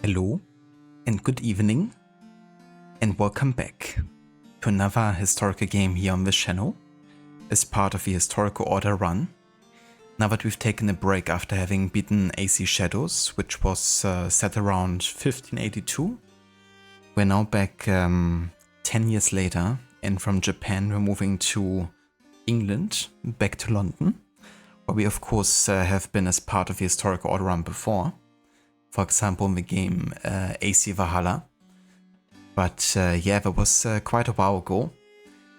Hello and good evening and welcome back to another historical game here on this channel as part of the historical order run. Now that we've taken a break after having beaten AC Shadows, which was set around 1582, we're now back 10 years later, and from Japan we're moving to England, back to London, where we of course have been as part of the historical order run before. For example, in the game AC Valhalla. But yeah, that was quite a while ago.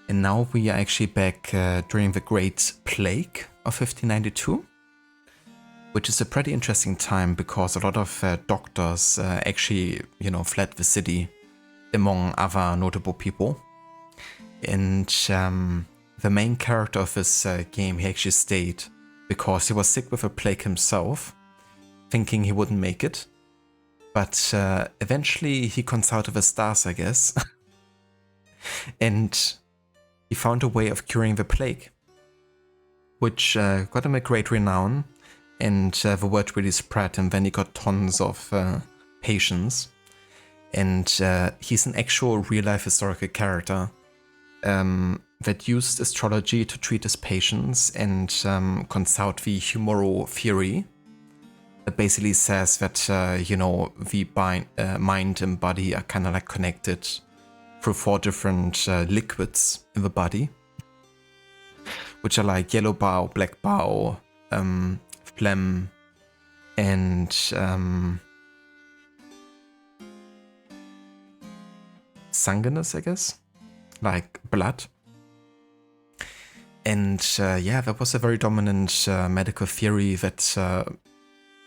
And now we are actually back during the Great Plague of 1592. Which is a pretty interesting time because a lot of doctors actually, fled the city, among other notable people. And the main character of this game, he actually stayed because he was sick with a plague himself, thinking he wouldn't make it. But eventually he consulted the stars, I guess. And he found a way of curing the plague, which got him a great renown. And the word really spread, and then he got tons of patients. And he's an actual real-life historical character that used astrology to treat his patients and consult the humoro theory. It basically says that, the mind and body are kind of like connected through 4 different liquids in the body, which are like yellow bile, black bile, phlegm, and sanguinous, I guess, like blood. And yeah, that was a very dominant medical theory that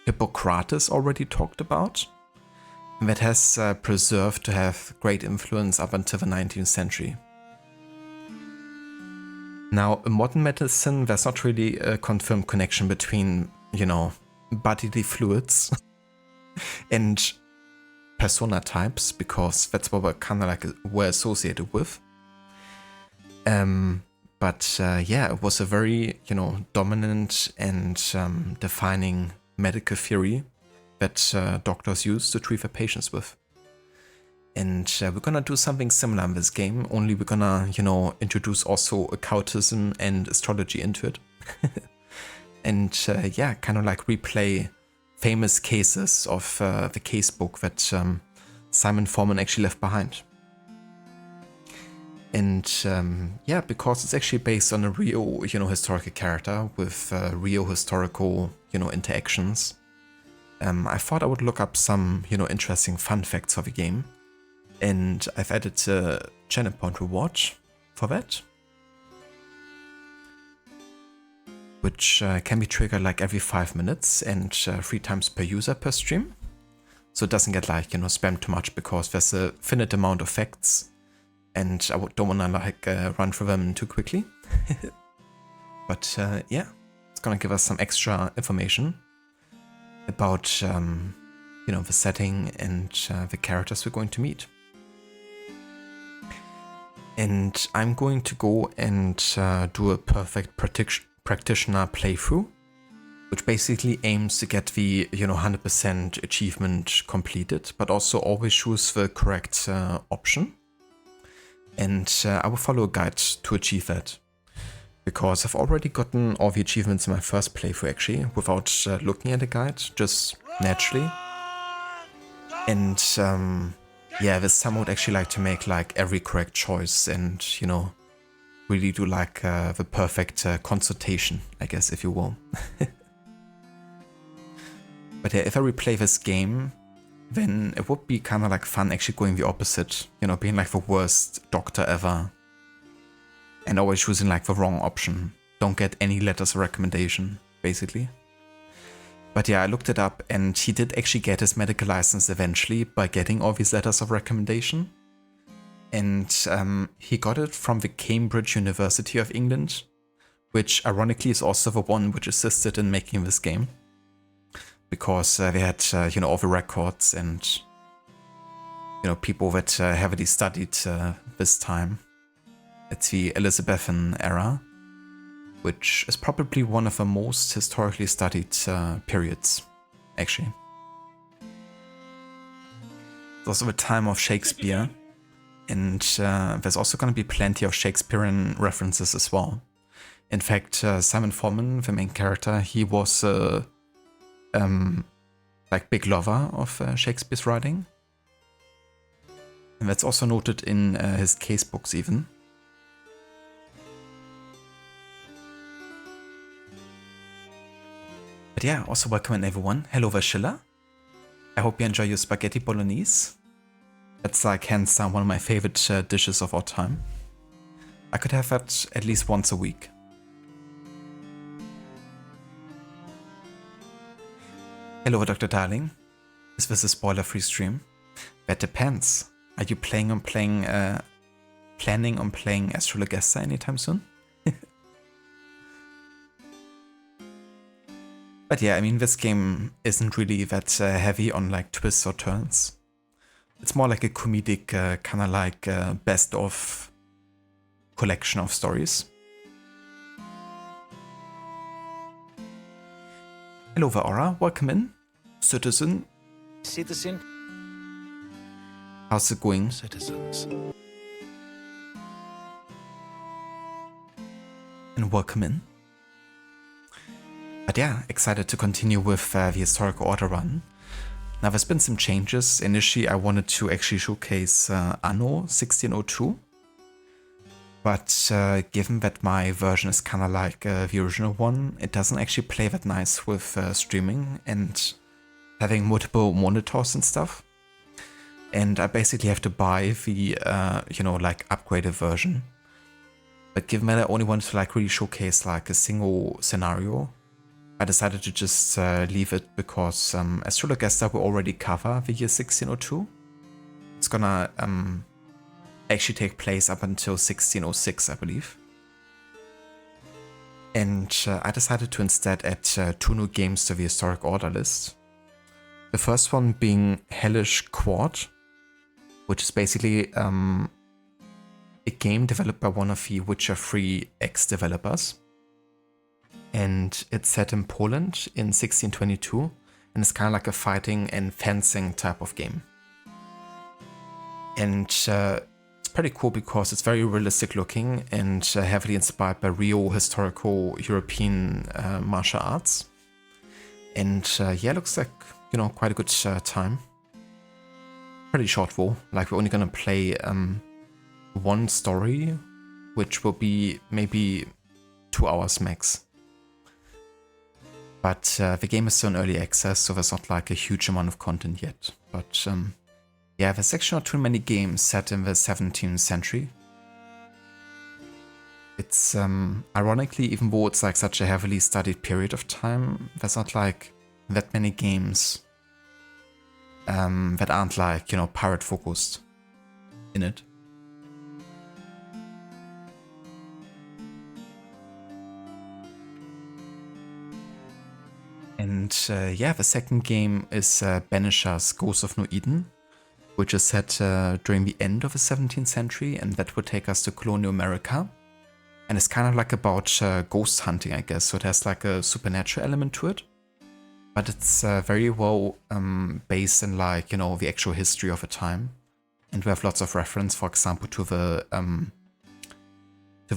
Hippocrates already talked about, and that has preserved to have great influence up until the 19th century. Now, in modern medicine, there's not really a confirmed connection between, bodily fluids and persona types, because that's what we're kind of like we're associated with. But yeah, it was a very, dominant and defining medical theory that doctors use to treat their patients with. And we're gonna do something similar in this game, only we're gonna, introduce also occultism and astrology into it. And yeah, kind of like replay famous cases of the case book that Simon Forman actually left behind. And yeah, because it's actually based on a real, historical character with real historical, interactions, I thought I would look up some, interesting fun facts of the game. And I've added a channel point reward for that, which can be triggered like every 5 minutes and 3 times per user per stream. So it doesn't get like, spammed too much, because there's a finite amount of facts. And I don't want to like run through them too quickly. But yeah, it's gonna give us some extra information about the setting and the characters we're going to meet. And I'm going to go and do a perfect practitioner playthrough, which basically aims to get the 100% achievement completed, but also always choose the correct option. And I will follow a guide to achieve that, because I've already gotten all the achievements in my first playthrough actually, without looking at the guide, just naturally. And yeah, this summer would actually like to make like every correct choice and, really do like the perfect consultation, I guess, if you will. But yeah, if I replay this game, then it would be kind of like fun actually going the opposite, being like the worst doctor ever and always choosing like the wrong option. Don't get any letters of recommendation, basically. But yeah, I looked it up, and he did actually get his medical license eventually by getting all these letters of recommendation. And he got it from the Cambridge University of England, which ironically is also the one which assisted in making this game. Because they had, all the records and, people that heavily studied this time. It's the Elizabethan era, which is probably one of the most historically studied periods, actually. also the time of Shakespeare, and there's also going to be plenty of Shakespearean references as well. In fact, Simon Forman, the main character, he was like big lover of Shakespeare's writing, and that's also noted in his case books even. But yeah, also welcome in everyone. Hello Vashilla. I hope you enjoy your spaghetti bolognese. That's like hands down one of my favorite dishes of all time. I could have that at least once a week. Hello Dr. Darling. Is this a spoiler-free stream? That depends. Are you planning on playing Astrologaster anytime soon? But yeah, I mean, this game isn't really that heavy on like twists or turns. It's more like a comedic, kind of like best of collection of stories. Hello, Vaora. Welcome in. Citizen. Citizen. How's it going? Citizens. And welcome in. But yeah, excited to continue with the historical order run. Now there's been some changes. Initially I wanted to actually showcase Anno 1602. But given that my version is kind of like the original one, it doesn't actually play that nice with streaming and having multiple monitors and stuff. And I basically have to buy the, you know, like upgraded version. But given that I only wanted to like really showcase like a single scenario, I decided to just leave it because Astrologaster will already cover the year 1602. It's gonna actually take place up until 1606, I believe. And I decided to instead add 2 new games to the historic order list. The first one being Hellish Quad, which is basically a game developed by one of the Witcher 3 ex-developers. And it's set in Poland in 1622, and it's kind of like a fighting and fencing type of game. And it's pretty cool because it's very realistic looking and heavily inspired by real historical European martial arts. And yeah, looks like, you know, quite a good time. Pretty short though, like we're only gonna play one story, which will be maybe 2 hours max. But the game is still in early access, so there's not like a huge amount of content yet. But yeah, there's actually not too many games set in the 17th century. It's ironically, even though it's like such a heavily studied period of time, there's not like that many games that aren't like, you know, pirate focused in it. And yeah, the second game is Banisher's Ghost of New Eden, which is set during the end of the 17th century, and that will take us to colonial America. And it's kind of like about ghost hunting, I guess, so it has like a supernatural element to it. But it's very well based in like, you know, the actual history of the time. And we have lots of reference, for example, to the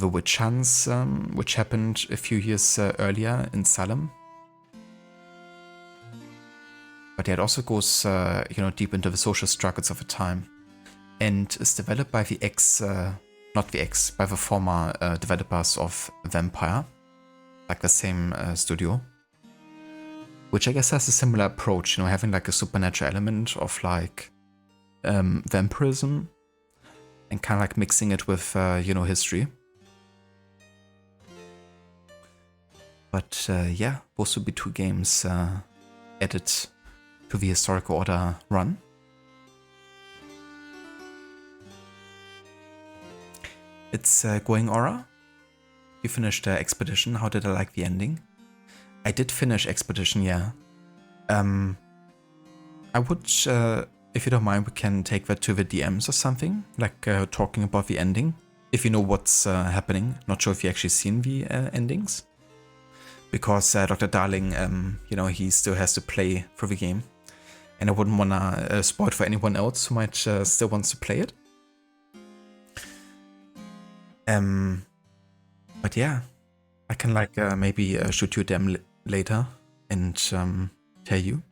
witch hunts, which happened a few years earlier in Salem. But yeah, it also goes, you know, deep into the social struggles of the time, and is developed by the by the former developers of Vampire, like the same studio, which I guess has a similar approach, you know, having like a supernatural element of like vampirism, and kind of like mixing it with, you know, history. But yeah, those would be 2 games added to the historical order run. It's going Aura. You finished Expedition. How did I like the ending? I did finish Expedition, yeah. I would, if you don't mind, we can take that to the DMs or something, like talking about the ending. If you know what's happening. Not sure if you actually seen the endings. Because Dr. Darling, you know, he still has to play through the game. and I wouldn't want to spoil it for anyone else who might still wants to play it. But yeah, I can like maybe shoot you them later and tell you.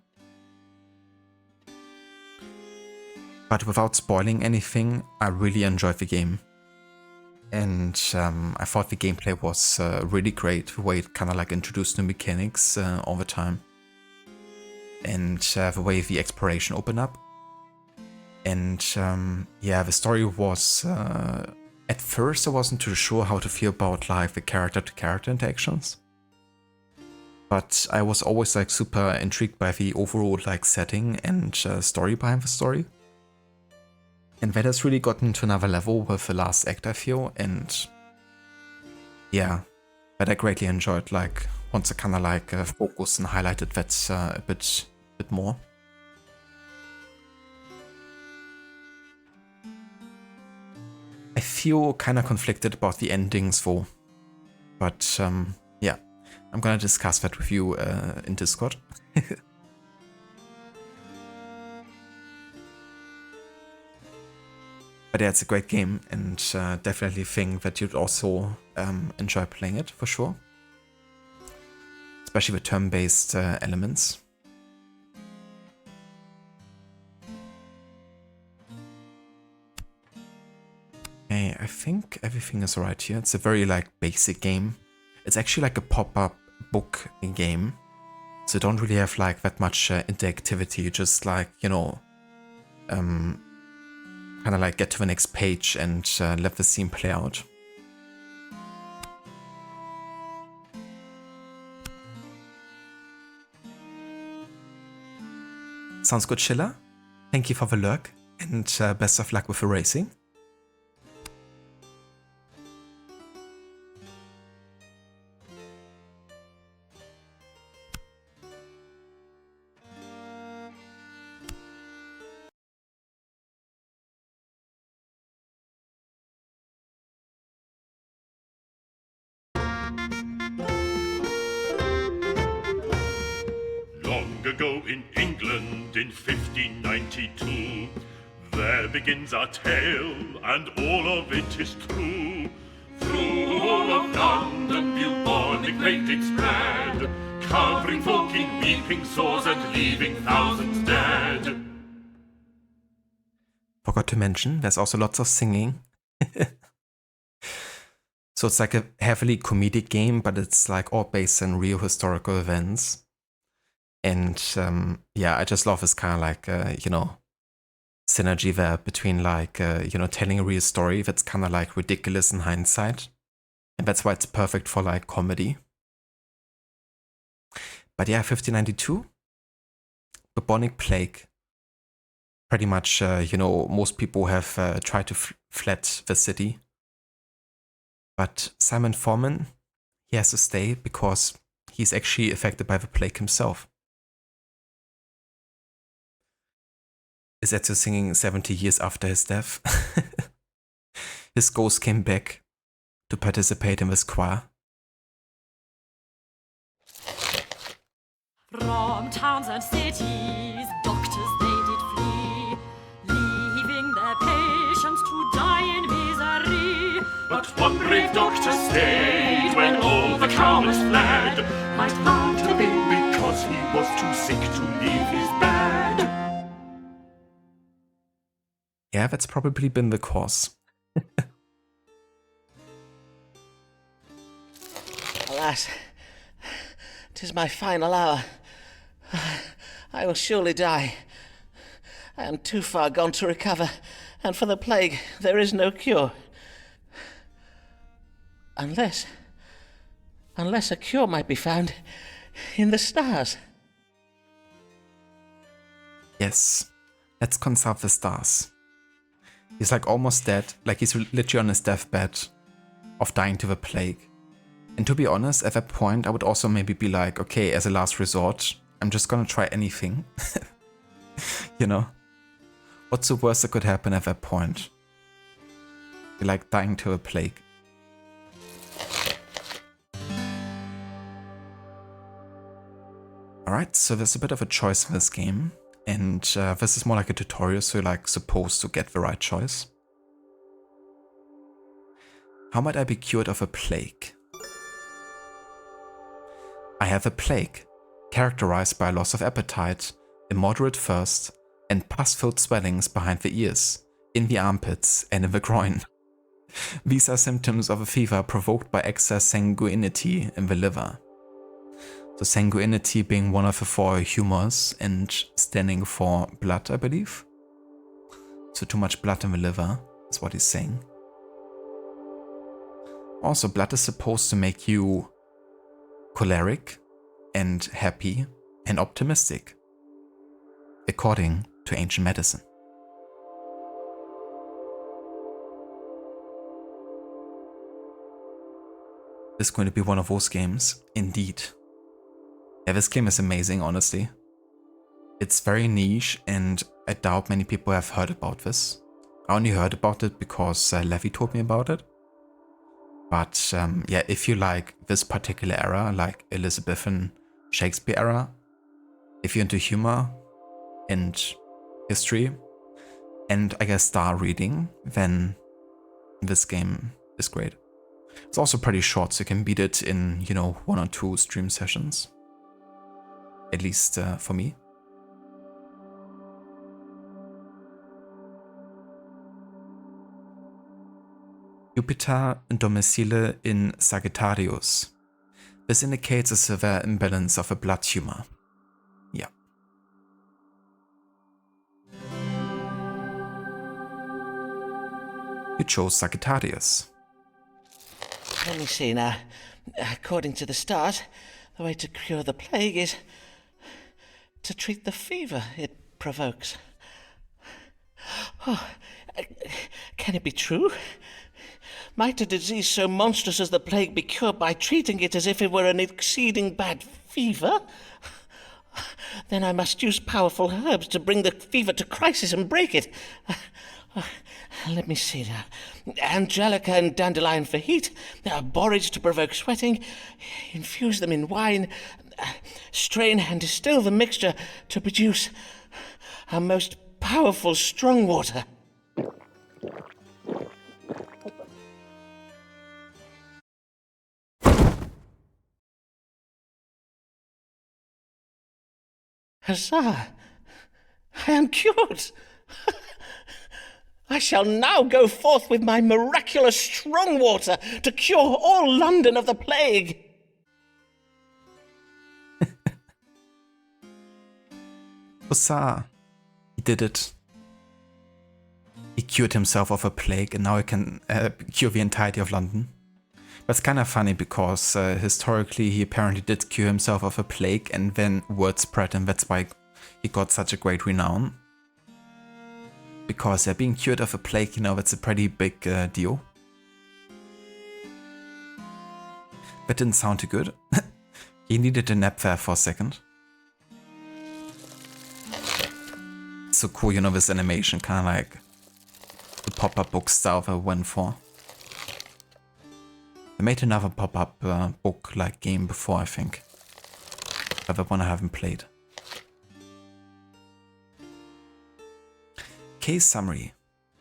But without spoiling anything, I really enjoyed the game. And I thought the gameplay was really great, the way it kind of like introduced new mechanics all the time. And the way the exploration opened up. And yeah, the story was... at first I wasn't too sure how to feel about like the character-to-character interactions. But I was always like super intrigued by the overall like setting and story behind the story. And that has really gotten to another level with the last act, I feel, and yeah, that I greatly enjoyed, like, once I kind of like focused and highlighted that a bit more. I feel kind of conflicted about the endings though, but yeah, I'm gonna discuss that with you in Discord. But yeah, it's a great game, and definitely think that you'd also enjoy playing it, for sure. Especially with turn-based elements. Okay, I think everything is right here. It's a very like basic game. It's actually like a pop-up book game. So you don't really have like that much interactivity, just like, you know, kind of like get to the next page and let the scene play out. Sounds good, Schiller. Thank you for the lurk, and best of luck with the racing. Ago in England in 1592, there begins our tale, and all of it is true. Through all of London, bubonic plague did spread, covering folk in weeping sores and leaving thousands dead. Forgot to mention, there's also lots of singing. So it's like a heavily comedic game, but it's like all based on real historical events. And yeah, I just love this kind of like, you know, synergy there between like, you know, telling a real story that's kind of like ridiculous in hindsight. And that's why it's perfect for like comedy. But yeah, 1592, bubonic plague. Pretty much, you know, most people have tried to fled the city. But Simon Foreman, he has to stay because he's actually affected by the plague himself. Is Ezio singing 70 years after his death? His ghost came back to participate in this choir. From towns and cities, doctors they did flee, leaving their patients to die in misery. But one brave doctor stayed when all the cowmers fled, might have to be because he was too sick to leave his bed. Yeah, that's probably been the cause. Alas, 'tis my final hour. I will surely die. I am too far gone to recover, and for the plague there is no cure. Unless a cure might be found in the stars. Yes, let's consult the stars. He's like almost dead, like he's literally on his deathbed of dying to the plague. And to be honest, at that point, I would also maybe be like, okay, as a last resort, I'm just gonna try anything. You know? What's the worst that could happen at that point? You're like dying to a plague. Alright, so there's a bit of a choice in this game. And this is more like a tutorial, so you're like supposed to get the right choice. How might I be cured of a plague? I have a plague, characterized by loss of appetite, immoderate thirst, and pus-filled swellings behind the ears, in the armpits, and in the groin. These are symptoms of a fever provoked by excess sanguinity in the liver. So sanguinity being one of the 4 humors and standing for blood, I believe. So too much blood in the liver is what he's saying. Also, blood is supposed to make you choleric and happy and optimistic, according to ancient medicine. This is going to be one of those games, indeed. Yeah, this game is amazing, honestly. It's very niche, and I doubt many people have heard about this. I only heard about it because Levi told me about it. But yeah, if you like this particular era, like Elizabethan Shakespeare era, if you're into humor and history, and I guess star reading, then this game is great. It's also pretty short, so you can beat it in, 1 or 2 stream sessions. At least for me. Jupiter domicile in Sagittarius. This indicates a severe imbalance of a blood humor. Yeah. You chose Sagittarius. Let me see now. According to the stars, the way to cure the plague is to treat the fever it provokes. Oh, can it be true? Might a disease so monstrous as the plague be cured by treating it as if it were an exceeding bad fever? Then I must use powerful herbs to bring the fever to crisis and break it. Let me see now. Angelica and dandelion for heat, borage to provoke sweating, infuse them in wine, strain and distill the mixture to produce a most powerful strong water. Huzzah! I am cured! I shall now go forth with my miraculous strong water to cure all London of the plague. Huzzah! He did it. He cured himself of a plague, and now he can cure the entirety of London. That's kind of funny because historically he apparently did cure himself of a plague, and then word spread, and that's why he got such a great renown. Because being cured of a plague, that's a pretty big deal. That didn't sound too good. He needed a nap there for a second. It's so cool, this animation, kind of like the pop-up book style I went for. I made another pop-up book-like game before, I think. But the one I haven't played. Case summary.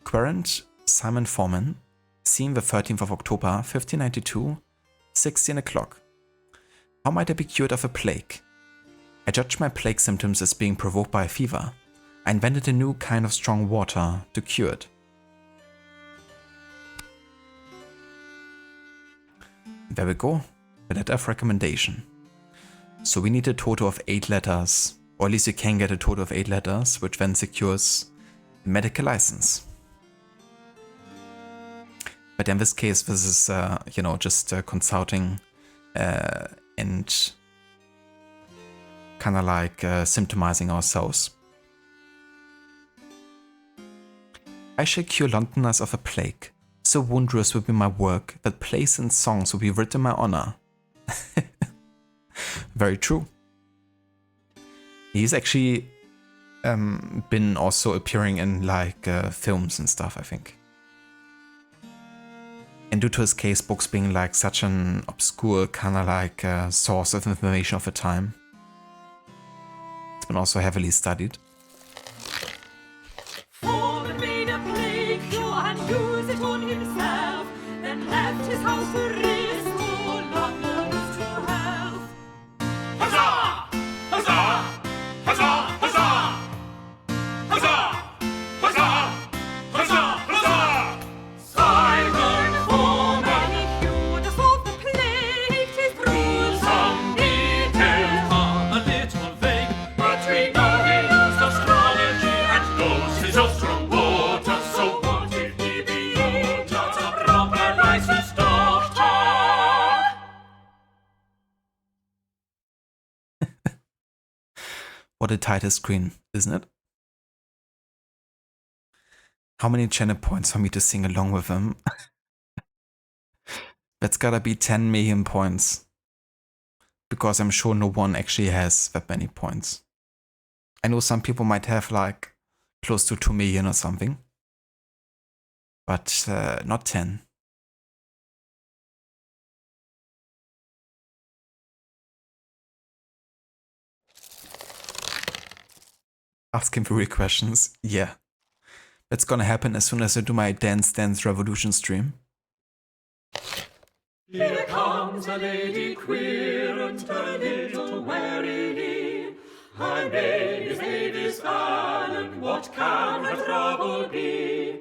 Querent Simon Foreman, seen the 13th of October, 1592, 16 o'clock. How might I be cured of a plague? I judged my plague symptoms as being provoked by a fever. I invented a new kind of strong water to cure it. There we go, the letter of recommendation. So we need a total of 8 letters, or at least you can get a total of 8 letters, which then secures a medical license. But in this case, this is, just consulting and kind of like symptomizing ourselves. I shall cure Londoners of a plague. So wondrous will be my work that plays and songs will be written in my honor. Very true. He's actually been also appearing in like films and stuff, I think. And due to his case books being like such an obscure kind of like source of information of the time, it's been also heavily studied. the title screen, isn't it? How many channel points for me to sing along with him? That's gotta be 10 million points. Because I'm sure no one actually has that many points. I know some people might have like close to 2 million or something. But not 10. Asking for real questions? Yeah. That's gonna happen as soon as I do my Dance Dance Revolution stream. Here comes a lady queer and a little warily. Her name is Avis Allen, what can her trouble be?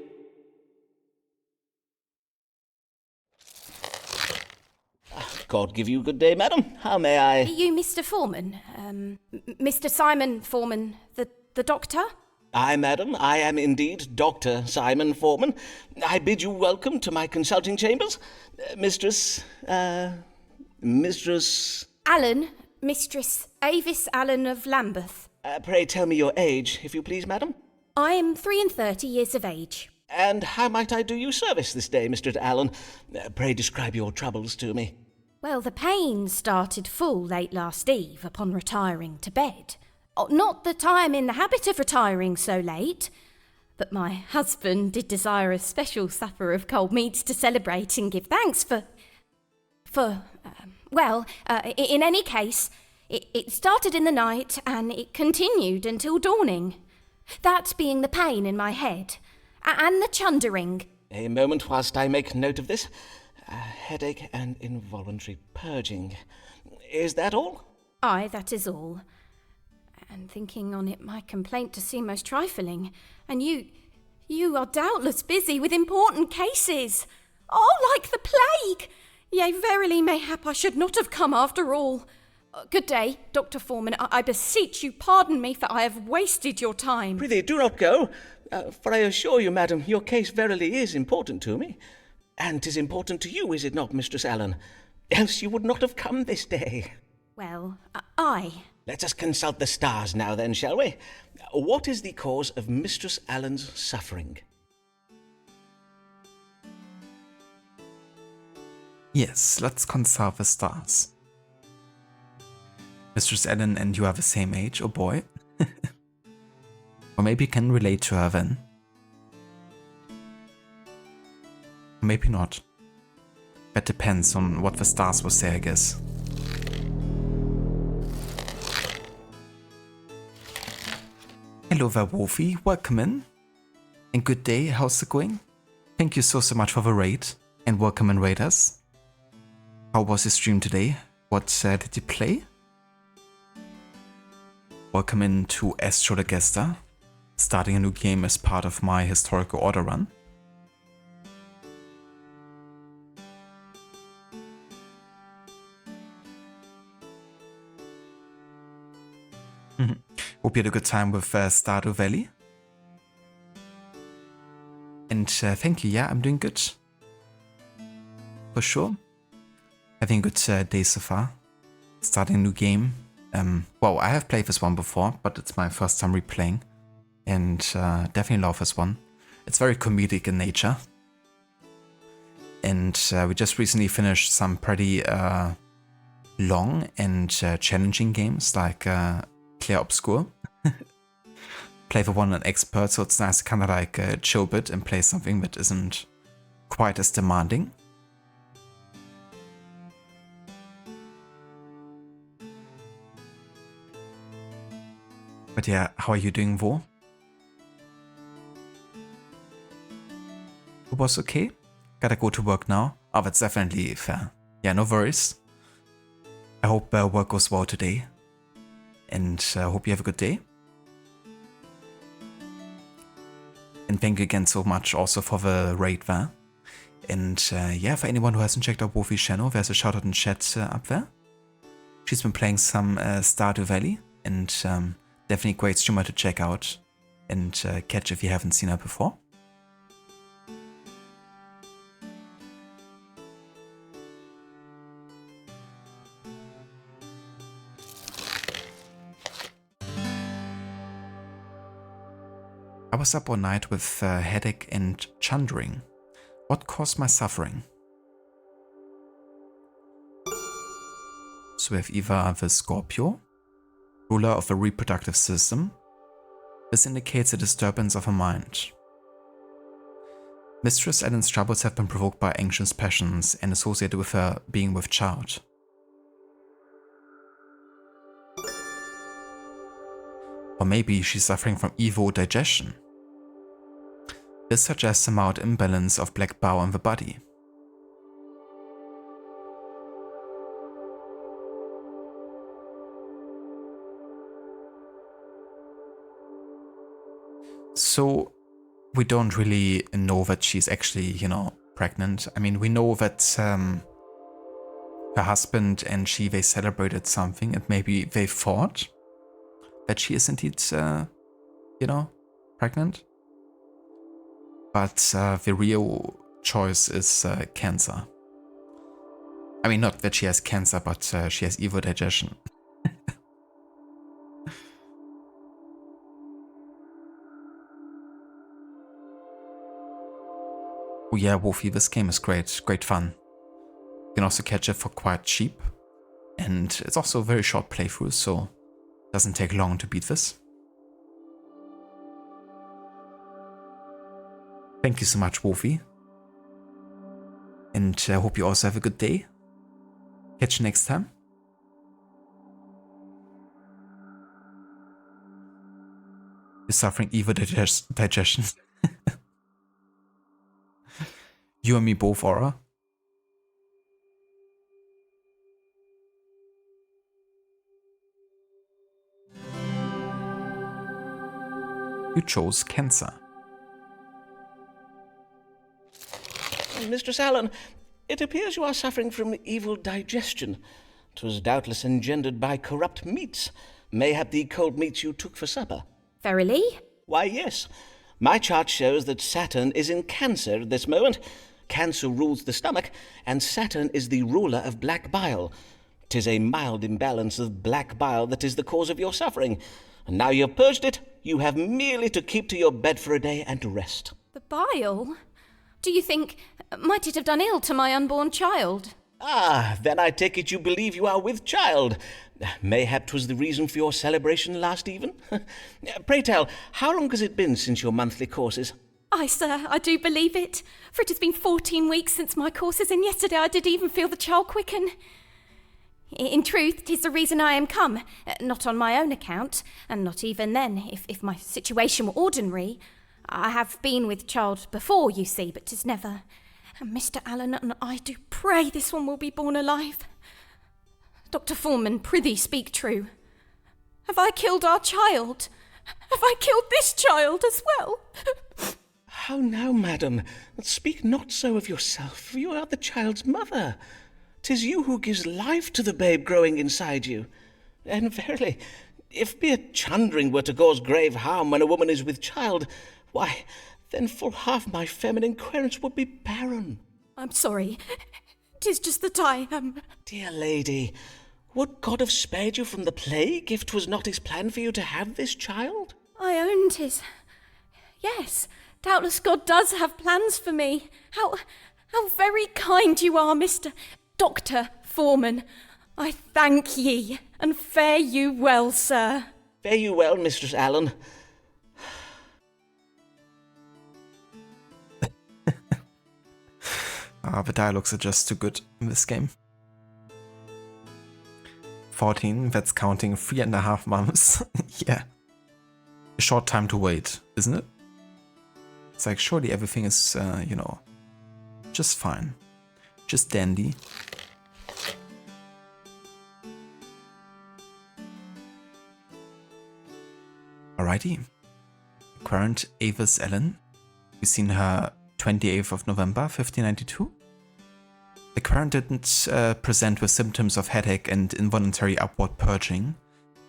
God give you good day, madam. How may I? Are you Mr. Foreman? Mr. Simon Foreman, the doctor? Aye, madam, I am indeed Dr. Simon Foreman. I bid you welcome to my consulting chambers. Mistress... Allen, Mistress Avis Allen of Lambeth. Pray tell me your age, if you please, madam. I am 33 years of age. And how might I do you service this day, Mr. Allen? Pray describe your troubles to me. Well, the pain started full late last eve upon retiring to bed. Not that I am in the habit of retiring so late, but my husband did desire a special supper of cold meats to celebrate and give thanks in any case, it started in the night and it continued until dawning. That being the pain in my head and the chundering. A moment whilst I make note of this. Headache and involuntary purging. Is that all? Aye, that is all. And thinking on it, my complaint to seem most trifling, and you are doubtless busy with important cases. Oh, like the plague! Yea, verily, mayhap I should not have come after all. Good day, Dr. Foreman. I beseech you pardon me, for I have wasted your time. Prithee, do not go, for I assure you, madam, your case verily is important to me. And 'tis important to you, is it not, Mistress Allen? Else you would not have come this day. Well, aye. Let us consult the stars now then, shall we? What is the cause of Mistress Allen's suffering? Yes, let's consult the stars. Mistress Allen and you are the same age, oh boy. Or maybe you can relate to her then. Maybe not. That depends on what the stars will say, I guess. Hello there, Wolfie. Welcome in. And good day. How's it going? Thank you so much for the raid. And welcome in, raiders. How was your stream today? What did you play? Welcome in to Astrologaster. Starting a new game as part of my historical order run. Hope you had a good time with Stardew Valley. And thank you, yeah, I'm doing good. For sure. Having a good day so far. Starting a new game. Well, I have played this one before, but it's my first time replaying. And definitely love this one. It's very comedic in nature. And we just recently finished some pretty long and challenging games like Clair Obscur. Play the one on expert, so it's nice to kind of like chill a bit and play something that isn't quite as demanding. But yeah, how are you doing, Vo? It was okay? Gotta go to work now? Oh, that's definitely fair. Yeah, no worries. I hope work goes well today. And I hope you have a good day. And thank you again so much also for the raid there. And yeah, for anyone who hasn't checked out Wolfie's channel, there's a shout out in chat up there. She's been playing some Stardew Valley, and definitely a great streamer to check out and catch if you haven't seen her before. I was up all night with headache and chundering. What caused my suffering? So we have Eva the Scorpio, ruler of the reproductive system. This indicates a disturbance of her mind. Mistress Ellen's troubles have been provoked by anxious passions and associated with her being with child. Or maybe she's suffering from evil digestion. This suggests a mild imbalance of black bile in the body. So we don't really know that she's actually, pregnant. I mean, we know that her husband and she, they celebrated something and maybe they thought that she is indeed, pregnant. But the real choice is cancer. I mean, not that she has cancer, but she has evil digestion. Oh yeah, Wolfie, this game is great fun. You can also catch it for quite cheap. And it's also a very short playthrough, so it doesn't take long to beat this. Thank you so much, Wolfie. And I hope you also have a good day. Catch you next time. You're suffering evil digestion. You and me both, Aura. You chose Cancer. Mistress Allen, it appears you are suffering from evil digestion. 'Twas doubtless engendered by corrupt meats. Mayhap the cold meats you took for supper. Verily? Why, yes. My chart shows that Saturn is in Cancer at this moment. Cancer rules the stomach, and Saturn is the ruler of black bile. 'Tis a mild imbalance of black bile that is the cause of your suffering. And now you've purged it, you have merely to keep to your bed for a day and to rest. The bile? Do you think, might it have done ill to my unborn child? Ah, then I take it you believe you are with child. Mayhap 'twas the reason for your celebration last even. Pray tell, how long has it been since your monthly courses? Aye, sir, I do believe it. For it has been 14 weeks since my courses, and yesterday I did even feel the child quicken. In truth, 'tis the reason I am come, not on my own account, and not even then, if my situation were ordinary. I have been with child before, you see, but 'tis never. And Mr. Allen and I do pray this one will be born alive. Dr. Foreman, prithee speak true. Have I killed our child? Have I killed this child as well? How now, madam? Speak not so of yourself. You are the child's mother. 'Tis you who gives life to the babe growing inside you. And verily, if mere chundering were to cause grave harm when a woman is with child, why, then full half my feminine querence would be barren. I'm sorry. 'Tis just that I am... Dear lady, would God have spared you from the plague if 'twas not his plan for you to have this child? I own 'tis... Yes, doubtless God does have plans for me. How very kind you are, Mr. Dr. Foreman. I thank ye, and fare you well, sir. Fare you well, Mistress Allen. The dialogues are just too good in this game. 14, that's counting 3.5 months. Yeah. A short time to wait, isn't it? It's like, surely everything is, just fine. Just dandy. Alrighty. Current Avis Ellen. We've seen her 28th of November, 1592. The current didn't present with symptoms of headache and involuntary upward purging.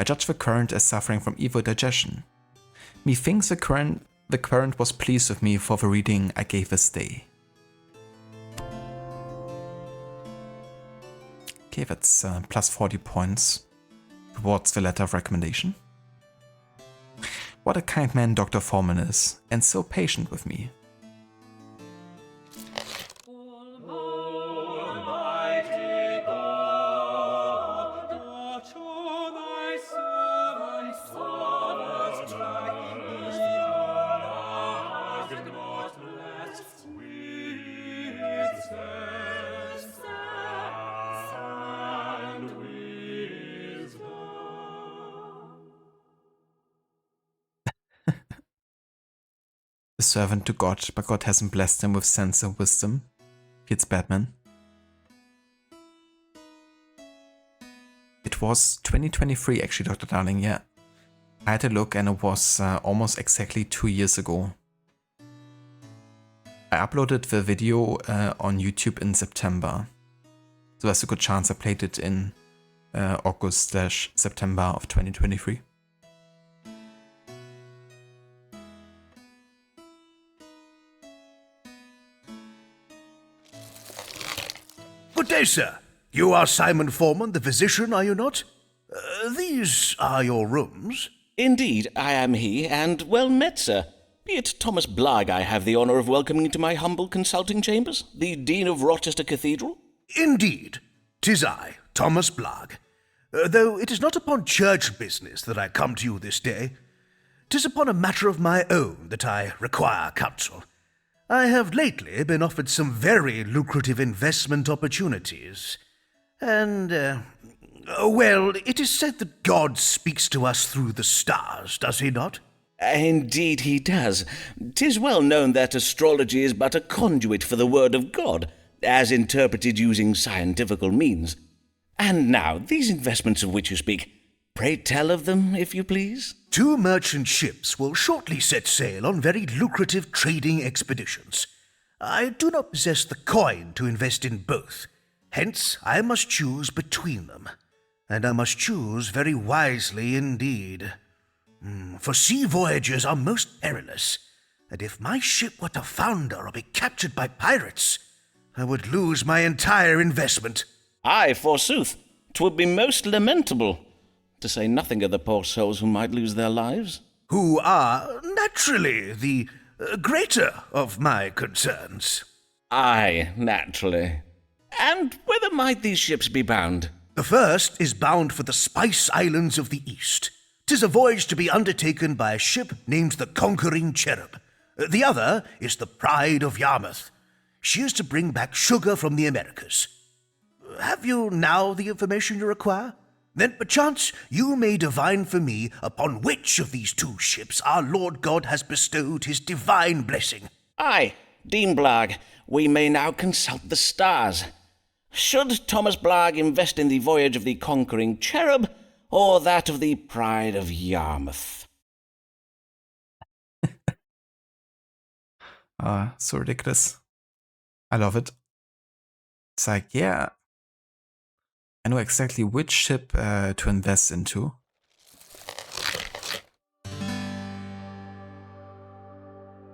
I judge the current as suffering from evil digestion. Methinks the current was pleased with me for the reading I gave this day. Okay, that's plus 40 points towards the letter of recommendation. What a kind man Dr. Foreman is, and so patient with me. Almighty God, that to thy servant hast not blessed with sense and wisdom. A servant to God, but God hasn't blessed him with sense and wisdom. It's Batman. It was 2023 actually, Dr. Darling, yeah. I had a look and it was almost exactly 2 years ago. I uploaded the video on YouTube in September. So there's a good chance I played it in August/September of 2023. Good day, sir. You are Simon Foreman, the physician, are you not? These are your rooms. Indeed, I am he, and well met, sir. Be it Thomas Blagg I have the honour of welcoming into my humble consulting chambers, the Dean of Rochester Cathedral? Indeed, 'tis I, Thomas Blagg. Though it is not upon church business that I come to you this day. 'Tis upon a matter of my own that I require counsel. I have lately been offered some very lucrative investment opportunities. And, well, it is said that God speaks to us through the stars, does he not? Indeed he does. 'Tis well known that astrology is but a conduit for the word of God, as interpreted using scientifical means. And now, these investments of which you speak, pray tell of them, if you please. 2 merchant ships will shortly set sail on very lucrative trading expeditions. I do not possess the coin to invest in both. Hence, I must choose between them. And I must choose very wisely indeed. For sea voyages are most perilous, and if my ship were to founder or be captured by pirates, I would lose my entire investment. Aye, forsooth, 'twould be most lamentable, to say nothing of the poor souls who might lose their lives. Who are, naturally, the greater of my concerns. Aye, naturally. And whither might these ships be bound? The first is bound for the Spice Islands of the East. 'Tis a voyage to be undertaken by a ship named the Conquering Cherub. The other is the Pride of Yarmouth. She is to bring back sugar from the Americas. Have you now the information you require? Then perchance you may divine for me upon which of these 2 ships our Lord God has bestowed his divine blessing. Aye, Dean Blagg, we may now consult the stars. Should Thomas Blagg invest in the voyage of the Conquering Cherub, or that of the Pride of Yarmouth? So ridiculous. I love it. It's like, yeah, I know exactly which ship to invest into.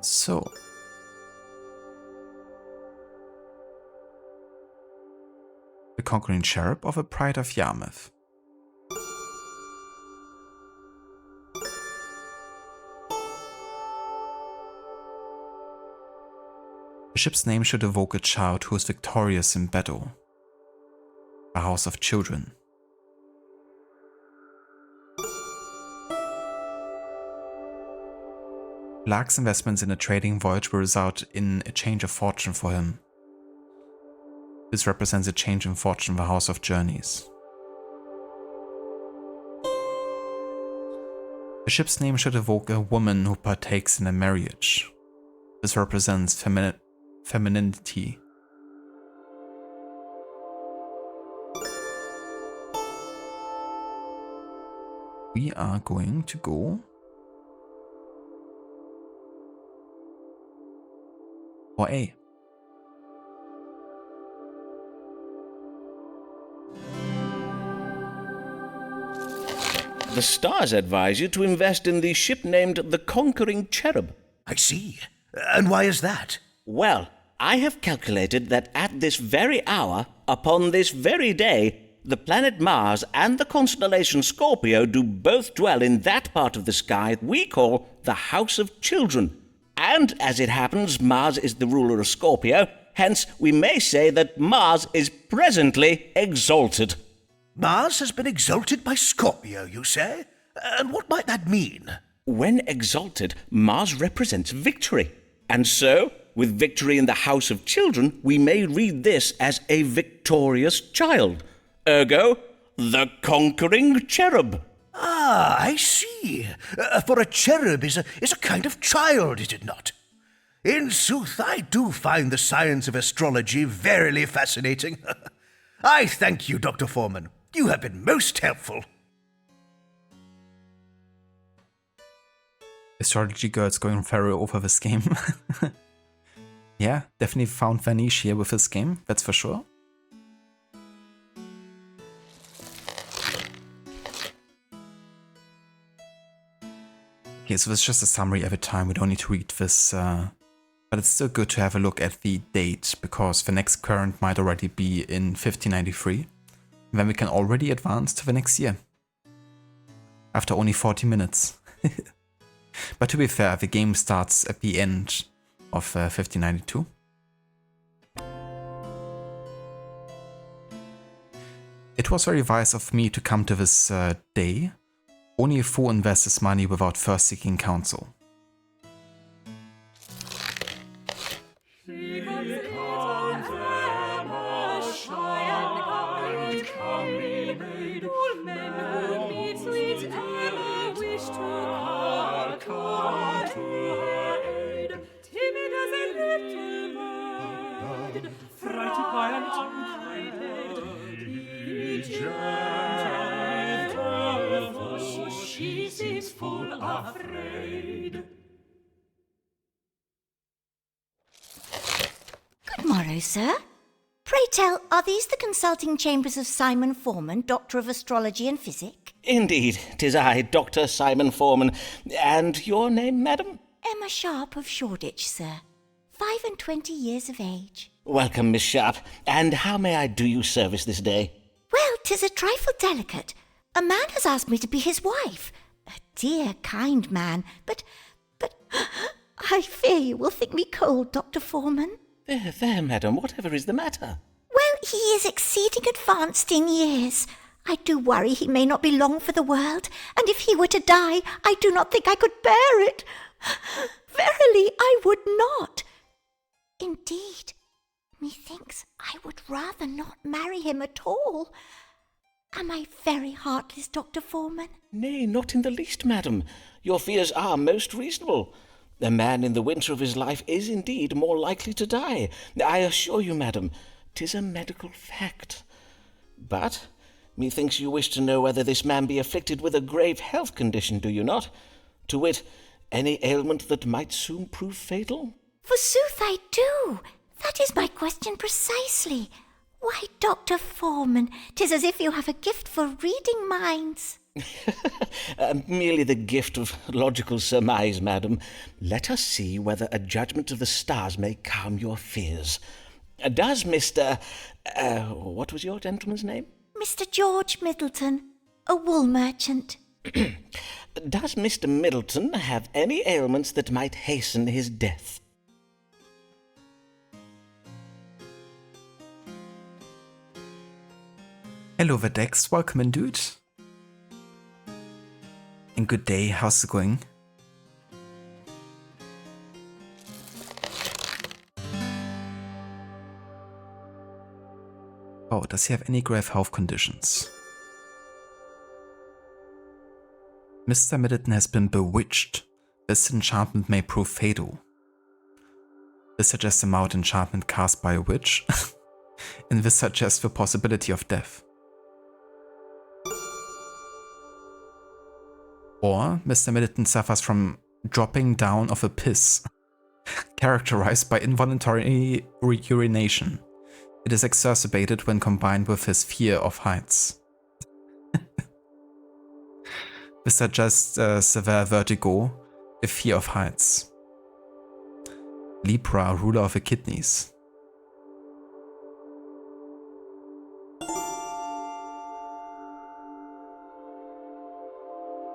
So. The Conquering Cherub or the Pride of Yarmouth? The ship's name should evoke a child who is victorious in battle. A house of children. Blagg's investments in a trading voyage will result in a change of fortune for him. This represents a change in fortune of the House of Journeys. The ship's name should evoke a woman who partakes in a marriage. This represents femininity. We are going to go for A. The stars advise you to invest in the ship named the Conquering Cherub. I see. And why is that? Well, I have calculated that at this very hour, upon this very day, The planet Mars and the constellation Scorpio do both dwell in that part of the sky we call the House of Children. And, as it happens, Mars is the ruler of Scorpio, hence we may say that Mars is presently exalted. Mars has been exalted by Scorpio, you say? And what might that mean? When exalted, Mars represents victory. And so, with victory in the House of Children, we may read this as a victorious child. Ergo, the conquering cherub. Ah, I see. For a cherub is a kind of child, is it not? In sooth, I do find the science of astrology verily fascinating. I thank you, Dr. Foreman. You have been most helpful. Astrology girls going very over this game. Yeah, definitely found Vanish here with this game, that's for sure. Okay, so this is just a summary every time, we don't need to read this, but it's still good to have a look at the date, because the next current might already be in 1593, and then we can already advance to the next year. After only 40 minutes. But to be fair, the game starts at the end of 1592. It was very wise of me to come to this day. Only a fool invests his money without first seeking counsel. She seems full afraid. Good morrow, sir. Pray tell, are these the consulting chambers of Simon Foreman, Doctor of Astrology and Physic? Indeed, 'tis I, Dr. Simon Foreman. And your name, madam? Emma Sharp of Shoreditch, sir. 25 years of age. Welcome, Miss Sharp. And how may I do you service this day? Well, 'tis a trifle delicate. A man has asked me to be his wife. A dear, kind man, but I fear you will think me cold, Dr. Foreman. There, madam, whatever is the matter? Well, he is exceeding advanced in years. I do worry he may not be long for the world, and if he were to die, I do not think I could bear it. Verily, I would not. Indeed, methinks I would rather not marry him at all. Am I very heartless, Dr. Foreman? Nay, not in the least, madam. Your fears are most reasonable. A man in the winter of his life is indeed more likely to die. I assure you, madam, 'tis a medical fact. But methinks you wish to know whether this man be afflicted with a grave health condition, do you not? To wit, any ailment that might soon prove fatal? Forsooth I do. That is my question precisely. Why, Dr. Foreman, 'tis as if you have a gift for reading minds. Merely the gift of logical surmise, madam. Let us see whether a judgment of the stars may calm your fears. Does Mr. What was your gentleman's name? Mr. George Middleton, a wool merchant. Does Mr. Middleton have any ailments that might hasten his death? Hello Vedex, welcome in, dude. And good day, how's it going? Oh, does he have any grave health conditions? Mr. Middleton has been bewitched. This enchantment may prove fatal. This suggests a mild enchantment cast by a witch. And this suggests the possibility of death. Or Mr. Middleton suffers from dropping down of a piss, characterized by involuntary urination. It is exacerbated when combined with his fear of heights. This suggests severe vertigo, a fear of heights. Libra, ruler of the kidneys.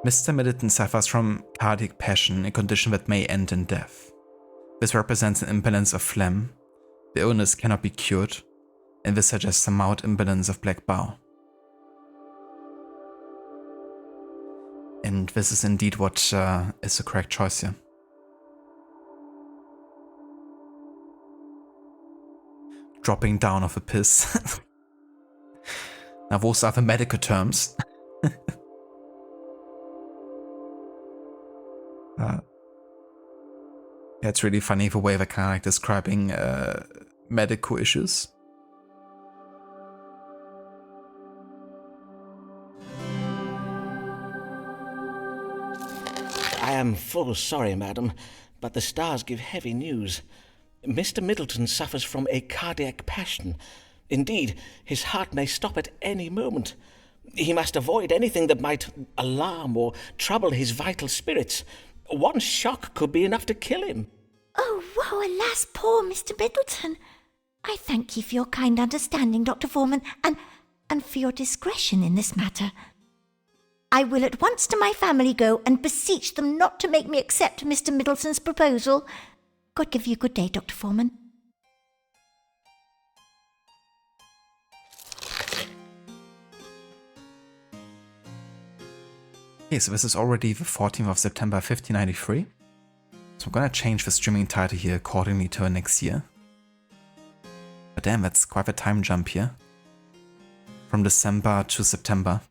Mr. Middleton suffers from cardiac passion, a condition that may end in death. This represents an imbalance of phlegm. The illness cannot be cured, and this suggests a mild imbalance of black bile. And this is indeed what is the correct choice here. Dropping down of a piss. Now those are the medical terms. Yeah, it's really funny the way they're kind of like describing medical issues. I am full sorry, madam, but the stars give heavy news. Mr. Middleton suffers from a cardiac passion. Indeed, his heart may stop at any moment. He must avoid anything that might alarm or trouble his vital spirits. One shock could be enough to kill him. Oh, woe, alas, poor Mr. Middleton. I thank you for your kind understanding, Dr. Foreman, and for your discretion in this matter. I will at once to my family go and beseech them not to make me accept Mr. Middleton's proposal. God give you good day, Dr. Foreman. Okay, so this is already the 14th of September 1593. So I'm gonna change the streaming title here accordingly to next year. But damn, that's quite a time jump here. From December to September.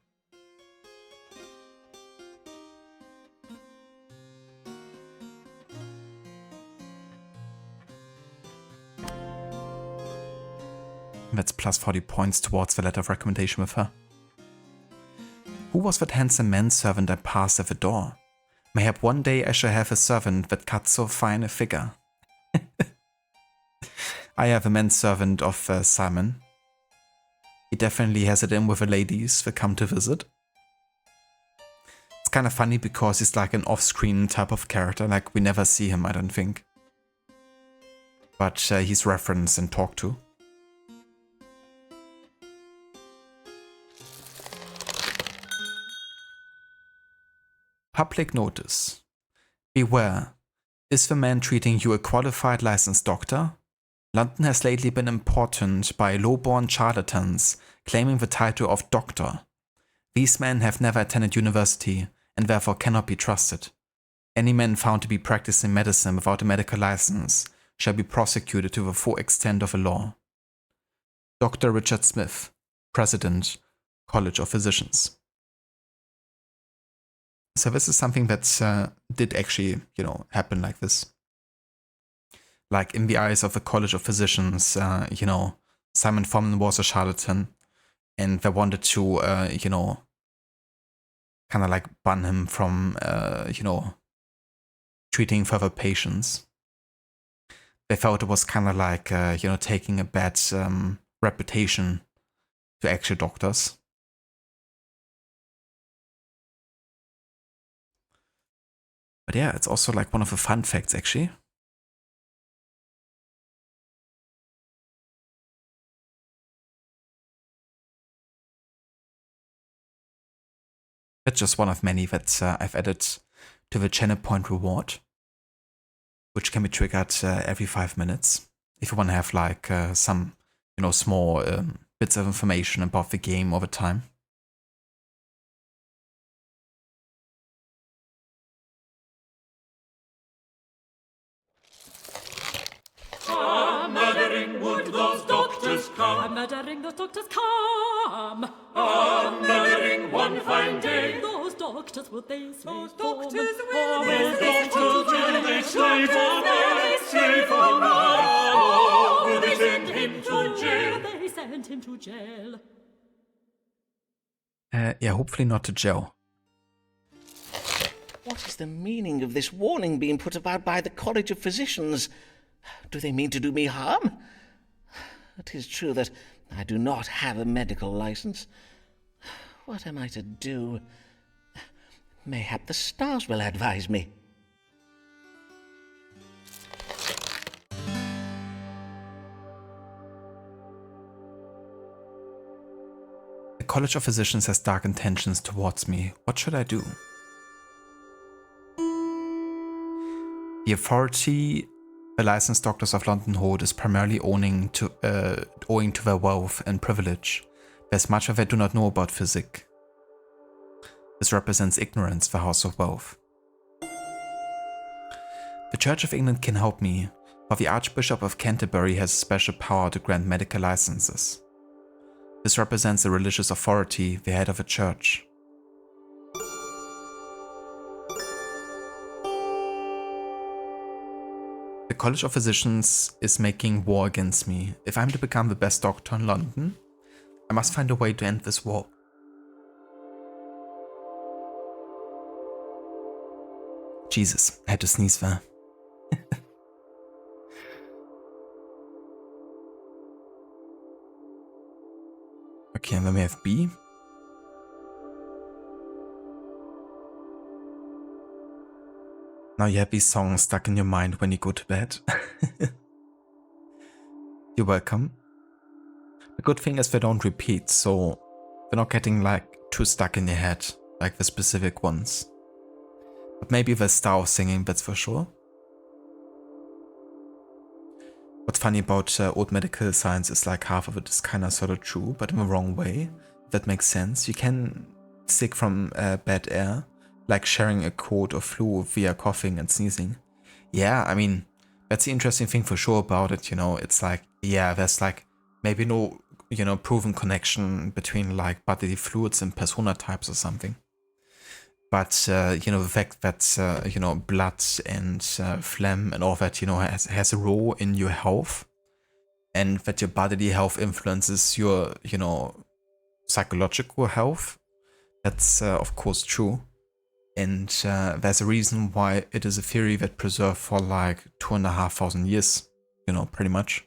That's plus 40 points towards the letter of recommendation with her. Who was that handsome manservant that passed at the door? Mayhap one day I shall have a servant that cuts so fine a figure. I have a manservant of Simon. He definitely has it in with the ladies that come to visit. It's kind of funny because he's like an off-screen type of character, like we never see him, I don't think. But he's referenced and talked to. Public notice. Beware. Is the man treating you a qualified licensed doctor? London has lately been importuned by low-born charlatans claiming the title of doctor. These men have never attended university and therefore cannot be trusted. Any man found to be practicing medicine without a medical license shall be prosecuted to the full extent of the law. Dr. Richard Smith, President, College of Physicians. So this is something that did actually, happen like this. Like in the eyes of the College of Physicians, Simon Foreman was a charlatan, and they wanted to, kind of like ban him from, treating further patients. They felt it was kind of like, taking a bad reputation to actual doctors. But yeah, it's also like one of the fun facts, actually. That's just one of many that I've added to the channel point reward, which can be triggered every 5 minutes. If you want to have like some, small bits of information about the game over time. Murdering would those doctors come. Murdering those doctors come. Murdering one fine day. Those doctors would they slay Those for doctors men? will Those they doctors slay for men. Slay for men. Oh, will they send him to jail? They send him to jail. Yeah, hopefully not to jail. What is the meaning of this warning being put about by the College of Physicians? Do they mean to do me harm? It is true that I do not have a medical license. What am I to do? Mayhap the stars will advise me. The College of Physicians has dark intentions towards me. What should I do? The authority the licensed doctors of London hold is primarily owing to their wealth and privilege. There's much of it I do not know about physics. This represents ignorance, the House of Wealth. The Church of England can help me, for the Archbishop of Canterbury has special power to grant medical licenses. This represents a religious authority, the head of a church. The College of Physicians is making war against me. If I'm to become the best doctor in London, I must find a way to end this war. Jesus, I had to sneeze there. Okay, and then we have B. Now you have these songs stuck in your mind when you go to bed. You're welcome. The good thing is they don't repeat, so they're not getting like too stuck in your head, like the specific ones. But maybe the style of singing, that's for sure. What's funny about old medical science is like half of it is kind of sort of true, but in the wrong way. If that makes sense. You can sick from bad air, like sharing a cold or flu via coughing and sneezing. Yeah, I mean, that's the interesting thing for sure about it, you know. It's like, yeah, there's like maybe no, you know, proven connection between like bodily fluids and persona types or something. But, you know, the fact that, you know, blood and phlegm and all that, you know, has a role in your health, and that your bodily health influences your, you know, psychological health, that's, of course, true. And there's a reason why it is a theory that preserved for like 2,500 years, you know, pretty much.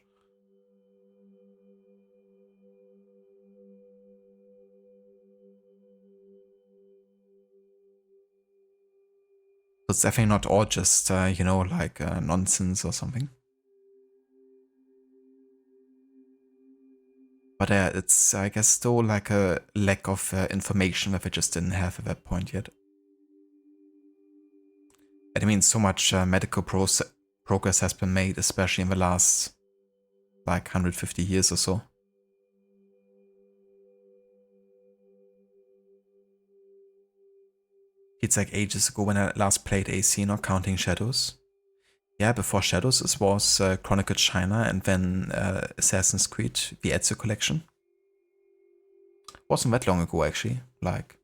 It's definitely not all just, you know, like nonsense or something. But it's, I guess, still like a lack of information that we just didn't have at that point yet. I mean, so much medical progress has been made, especially in the last, like, 150 years or so. It's like ages ago when I last played AC, not counting Shadows. Yeah, before Shadows, it was Chronicle China and then Assassin's Creed, the Ezio collection. Wasn't that long ago, actually, like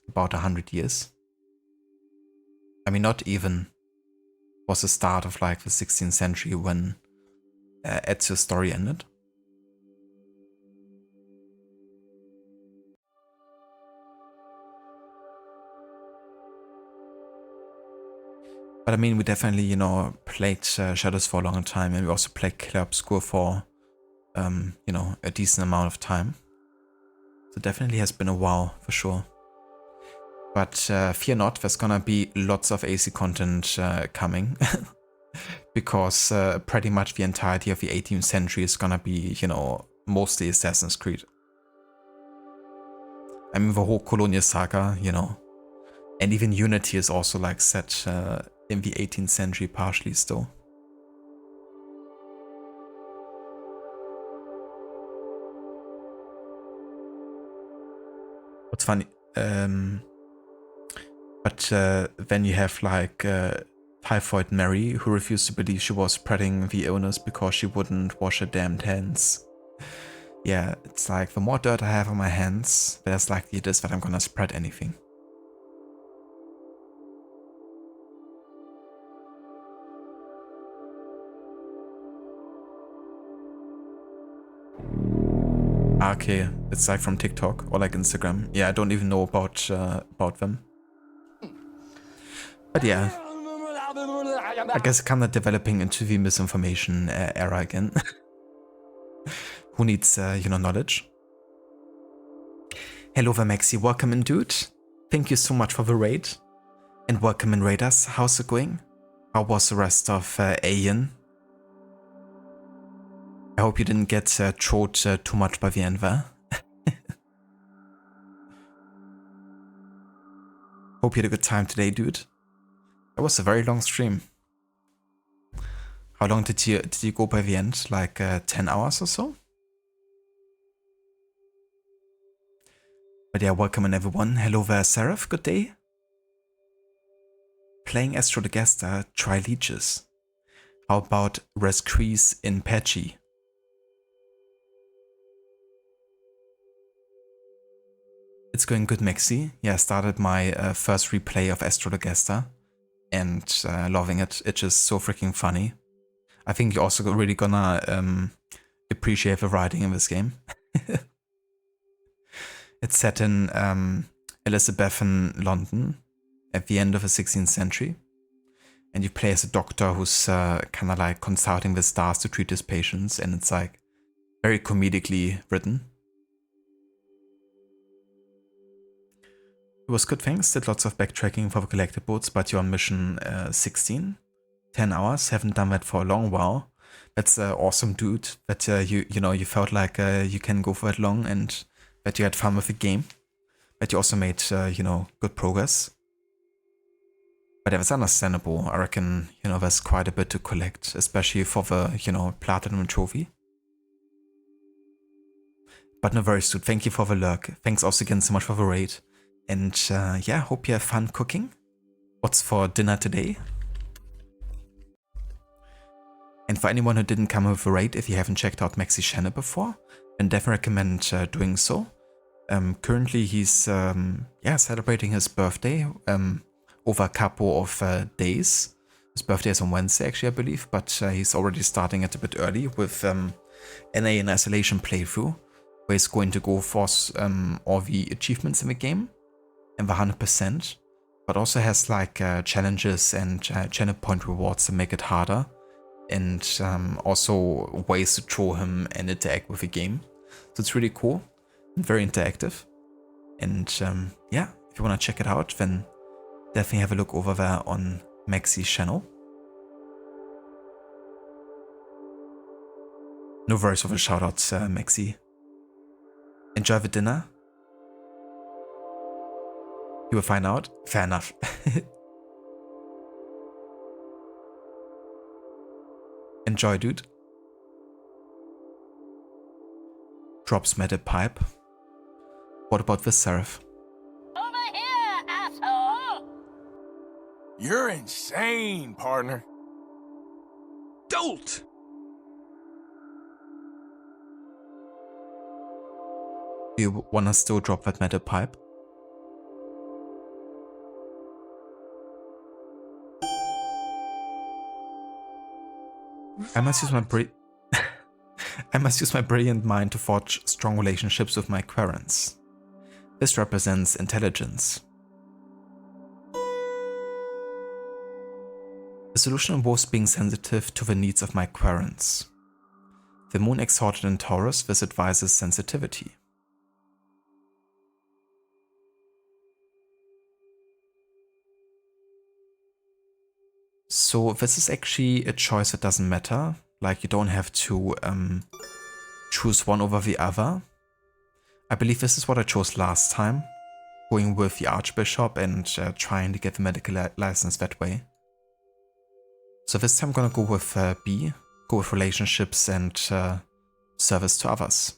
about 100 years. I mean, not even was the start of like the 16th century when Ezio's story ended. But I mean, we definitely, you know, played Shadows for a long time, and we also played Killer Obscure for, you know, a decent amount of time. So definitely has been a while, for sure. But fear not, there's gonna be lots of AC content coming. Because pretty much the entirety of the 18th century is gonna be, you know, mostly Assassin's Creed. I mean, the whole Colonial Saga, you know. And even Unity is also like set in the 18th century partially still. What's funny, but then you have like Typhoid Mary, who refused to believe she was spreading the illness because she wouldn't wash her damned hands. Yeah, it's like the more dirt I have on my hands, the less likely it is that I'm gonna spread anything. Okay, it's like from TikTok or like Instagram. Yeah, I don't even know about them. But yeah, I guess kind of developing into the misinformation era again. Who needs, you know, knowledge? Hello there, Maxi. Welcome in, dude. Thank you so much for the raid. And welcome in, Raiders. How's it going? How was the rest of Aeon? I hope you didn't get trolled too much by the end there. Hope you had a good time today, dude. It was a very long stream. How long did you go by the end? Like 10 hours or so? But yeah, welcome in everyone. Hello there, Seraph. Good day. Playing Astrologaster, try leeches. How about Rescrease in Patchy? It's going good, Maxi. Yeah, I started my first replay of Astrologaster and loving it. It's just so freaking funny. I think you're also really gonna appreciate the writing in this game. It's set in Elizabethan London at the end of the 16th century. And you play as a doctor who's kind of like consulting the stars to treat his patients. And it's like very comedically written. It was good, thanks. Did lots of backtracking for the collectibles, but you're on mission 16. 10 hours, haven't done that for a long while. That's awesome, dude. That you felt like you can go for that long and that you had fun with the game. That you also made good progress. But yeah, it's understandable. I reckon there's quite a bit to collect, especially for the platinum trophy. But no worries, dude. Thank you for the lurk. Thanks also again so much for the raid. And yeah, hope you have fun cooking. What's for dinner today? And for anyone who didn't come with a raid, if you haven't checked out Maxi's channel before, then definitely recommend doing so. Currently he's celebrating his birthday over a couple of days. His birthday is on Wednesday actually, I believe, but he's already starting it a bit early with NA and Isolation playthrough, where he's going to go for all the achievements in the game and the 100%, but also has like challenges and channel point rewards to make it harder. And also ways to troll him and interact with the game. So it's really cool and very interactive. And yeah, if you want to check it out, then definitely have a look over there on Maxi's channel. No worries for the shoutouts, Maxi. Enjoy the dinner. You will find out. Fair enough. Enjoy, dude. Drops metal pipe. What about this, Seraph? Over here, asshole! You're insane, partner. Dolt! Do you wanna still drop that metal pipe? I must use my brilliant mind to forge strong relationships with my querents. This represents intelligence. The solution involves being sensitive to the needs of my querents. The moon exalted in Taurus, this advises sensitivity. So this is actually a choice that doesn't matter. Like you don't have to choose one over the other. I believe this is what I chose last time. Going with the Archbishop and trying to get the medical license that way. So this time I'm gonna go with B. Go with relationships and service to others.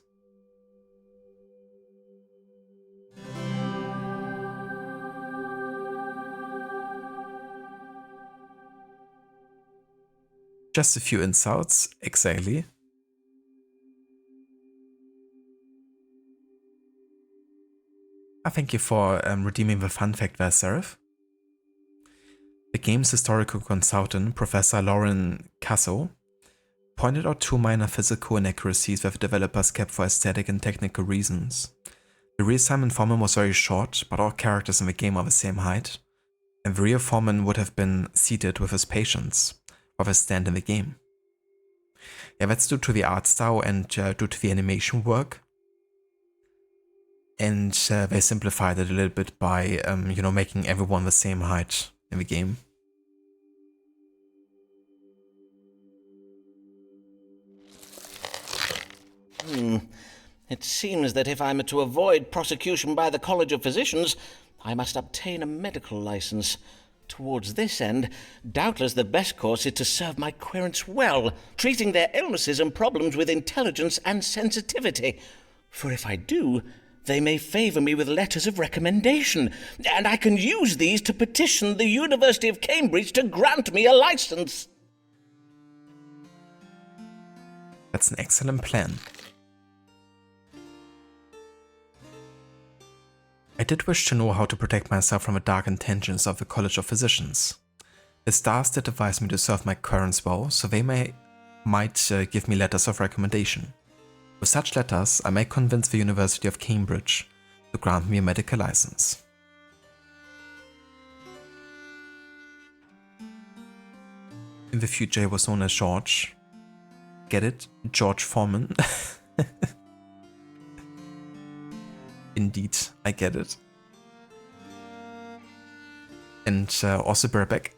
Just a few insults, exactly. I thank you for redeeming the fun fact there, Seraph. The game's historical consultant, Professor Lauren Casso, pointed out two minor physical inaccuracies that the developers kept for aesthetic and technical reasons. The real Simon Foreman was very short, but all characters in the game are the same height, and the real Foreman would have been seated with his patients, of his stand in the game. Yeah, that's due to the art style and due to the animation work. And they simplified it a little bit by, making everyone the same height in the game. It seems that if I'm to avoid prosecution by the College of Physicians, I must obtain a medical license. towards this end, doubtless the best course is to serve my querents well, treating their illnesses and problems with intelligence and sensitivity. For if I do, they may favour me with letters of recommendation, and I can use these to petition the University of Cambridge to grant me a licence. That's an excellent plan. I did wish to know how to protect myself from the dark intentions of the College of Physicians. The stars did advise me to serve my querents well, so they might give me letters of recommendation. With such letters, I may convince the University of Cambridge to grant me a medical license. In the future, he was known as George. Get it? George Foreman. Indeed, I get it. And also Burbeck.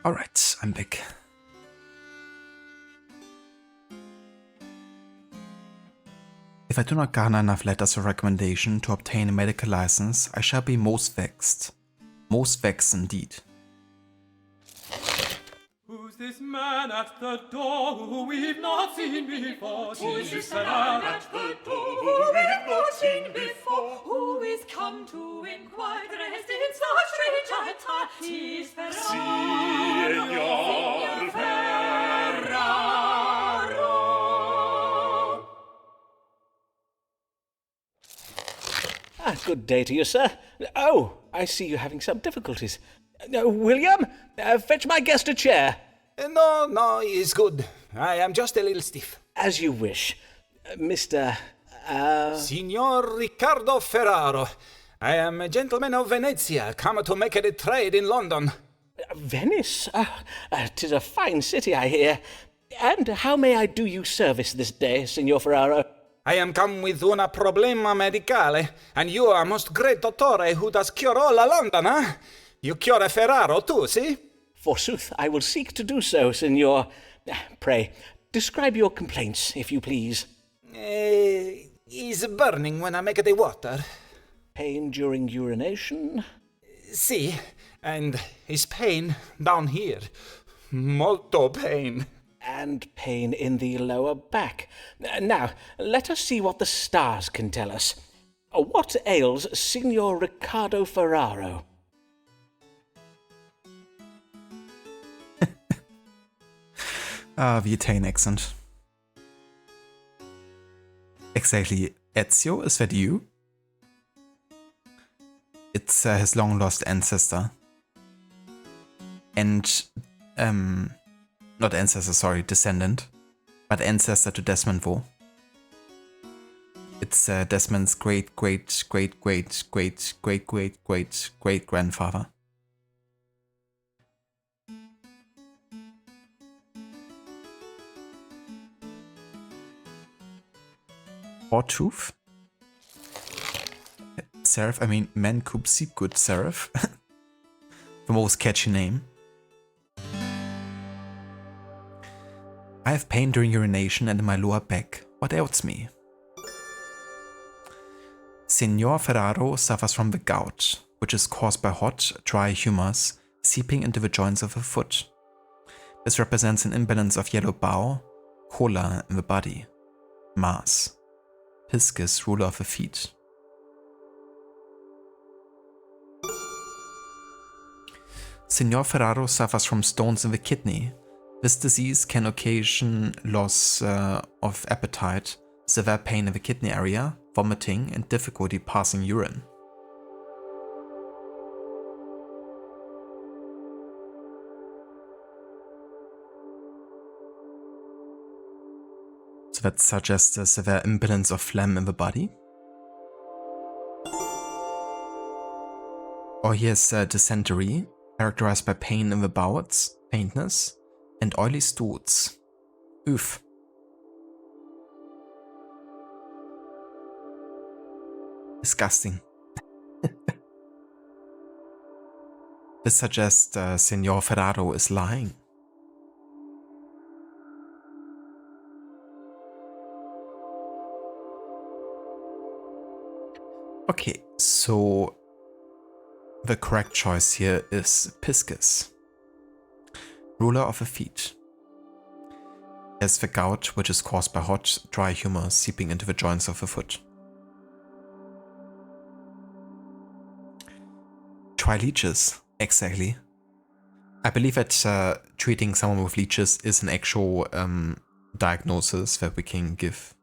Alright, I'm back. If I do not garner enough letters of recommendation to obtain a medical license, I shall be most vexed. Most vexed indeed. Who's this man at the door who we've not seen before? Who's this man at the door who we've not seen before? Who is come to inquire dressed in so strange attire? 'Tis Signor Ferraro. Good day to you, sir. Oh, I see you're having some difficulties. William, fetch my guest a chair. No, it's good. I am just a little stiff. As you wish. Mr. Signor Riccardo Ferraro. I am a gentleman of Venezia, come to make a trade in London. Venice? 'Tis a fine city, I hear. And how may I do you service this day, Signor Ferraro? I am come with una problema medicale, and you are most great dottore who does cure all London, eh? You cure Ferraro too, see? Forsooth, I will seek to do so, Signor. Pray, describe your complaints, if you please. Is burning when I make the water. Pain during urination? See, and is pain down here. Molto pain. And pain in the lower back. Now, let us see what the stars can tell us. What ails Signor Riccardo Ferraro? The Italian accent. Exactly. Ezio, is that you? It's his long-lost ancestor. And, not ancestor, sorry, descendant. But ancestor to Desmond Vo. It's Desmond's great-great-great-great-great-great-great-great-great-grandfather. Hortooth? Seraph, I mean, Mancubsi, good Seraph. The most catchy name. I have pain during urination and in my lower back. What ails me? Signor Ferraro suffers from the gout, which is caused by hot, dry humours seeping into the joints of the foot. This represents an imbalance of yellow bile, chola in the body, Mars, Piscis, ruler of the feet. Signor Ferraro suffers from stones in the kidney. This disease can occasion loss of appetite, severe pain in the kidney area, vomiting, and difficulty passing urine. So that suggests a severe imbalance of phlegm in the body. Or here's dysentery, characterized by pain in the bowels, faintness, and oily stools. Oof. Disgusting. This suggests Signor Ferraro is lying. Okay, so the correct choice here is Piscis, ruler of the feet. As the gout, which is caused by hot, dry humor seeping into the joints of the foot. Try leeches, exactly. I believe that treating someone with leeches is an actual diagnosis that we can give,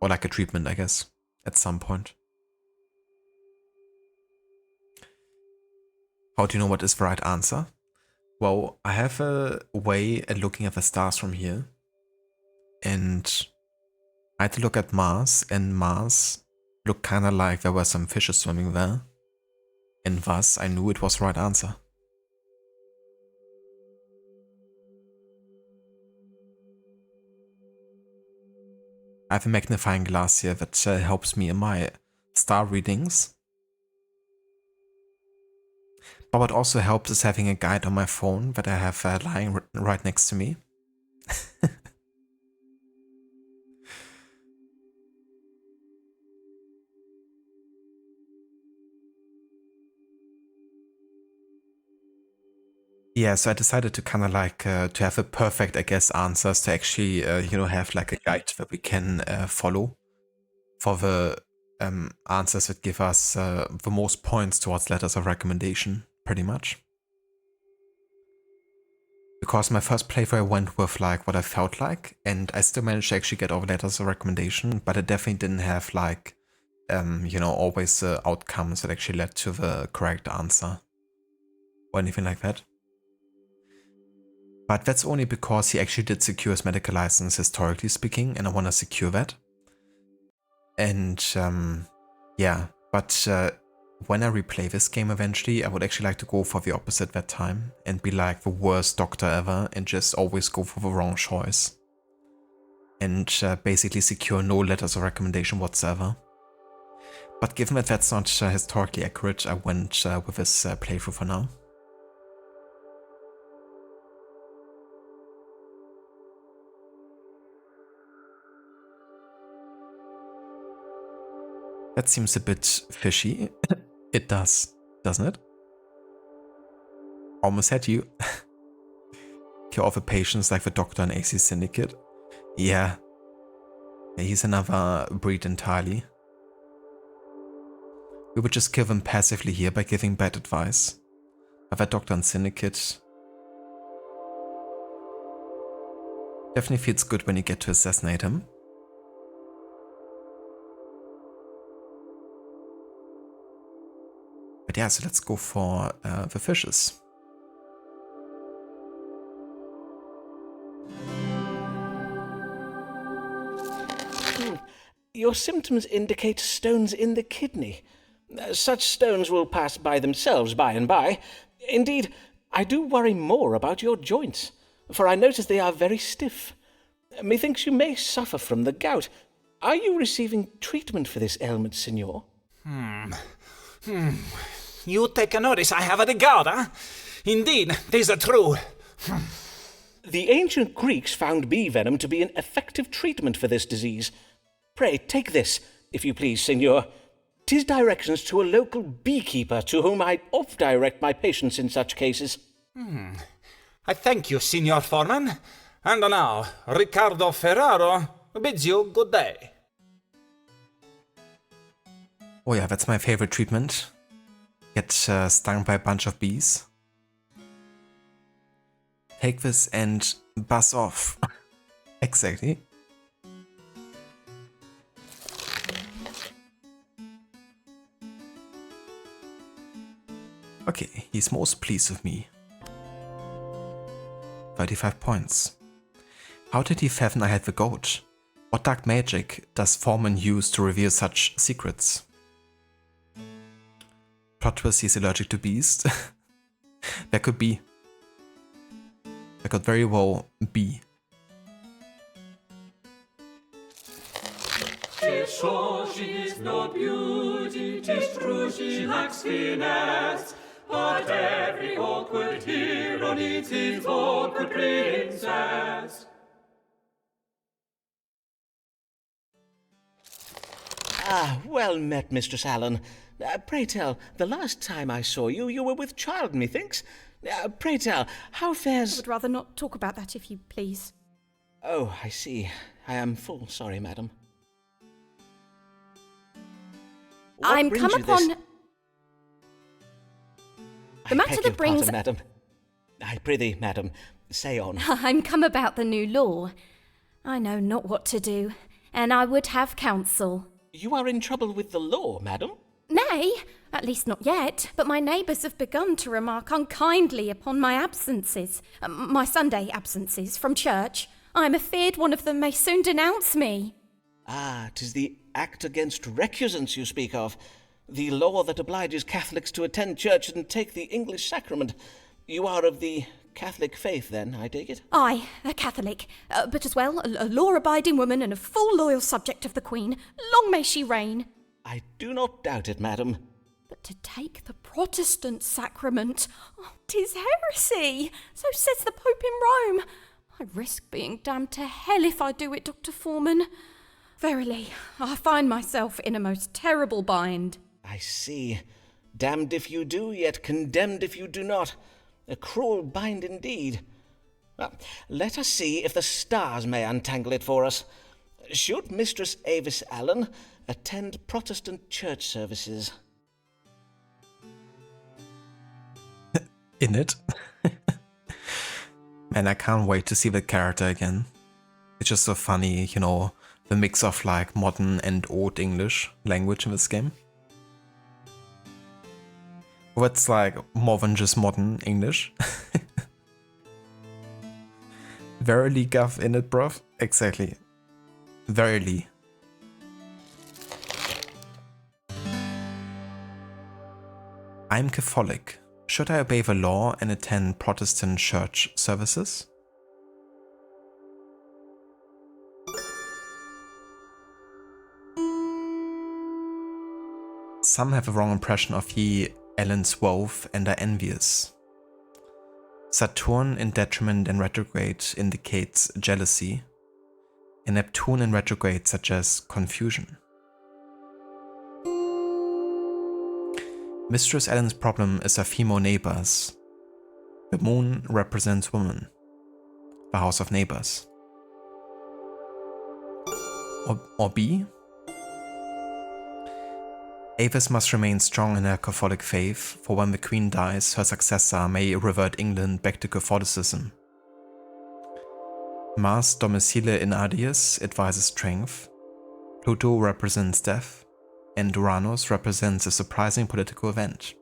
or like a treatment, I guess, at some point. How do you know what is the right answer? Well, I have a way at looking at the stars from here. And I had to look at Mars, and Mars looked kind of like there were some fishes swimming there. And thus, I knew it was the right answer. I have a magnifying glass here that helps me in my star readings. But what also helps is having a guide on my phone that I have lying right next to me. Yeah, so I decided to kind of like to have a perfect, I guess, answers to actually, have like a guide that we can follow for the answers that give us the most points towards letters of recommendation, pretty much. Because my first playthrough I went with like what I felt like, and I still managed to actually get over letters of recommendation, but I definitely didn't have like, always the outcomes that actually led to the correct answer or anything like that. But that's only because he actually did secure his medical license, historically speaking, and I want to secure that. And yeah, but when I replay this game eventually, I would actually like to go for the opposite that time and be like the worst doctor ever and just always go for the wrong choice. And basically secure no letters of recommendation whatsoever. But given that that's not historically accurate, I went with this playthrough for now. That seems a bit fishy. It does, doesn't it? Almost had you. Cure all the patients like the doctor in AC Syndicate. Yeah. He's another breed entirely. We would just kill them passively here by giving bad advice. But that doctor in Syndicate definitely feels good when you get to assassinate him. But yeah, so let's go for the fishes. Your symptoms indicate stones in the kidney. Such stones will pass by themselves by and by. Indeed, I do worry more about your joints, for I notice they are very stiff. Methinks you may suffer from the gout. Are you receiving treatment for this ailment, Signor? You take notice I have the gout, huh? Indeed, this is true. The ancient Greeks found bee venom to be an effective treatment for this disease. Pray, take this, if you please, Signor. 'Tis directions to a local beekeeper to whom I oft direct my patients in such cases. I thank you, Signor Foreman. And now, Riccardo Ferraro bids you good day. Oh yeah, that's my favorite treatment. Get stung by a bunch of bees. Take this and buzz off. Exactly. Okay, he's most pleased with me. 35 points. How did he fathom I had the goat? What dark magic does Foreman use to reveal such secrets? Plot twist, he's allergic to bees. That could be. That could very well be. Tis sure she is no beauty, 'tis true she lacks finesse, but every awkward hero needs his awkward princess. Ah, well met, Mistress Allen. Pray tell, the last time I saw you, you were with child, methinks. Pray tell, how I fares... would rather not talk about that, if you please. Oh, I see. I am full sorry, madam. What I'm brings come you upon... this- The matter I beg that your brings... pardon, madam. I prithee, madam, say on. I'm come about the new law. I know not what to do, and I would have counsel. You are in trouble with the law, madam? Nay, at least not yet, but my neighbours have begun to remark unkindly upon my absences, my Sunday absences from church. I am afeard one of them may soon denounce me. Ah, 'tis the Act Against Recusants you speak of. The law that obliges Catholics to attend church and take the English sacrament. You are of the Catholic faith, then, I take it? I, a Catholic, but as well a law-abiding woman and a full loyal subject of the Queen. Long may she reign. I do not doubt it, madam. But to take the Protestant sacrament, 'tis heresy. So says the Pope in Rome. I risk being damned to hell if I do it, Dr. Foreman. Verily, I find myself in a most terrible bind. I see. Damned if you do, yet condemned if you do not. A cruel bind indeed. Well, let us see if the stars may untangle it for us. Should Mistress Avis Allen attend Protestant church services? In it? Man, I can't wait to see the character again. It's just so funny, you know, the mix of like modern and old English language in this game. What's like more than just modern English? Verily guff in it, bruv? Exactly. Verily. I'm Catholic. Should I obey the law and attend Protestant church services? Some have a wrong impression of ye Ellen's wealth and are envious. Saturn in detriment and retrograde indicates jealousy, and Neptune in retrograde suggests confusion. Mistress Ellen's problem is her female neighbors. The moon represents women, the house of neighbors. Or B? Avis must remain strong in her Catholic faith, for when the Queen dies, her successor may revert England back to Catholicism. Mars domicile in Aries advises strength, Pluto represents death, and Uranus represents a surprising political event.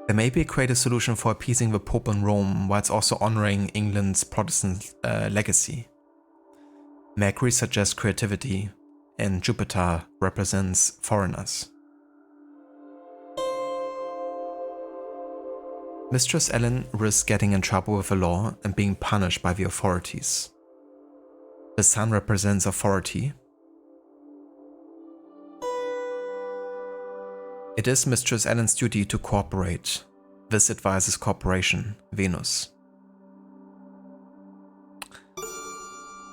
There may be a creative solution for appeasing the Pope in Rome whilst also honoring England's Protestant legacy. Mercury suggests creativity, and Jupiter represents foreigners. Mistress Ellen risks getting in trouble with the law and being punished by the authorities. The sun represents authority. It is Mistress Ellen's duty to cooperate. This advises Corporation, Venus.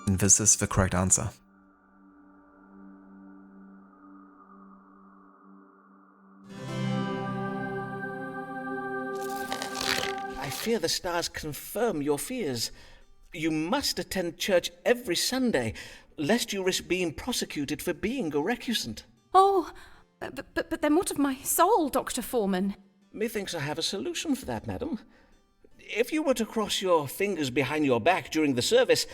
And this is the correct answer. I fear the stars confirm your fears. You must attend church every Sunday, lest you risk being prosecuted for being a recusant. Oh, but then what of my soul, Dr. Foreman? Methinks I have a solution for that, madam. If you were to cross your fingers behind your back during the service,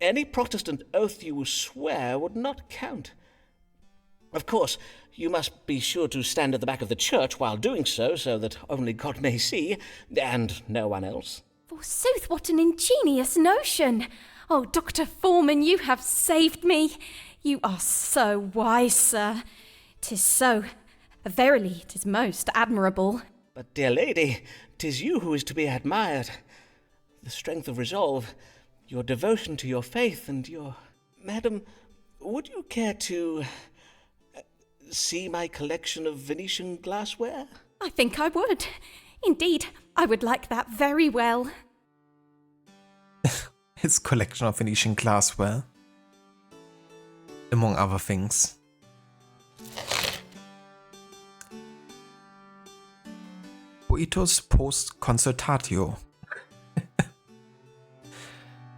any Protestant oath you swear would not count. Of course, you must be sure to stand at the back of the church while doing so that only God may see, and no one else. Forsooth, what an ingenious notion! Oh, Dr. Foreman, you have saved me. You are so wise, sir. 'Tis so. Verily, 'tis most admirable. But, dear lady, 'tis you who is to be admired. The strength of resolve, your devotion to your faith, and your... Madam, would you care to see my collection of Venetian glassware? I think I would. Indeed, I would like that very well. His collection of Venetian glassware, among other things. Poetus post consultatio.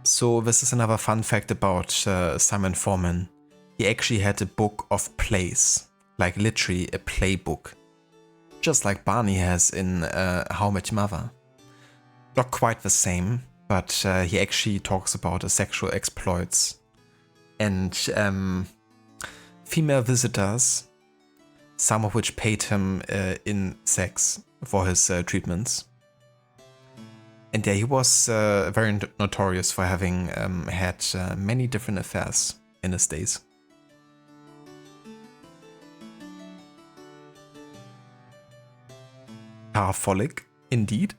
So this is another fun fact about Simon Foreman. He actually had a book of plays, like literally a playbook, just like Barney has in How I Met Your Mother. Not quite the same, but he actually talks about sexual exploits and female visitors, some of which paid him in sex for his treatments. And yeah, he was very notorious for having had many different affairs in his days. Parpholic, indeed.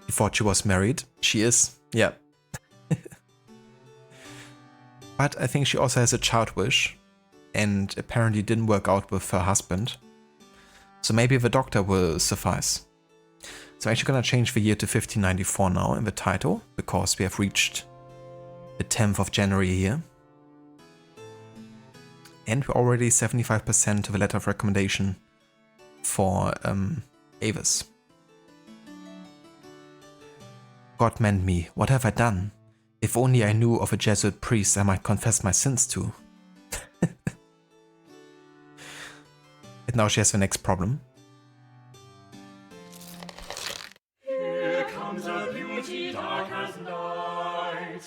He thought she was married. She is, yeah. But I think she also has a child wish, and apparently didn't work out with her husband. So maybe the doctor will suffice. So I'm actually gonna change the year to 1594 now in the title, because we have reached the 10th of January here. And we're already 75% to the letter of recommendation for Avis. God mend me, what have I done? If only I knew of a Jesuit priest I might confess my sins to. And now she has the next problem. Here comes a beauty dark as night.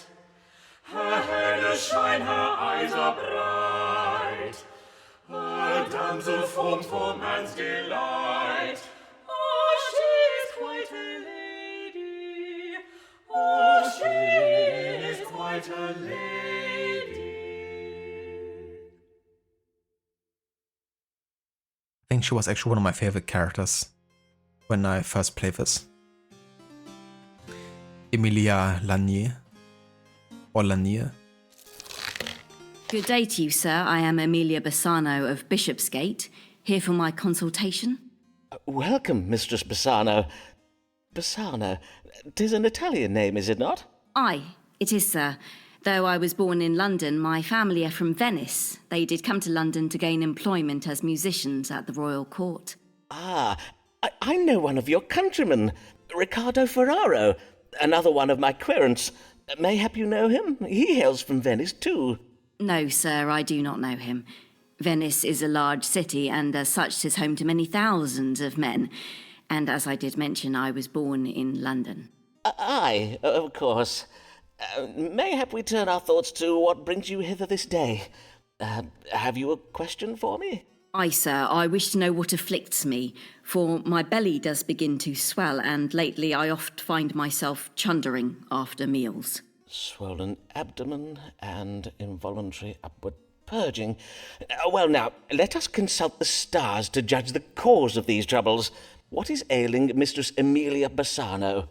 Her hair does shine, her eyes are bright. A damsel formed for man's delight. Oh, she is quite a lady. Oh, she is quite a lady. I think she was actually one of my favorite characters when I first played this. Emilia Lanier. Or Lanier. Good day to you, sir. I am Amelia Bassano of Bishopsgate, here for my consultation. Welcome, Mistress Bassano. Bassano, 'tis an Italian name, is it not? Aye, it is, sir. Though I was born in London, my family are from Venice. They did come to London to gain employment as musicians at the royal court. Ah, I know one of your countrymen, Riccardo Ferraro, another one of my querents. Mayhap you know him? He hails from Venice too. No, sir, I do not know him. Venice is a large city, and as such 'tis home to many thousands of men. And as I did mention, I was born in London. Aye, of course. Mayhap we turn our thoughts to what brings you hither this day. Have you a question for me? Aye, sir, I wish to know what afflicts me, for my belly does begin to swell, and lately I oft find myself chundering after meals. Swollen abdomen and involuntary upward purging. Well, now, let us consult the stars to judge the cause of these troubles. What is ailing Mistress Amelia Bassano?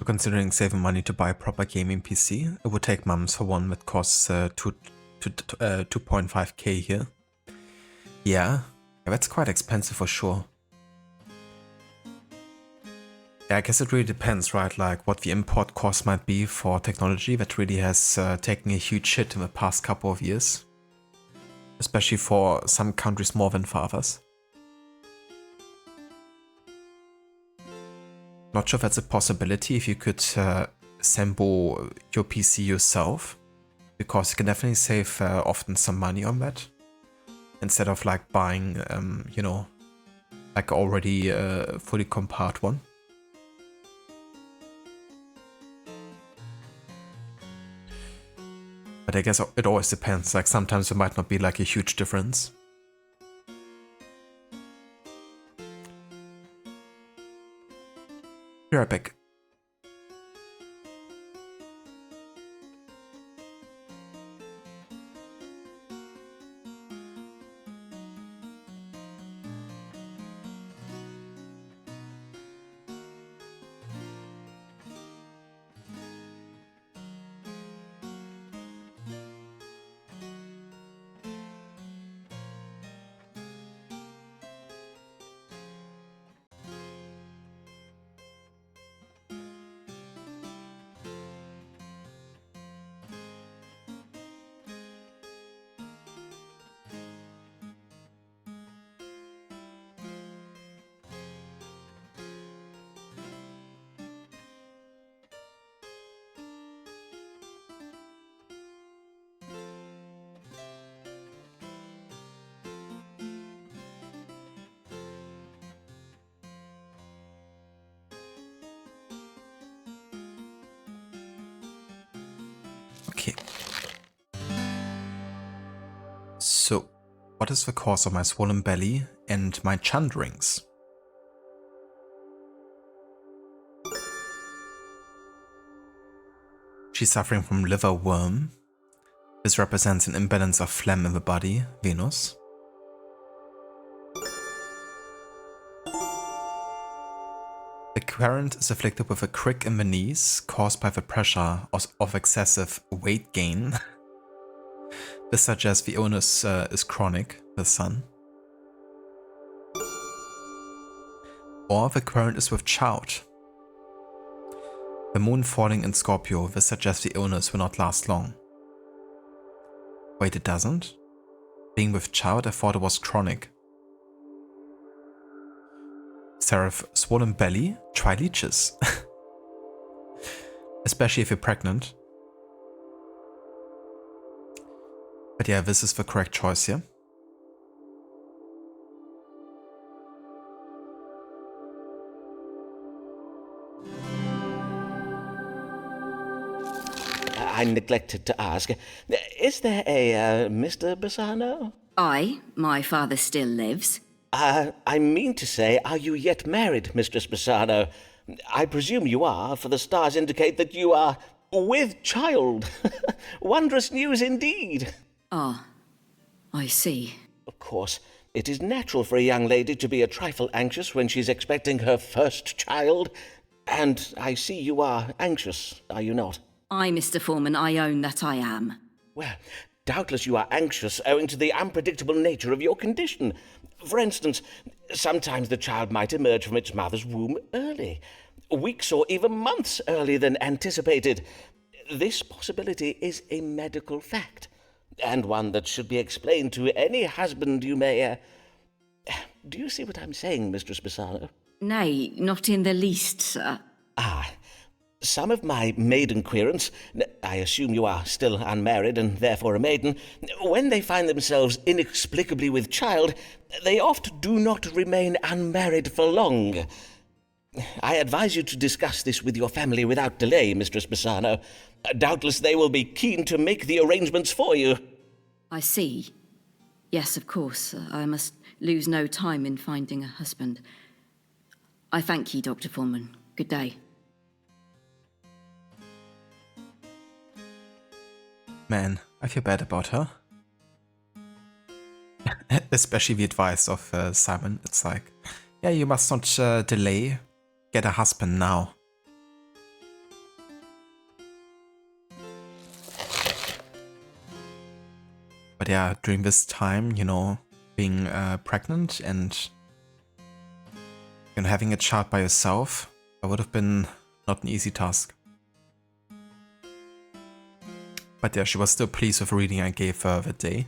considering saving money to buy a proper gaming PC, it would take months for one that costs 2.5k here. Yeah, that's quite expensive for sure. Yeah, I guess it really depends, right? Like what the import cost might be for technology that really has taken a huge hit in the past couple of years. Especially for some countries more than for others. Not sure if that's a possibility if you could assemble your PC yourself, because you can definitely save often some money on that, instead of like buying, you know, like already fully compiled one. But I guess it always depends, like sometimes there might not be like a huge difference. Be right back. Okay. So, what is the cause of my swollen belly and my chandrings? She's suffering from liver worm. This represents an imbalance of phlegm in the body, Venus. The parent is afflicted with a crick in the knees caused by the pressure of excessive weight gain. This suggests the illness is chronic, the sun. Or the current is with child. The moon falling in Scorpio, this suggests the illness will not last long. Wait, it doesn't? Being with child, I thought it was chronic. Seraph, swollen belly, try leeches. Especially if you're pregnant. But yeah, this is the correct choice here. I neglected to ask, is there a Mr. Bassano? Aye, my father still lives. I mean to say, are you yet married, Mistress Bassano? I presume you are, for the stars indicate that you are with child. Wondrous news indeed. Ah, I see. Of course, it is natural for a young lady to be a trifle anxious when she's expecting her first child. And I see you are anxious, are you not? Aye, Mr. Foreman, I own that I am. Well, doubtless you are anxious owing to the unpredictable nature of your condition. For instance, sometimes the child might emerge from its mother's womb early, weeks or even months earlier than anticipated. This possibility is a medical fact, and one that should be explained to any husband you may... Do you see what I'm saying, Mistress Bassano? Nay, not in the least, sir. Ah, some of my maiden querents, I assume you are still unmarried and therefore a maiden, when they find themselves inexplicably with child, they oft do not remain unmarried for long. I advise you to discuss this with your family without delay, Mistress Bassano. Doubtless they will be keen to make the arrangements for you. I see. Yes, of course. I must lose no time in finding a husband. I thank you, Dr. Foreman. Good day. Man, I feel bad about her. Especially the advice of Simon. It's like, yeah, you must not delay. Get a husband now. But yeah, during this time, being pregnant and having a child by yourself, that would have been not an easy task. But yeah, she was still pleased with the reading I gave her that day.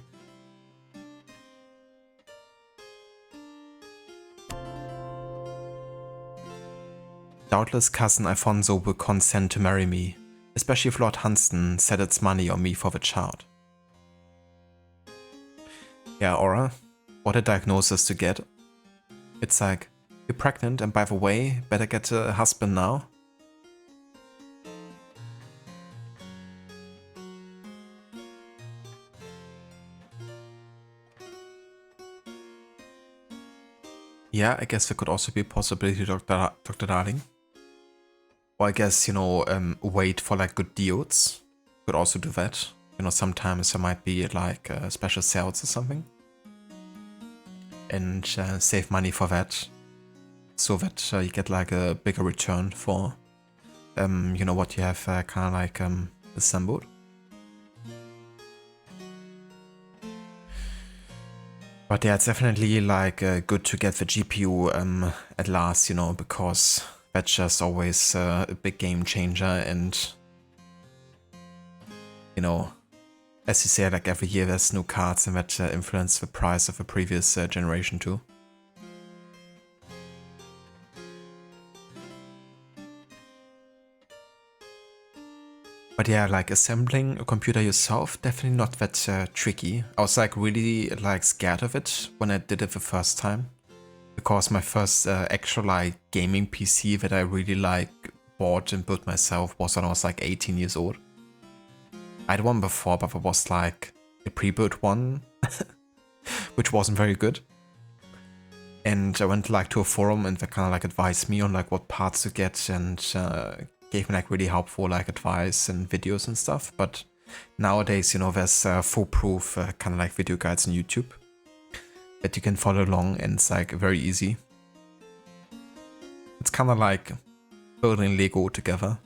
Doubtless cousin Alfonso will consent to marry me, especially if Lord Hunston set its money on me for the child. Yeah, Aura, what a diagnosis to get. It's like, you're pregnant and by the way, better get a husband now. Yeah, I guess there could also be a possibility, Dr. Darling. Or I guess, wait for like good deals. Could also do that. Sometimes there might be like special sales or something. And save money for that. So that you get like a bigger return for, what you have kind of like assembled. But yeah, it's definitely like good to get the GPU at last, because that's just always a big game changer. And, as you say, like every year there's new cards and that influence the price of the previous generation too. But yeah, like assembling a computer yourself, definitely not that tricky. I was like really like scared of it when I did it the first time. Because my first actual like gaming PC that I really like bought and built myself was when I was like 18 years old. I had one before, but it was like a pre-built one, which wasn't very good. And I went like to a forum and they kind of like advised me on like what parts to get and gave me like really helpful like advice and videos and stuff. But nowadays, there's foolproof kind of like video guides on YouTube that you can follow along, and it's like very easy. It's kind of like building Lego together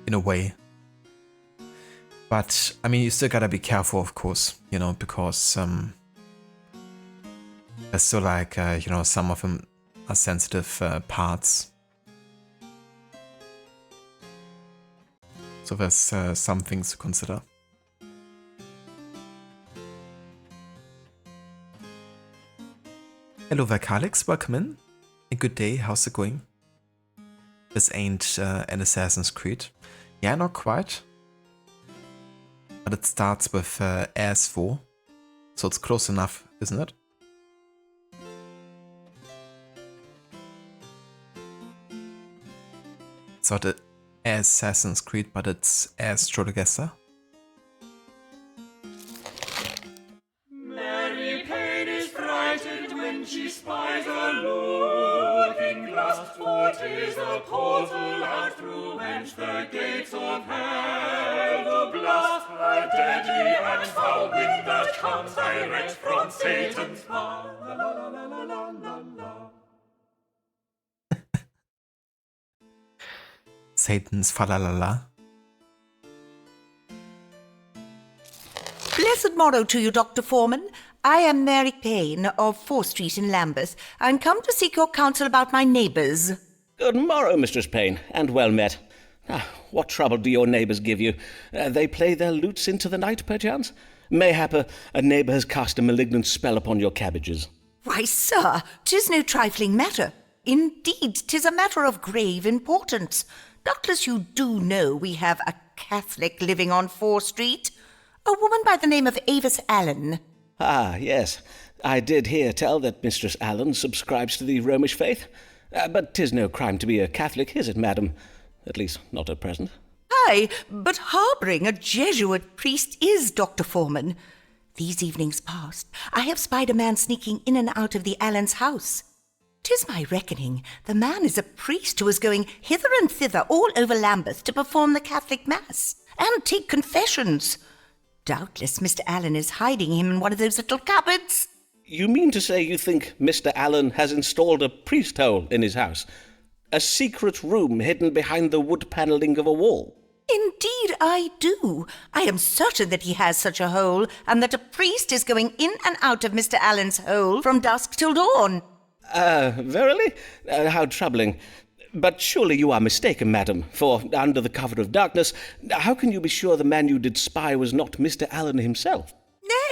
in a way. But I mean, you still gotta be careful, of course, because there's still like some of them are sensitive parts. So there's some things to consider. Hello there, Kalix, welcome in. A good day, how's it going? This ain't an Assassin's Creed. Yeah, not quite. But it starts with AS4, so it's close enough, isn't it? It's not Assassin's Creed, but it's Astrologaster. Mary Payne is frightened when she spies a looking glass, for 'tis a portal out through whence the gates of hell do blast. A deadly and foul wind that comes direct from Satan's power. La la la la la la la. Satan's falalala. Blessed morrow to you, Dr. Foreman. I am Mary Payne of 4th Street in Lambeth, and come to seek your counsel about my neighbours. Good morrow, Mistress Payne, and well met. What trouble do your neighbours give you? They play their lutes into the night, perchance? Mayhap a neighbour has cast a malignant spell upon your cabbages. Why, sir, 'tis no trifling matter. Indeed, 'tis a matter of grave importance. Doubtless you do know we have a Catholic living on 4th Street, a woman by the name of Avis Allen. Ah, yes. I did hear tell that Mistress Allen subscribes to the Romish faith. But 'tis no crime to be a Catholic, is it, madam? At least, not at present. Aye, but harbouring a Jesuit priest is, Dr. Foreman. These evenings past, I have spied a man sneaking in and out of the Allens' house. 'Tis my reckoning the man is a priest who is going hither and thither all over Lambeth to perform the Catholic Mass and take confessions. Doubtless Mr. Allen is hiding him in one of those little cupboards. You mean to say you think Mr. Allen has installed a priest hole in his house? A secret room hidden behind the wood panelling of a wall? Indeed I do. I am certain that he has such a hole, and that a priest is going in and out of Mr. Allen's hole from dusk till dawn. Verily? How troubling. But surely you are mistaken, madam, for under the cover of darkness, how can you be sure the man you did spy was not Mr. Allen himself?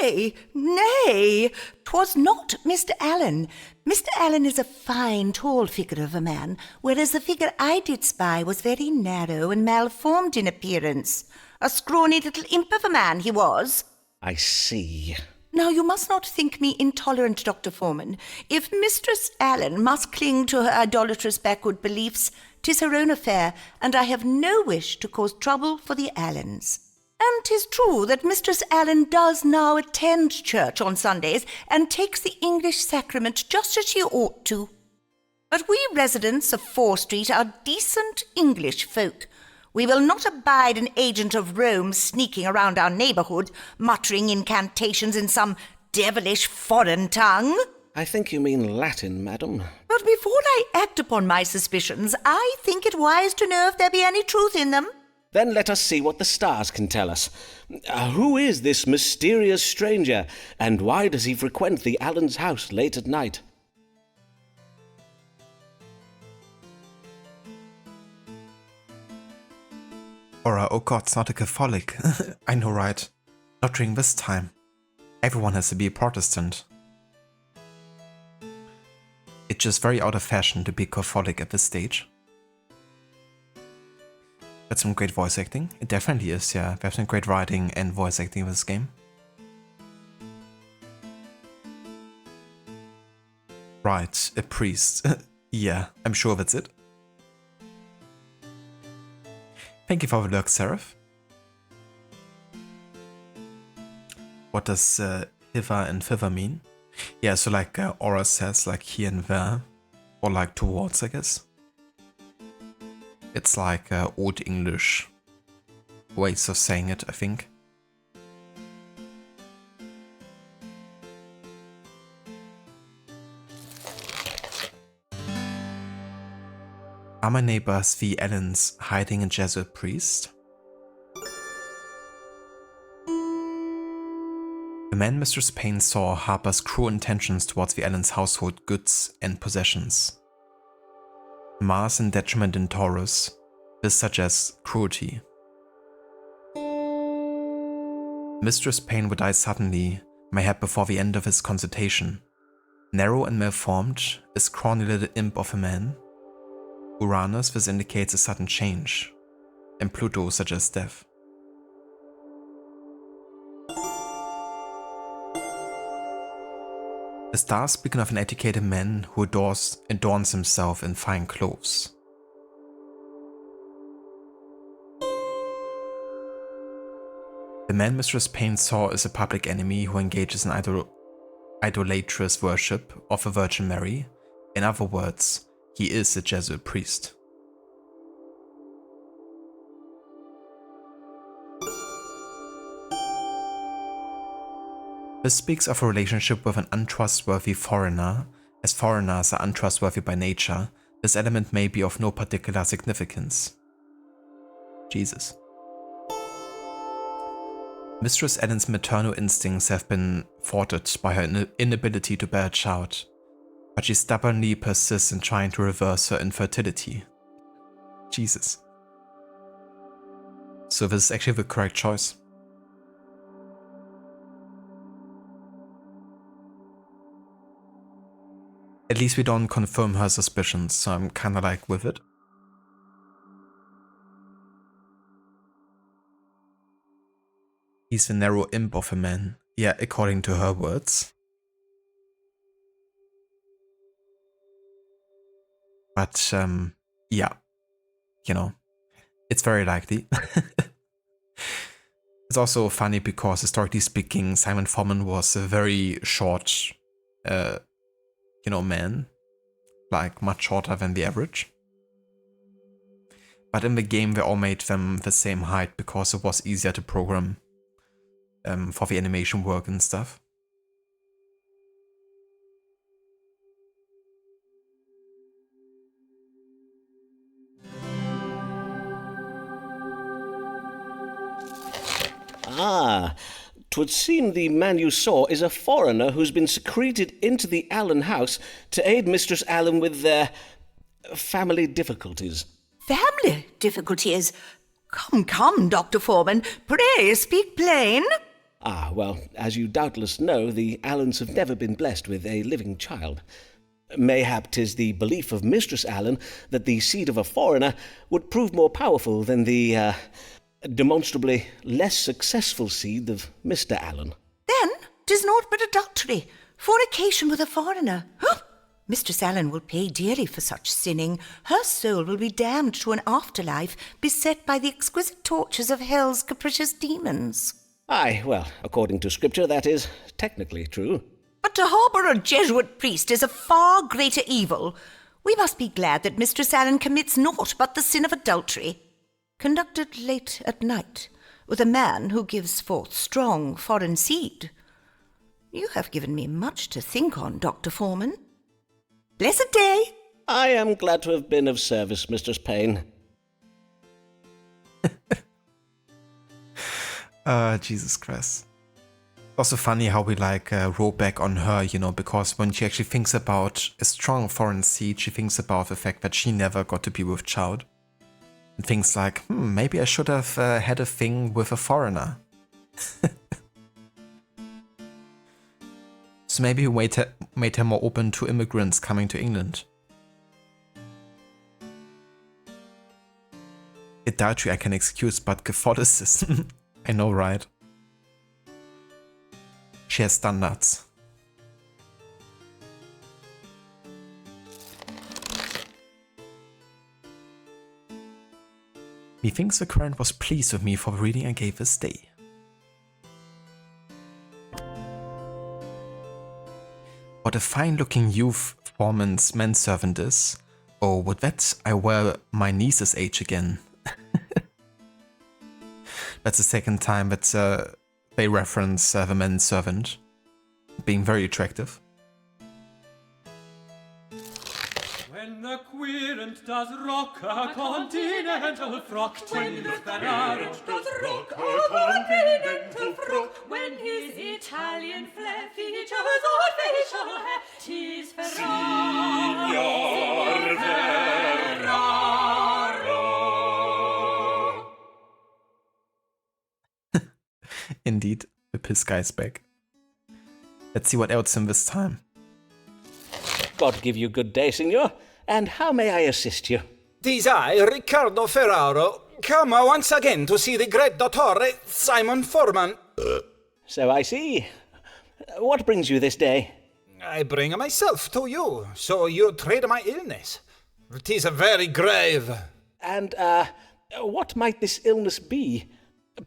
Nay, 'twas not Mr. Allen. Mr. Allen is a fine, tall figure of a man, whereas the figure I did spy was very narrow and malformed in appearance. A scrawny little imp of a man he was. I see. Now, you must not think me intolerant, Dr. Foreman. If Mistress Allen must cling to her idolatrous backward beliefs, 'tis her own affair, and I have no wish to cause trouble for the Allens. And 'tis true that Mistress Allen does now attend church on Sundays and takes the English sacrament just as she ought to. But we residents of Fore Street are decent English folk. We will not abide an agent of Rome sneaking around our neighbourhood, muttering incantations in some devilish foreign tongue. I think you mean Latin, madam. But before I act upon my suspicions, I think it wise to know if there be any truth in them. Then let us see what the stars can tell us. Who is this mysterious stranger, and why does he frequent the Allen's house late at night? Or, oh god, it's not a Catholic. I know, right? Not during this time. Everyone has to be a Protestant. It's just very out of fashion to be Catholic at this stage. That's some great voice acting. It definitely is, yeah. There's some great writing and voice acting in this game. Right, a priest. Yeah, I'm sure that's it. Thank you for the lurk, Seraph. What does hither and thither mean? Yeah, so like Aura says, like here and there. Or like towards, I guess. It's like Old English ways of saying it, I think. Are my neighbors the Allens hiding a Jesuit priest? The man Mistress Payne saw harbors cruel intentions towards the Allens' household goods and possessions. Mars and detriment in Taurus, this suggests cruelty. Mistress Payne would die suddenly, mayhap before the end of his consultation. Narrow and malformed, a scrawny little imp of a man. Uranus, this indicates a sudden change, and Pluto suggests death. The stars speak of an educated man who adorns himself in fine clothes. The man Mistress Payne saw is a public enemy who engages in idolatrous worship of the Virgin Mary. In other words, he is a Jesuit priest. This speaks of a relationship with an untrustworthy foreigner. As foreigners are untrustworthy by nature, this element may be of no particular significance. Jesus. Mistress Allen's maternal instincts have been thwarted by her inability to bear a child, but she stubbornly persists in trying to reverse her infertility. Jesus. So this is actually the correct choice. At least we don't confirm her suspicions, so I'm kinda like with it. He's a narrow imp of a man. Yeah, according to her words. But, yeah, you know, it's very likely. It's also funny because, historically speaking, Simon Foreman was a very short, man. Like, much shorter than the average. But in the game, they all made them the same height because it was easier to program for the animation work and stuff. Ah, 'twould seem the man you saw is a foreigner who's been secreted into the Allen house to aid Mistress Allen with their family difficulties. Family difficulties? Come, Dr. Foreman, pray speak plain. Ah, well, as you doubtless know, the Allens have never been blessed with a living child. Mayhap 'tis the belief of Mistress Allen that the seed of a foreigner would prove more powerful than the, demonstrably less successful seed of Mr. Allen. Then 'tis naught but adultery, fornication with a foreigner. Mistress Allen will pay dearly for such sinning. Her soul will be damned to an afterlife, beset by the exquisite tortures of hell's capricious demons. Aye, well, according to Scripture, that is technically true. But to harbour a Jesuit priest is a far greater evil. We must be glad that Mistress Allen commits naught but the sin of adultery, conducted late at night, with a man who gives forth strong foreign seed. You have given me much to think on, Dr. Foreman. Blessed day! I am glad to have been of service, Mistress Payne. Jesus Christ. Also funny how we roll back on her, because when she actually thinks about a strong foreign seed, she thinks about the fact that she never got to be with child. And thinks like, maybe I should have had a thing with a foreigner. So maybe we made her more open to immigrants coming to England. Adultery I can excuse, but Catholicism, I know, right? She has standards. Methinks the current was pleased with me for the reading I gave this day. What a fine-looking youth Foreman's manservant is. Oh, would that I were my niece's age again. That's the second time that they reference the manservant being very attractive. When the querent does rock a continental frock, when the querent does rock a continental frock, when his Italian flair features all facial hair, 'tis Ferraro. Indeed, the piss guy's back. Let's see what else in this time. God give you good day, signor. And how may I assist you? 'Tis I, Riccardo Ferraro, come once again to see the great dottore, Simon Foreman. So I see. What brings you this day? I bring myself to you, so you treat my illness. 'Tis very grave. And, what might this illness be?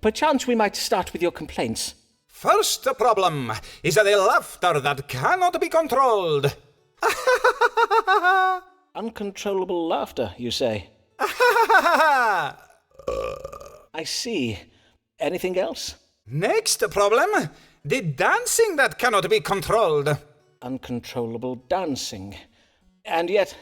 Perchance we might start with your complaints. First problem is the laughter that cannot be controlled. Uncontrollable laughter, you say? I see. Anything else? Next problem, the dancing that cannot be controlled. Uncontrollable dancing. And yet,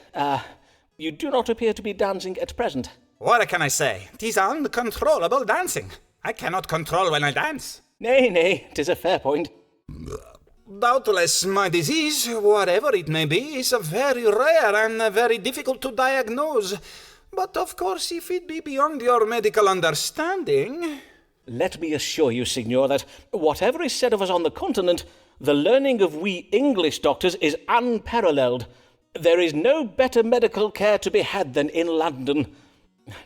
you do not appear to be dancing at present. What can I say? 'Tis uncontrollable dancing. I cannot control when I dance. Nay, 'tis a fair point. Doubtless my disease, whatever it may be, is very rare and very difficult to diagnose. But of course, if it be beyond your medical understanding... Let me assure you, signor, that whatever is said of us on the continent, the learning of we English doctors is unparalleled. There is no better medical care to be had than in London.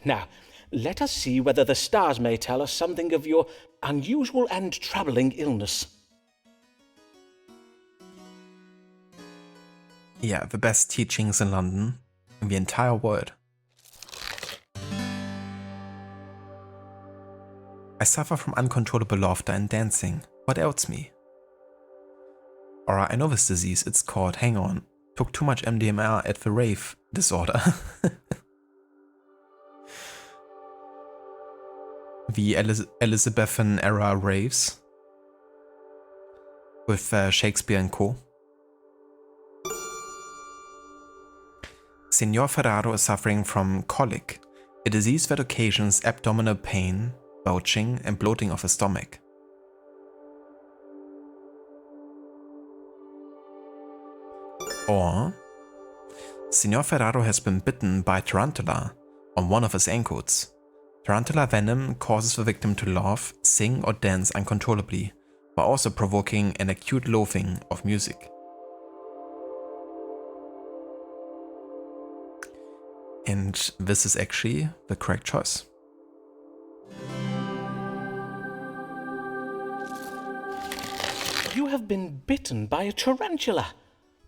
Now, let us see whether the stars may tell us something of your unusual and troubling illness. Yeah, the best teachings in London, in the entire world. I suffer from uncontrollable laughter and dancing. What ails me? Alright, I know this disease. It's called, hang on, took too much MDMA at the rave disorder. The Elizabethan era raves with Shakespeare and co. Signor Ferraro is suffering from colic, a disease that occasions abdominal pain, belching and bloating of the stomach. Or Signor Ferraro has been bitten by tarantula on one of his ankles. Tarantula venom causes the victim to laugh, sing or dance uncontrollably, while also provoking an acute loathing of music. And this is actually the correct choice. You have been bitten by a tarantula.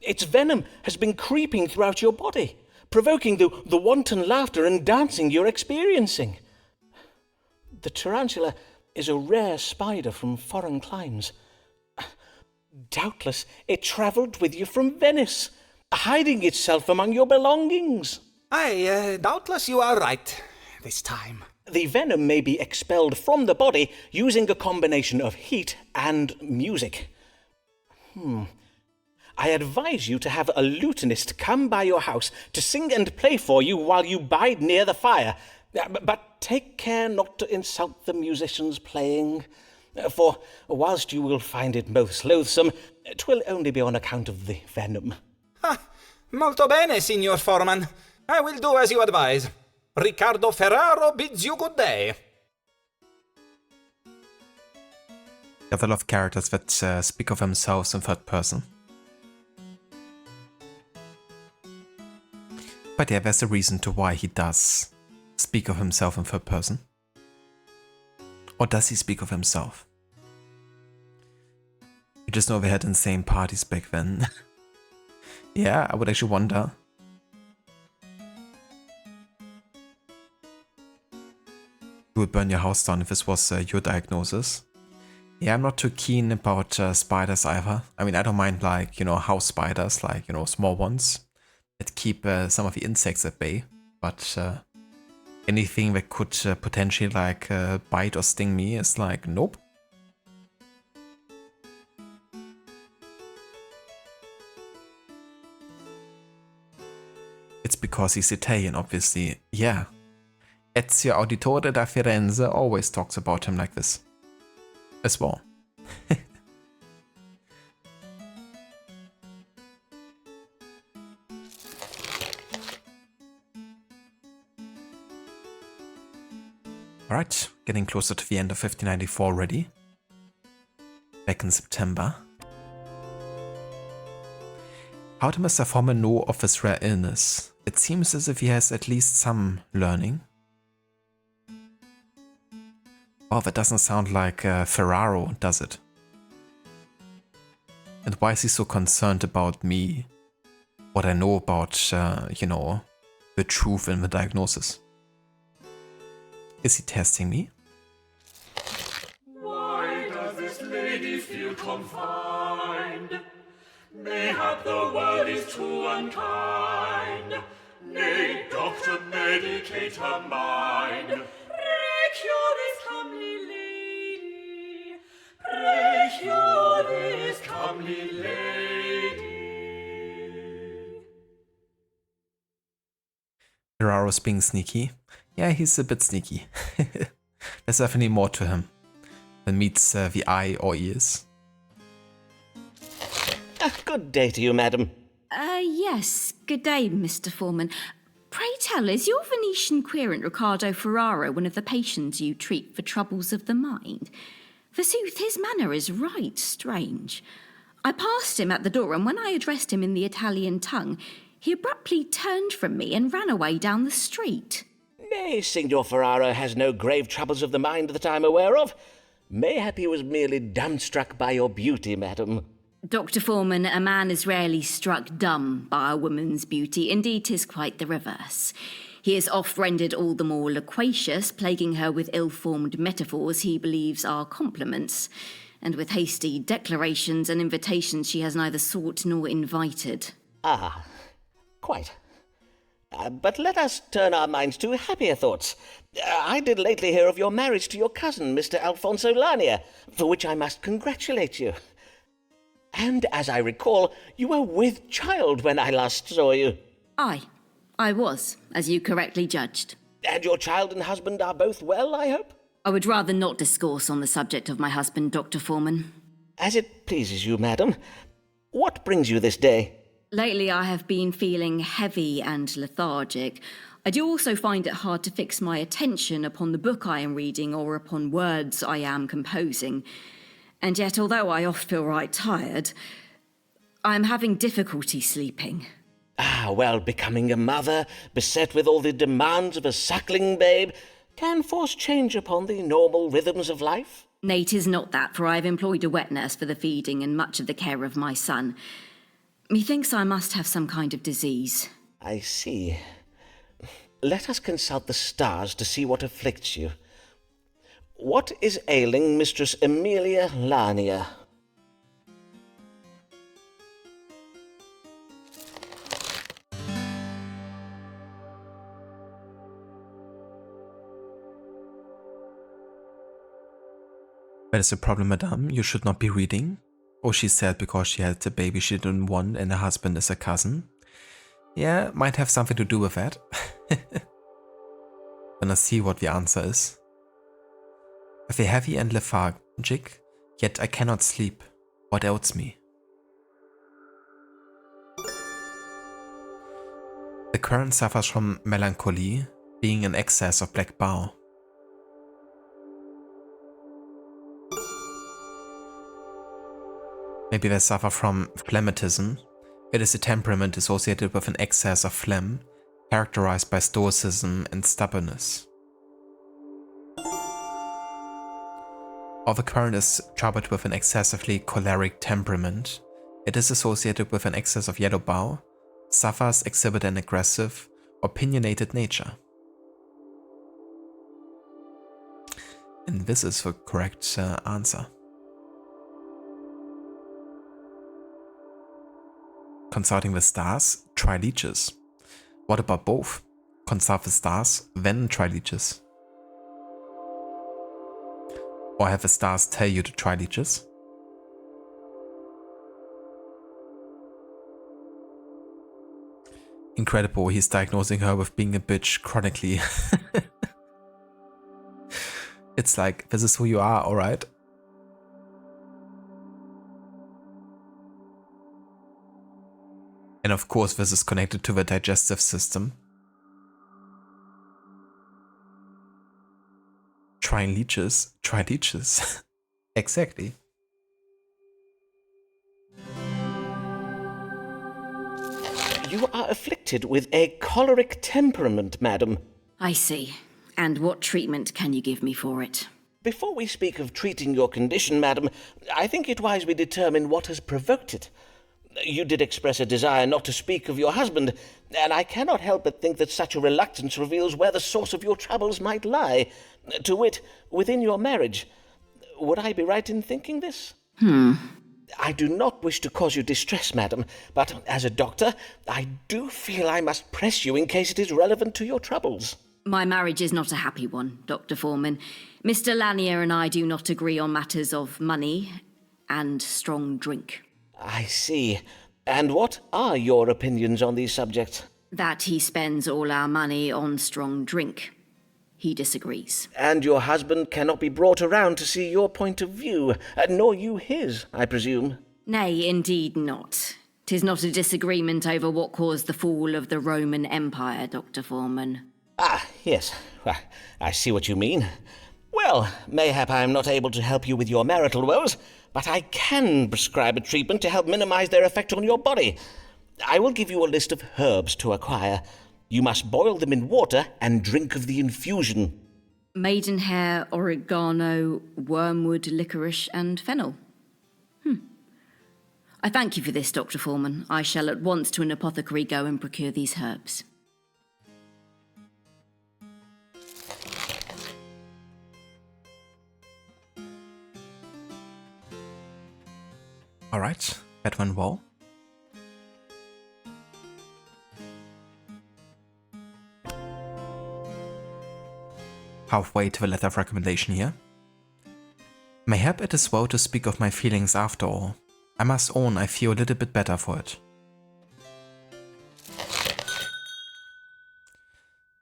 Its venom has been creeping throughout your body, provoking the wanton laughter and dancing you're experiencing. The tarantula is a rare spider from foreign climes. Doubtless it travelled with you from Venice, hiding itself among your belongings. Aye, doubtless you are right this time. The venom may be expelled from the body using a combination of heat and music. I advise you to have a lutenist come by your house to sing and play for you while you bide near the fire. But take care not to insult the musicians playing, for whilst you will find it most loathsome, 'twill only be on account of the venom. Molto bene, Signor Foreman. I will do as you advise. Riccardo Ferraro bids you good day. There are a lot of characters that speak of themselves in third person. But yeah, there's a reason to why he does speak of himself in third person. Or does he speak of himself? You just know they had insane parties back then. Yeah, I would actually wonder. You would burn your house down if this was your diagnosis. Yeah, I'm not too keen about spiders either. I mean, I don't mind, like, house spiders, like, small ones that keep some of the insects at bay. But anything that could potentially, like, bite or sting me is like, nope. It's because he's Italian, obviously. Yeah. Ezio Auditore da Firenze always talks about him like this. As well. Alright, getting closer to the end of 1594 already. Back in September. How did Mr. Foreman know of his rare illness? It seems as if he has at least some learning. Oh, that doesn't sound like Ferraro, does it? And why is he so concerned about me? What I know about, the truth in the diagnosis? Is he testing me? Why does this lady feel confined? Mayhap the world is too unkind. Nay, doctor, medicate her mind. Pray cure this comely lady. Pray cure this comely lady. Ferraro's being sneaky. Yeah, he's a bit sneaky. There's definitely more to him than meets the eye or ears. Good day to you, madam. Yes, good day, Mr. Foreman. Pray tell, is your Venetian querent Riccardo Ferraro one of the patients you treat for troubles of the mind? Forsooth, his manner is right strange. I passed him at the door, and when I addressed him in the Italian tongue, he abruptly turned from me and ran away down the street. Nay, Signor Ferraro has no grave troubles of the mind that I'm aware of. Mayhap he was merely dumbstruck by your beauty, madam. Dr. Foreman, a man is rarely struck dumb by a woman's beauty. Indeed, 'tis quite the reverse. He is oft rendered all the more loquacious, plaguing her with ill-formed metaphors he believes are compliments, and with hasty declarations and invitations she has neither sought nor invited. Ah, quite. But let us turn our minds to happier thoughts. I did lately hear of your marriage to your cousin, Mr. Alfonso Lania, for which I must congratulate you. And as I recall, you were with child when I last saw you. Aye, I was, as you correctly judged. And your child and husband are both well, I hope? I would rather not discourse on the subject of my husband, Dr. Foreman. As it pleases you, madam. What brings you this day? Lately, I have been feeling heavy and lethargic. I do also find it hard to fix my attention upon the book I am reading or upon words I am composing. And yet, although I oft feel right tired, I am having difficulty sleeping. Ah, well, becoming a mother, beset with all the demands of a suckling babe, can force change upon the normal rhythms of life. Nay, 'tis not that, for I have employed a wet nurse for the feeding and much of the care of my son. Methinks I must have some kind of disease. I see. Let us consult the stars to see what afflicts you. What is ailing Mistress Amelia Lanier? That is a problem, madame. You should not be reading. Oh, she said because she had a baby she didn't want and her husband is a cousin. Yeah, might have something to do with that. Gonna see what the answer is. I feel heavy and lethargic, yet I cannot sleep. What ails me? The current suffers from melancholy, being in excess of black bile. Maybe they suffer from phlegmatism. It is a temperament associated with an excess of phlegm, characterized by stoicism and stubbornness. Or the current is troubled with an excessively choleric temperament. It is associated with an excess of yellow bile, suffers exhibit an aggressive, opinionated nature. And this is the correct answer. Consulting the stars, try leeches. What about both? Consult the stars, then try leeches. Or have the stars tell you to try leeches? Incredible, he's diagnosing her with being a bitch chronically. It's like, this is who you are, alright? And of course this is connected to the digestive system. Trying leeches, try leeches. Exactly. You are afflicted with a choleric temperament, madam. I see. And what treatment can you give me for it? Before we speak of treating your condition, madam, I think it wise we determine what has provoked it. You did express a desire not to speak of your husband, and I cannot help but think that such a reluctance reveals where the source of your troubles might lie, to wit, within your marriage. Would I be right in thinking this? I do not wish to cause you distress, madam, but as a doctor, I do feel I must press you in case it is relevant to your troubles. My marriage is not a happy one, Dr. Foreman. Mr. Lanier and I do not agree on matters of money and strong drink. I see. And what are your opinions on these subjects? That he spends all our money on strong drink. He disagrees. And your husband cannot be brought around to see your point of view, nor you his, I presume. Nay, indeed not. 'Tis not a disagreement over what caused the fall of the Roman Empire, Dr. Foreman. Ah, yes. I see what you mean. Well, mayhap I am not able to help you with your marital woes, but I can prescribe a treatment to help minimize their effect on your body. I will give you a list of herbs to acquire. You must boil them in water and drink of the infusion. Maidenhair, oregano, wormwood, licorice, and fennel. I thank you for this, Dr. Foreman. I shall at once to an apothecary go and procure these herbs. Alright, that went well. Halfway to the letter of recommendation here. Mayhap it is well to speak of my feelings after all. I must own I feel a little bit better for it.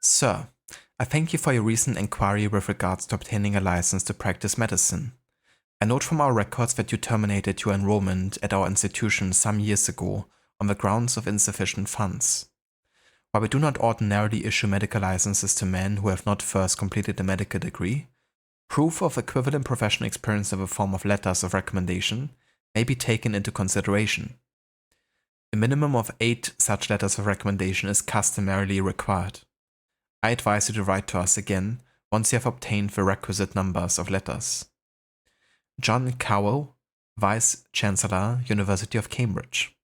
Sir, I thank you for your recent inquiry with regards to obtaining a license to practice medicine. I note from our records that you terminated your enrollment at our institution some years ago on the grounds of insufficient funds. While we do not ordinarily issue medical licenses to men who have not first completed a medical degree, proof of equivalent professional experience in the form of letters of recommendation may be taken into consideration. A minimum of 8 such letters of recommendation is customarily required. I advise you to write to us again once you have obtained the requisite numbers of letters. John Cowell, Vice Chancellor, University of Cambridge.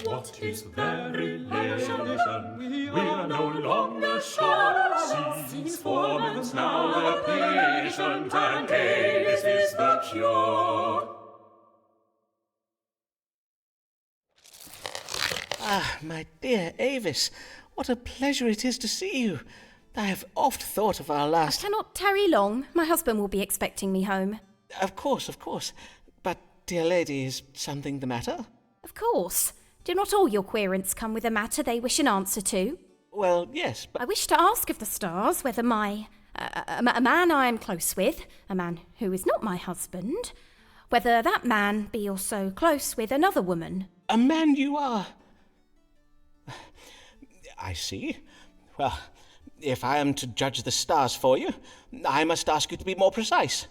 What is their relation? We are no longer sure. Seems Foreman's now a patient, and Avis is the cure. Ah, my dear Avis, what a pleasure it is to see you. I have oft thought of our last... I cannot tarry long. My husband will be expecting me home. Of course. But, dear lady, is something the matter? Of course. Do not all your querents come with a matter they wish an answer to? Well, yes, but... I wish to ask of the stars whether a man I am close with, a man who is not my husband, whether that man be also close with another woman. A man you are... I see. Well, if I am to judge the stars for you, I must ask you to be more precise.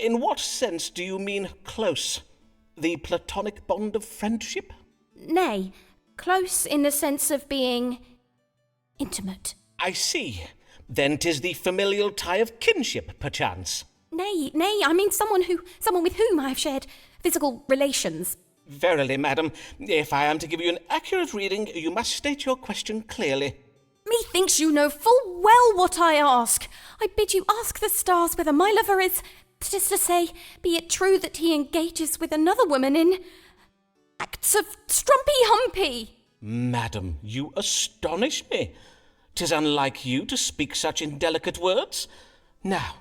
In what sense do you mean close? The platonic bond of friendship? Nay, close in the sense of being intimate. I see. Then 'tis the familial tie of kinship, perchance. Nay, I mean someone with whom I have shared physical relations. Verily, madam, if I am to give you an accurate reading, you must state your question clearly. Methinks you know full well what I ask. I bid you ask the stars whether my lover is, that is to say, be it true that he engages with another woman in acts of strumpy-humpy. Madam, you astonish me. 'Tis unlike you to speak such indelicate words. Now,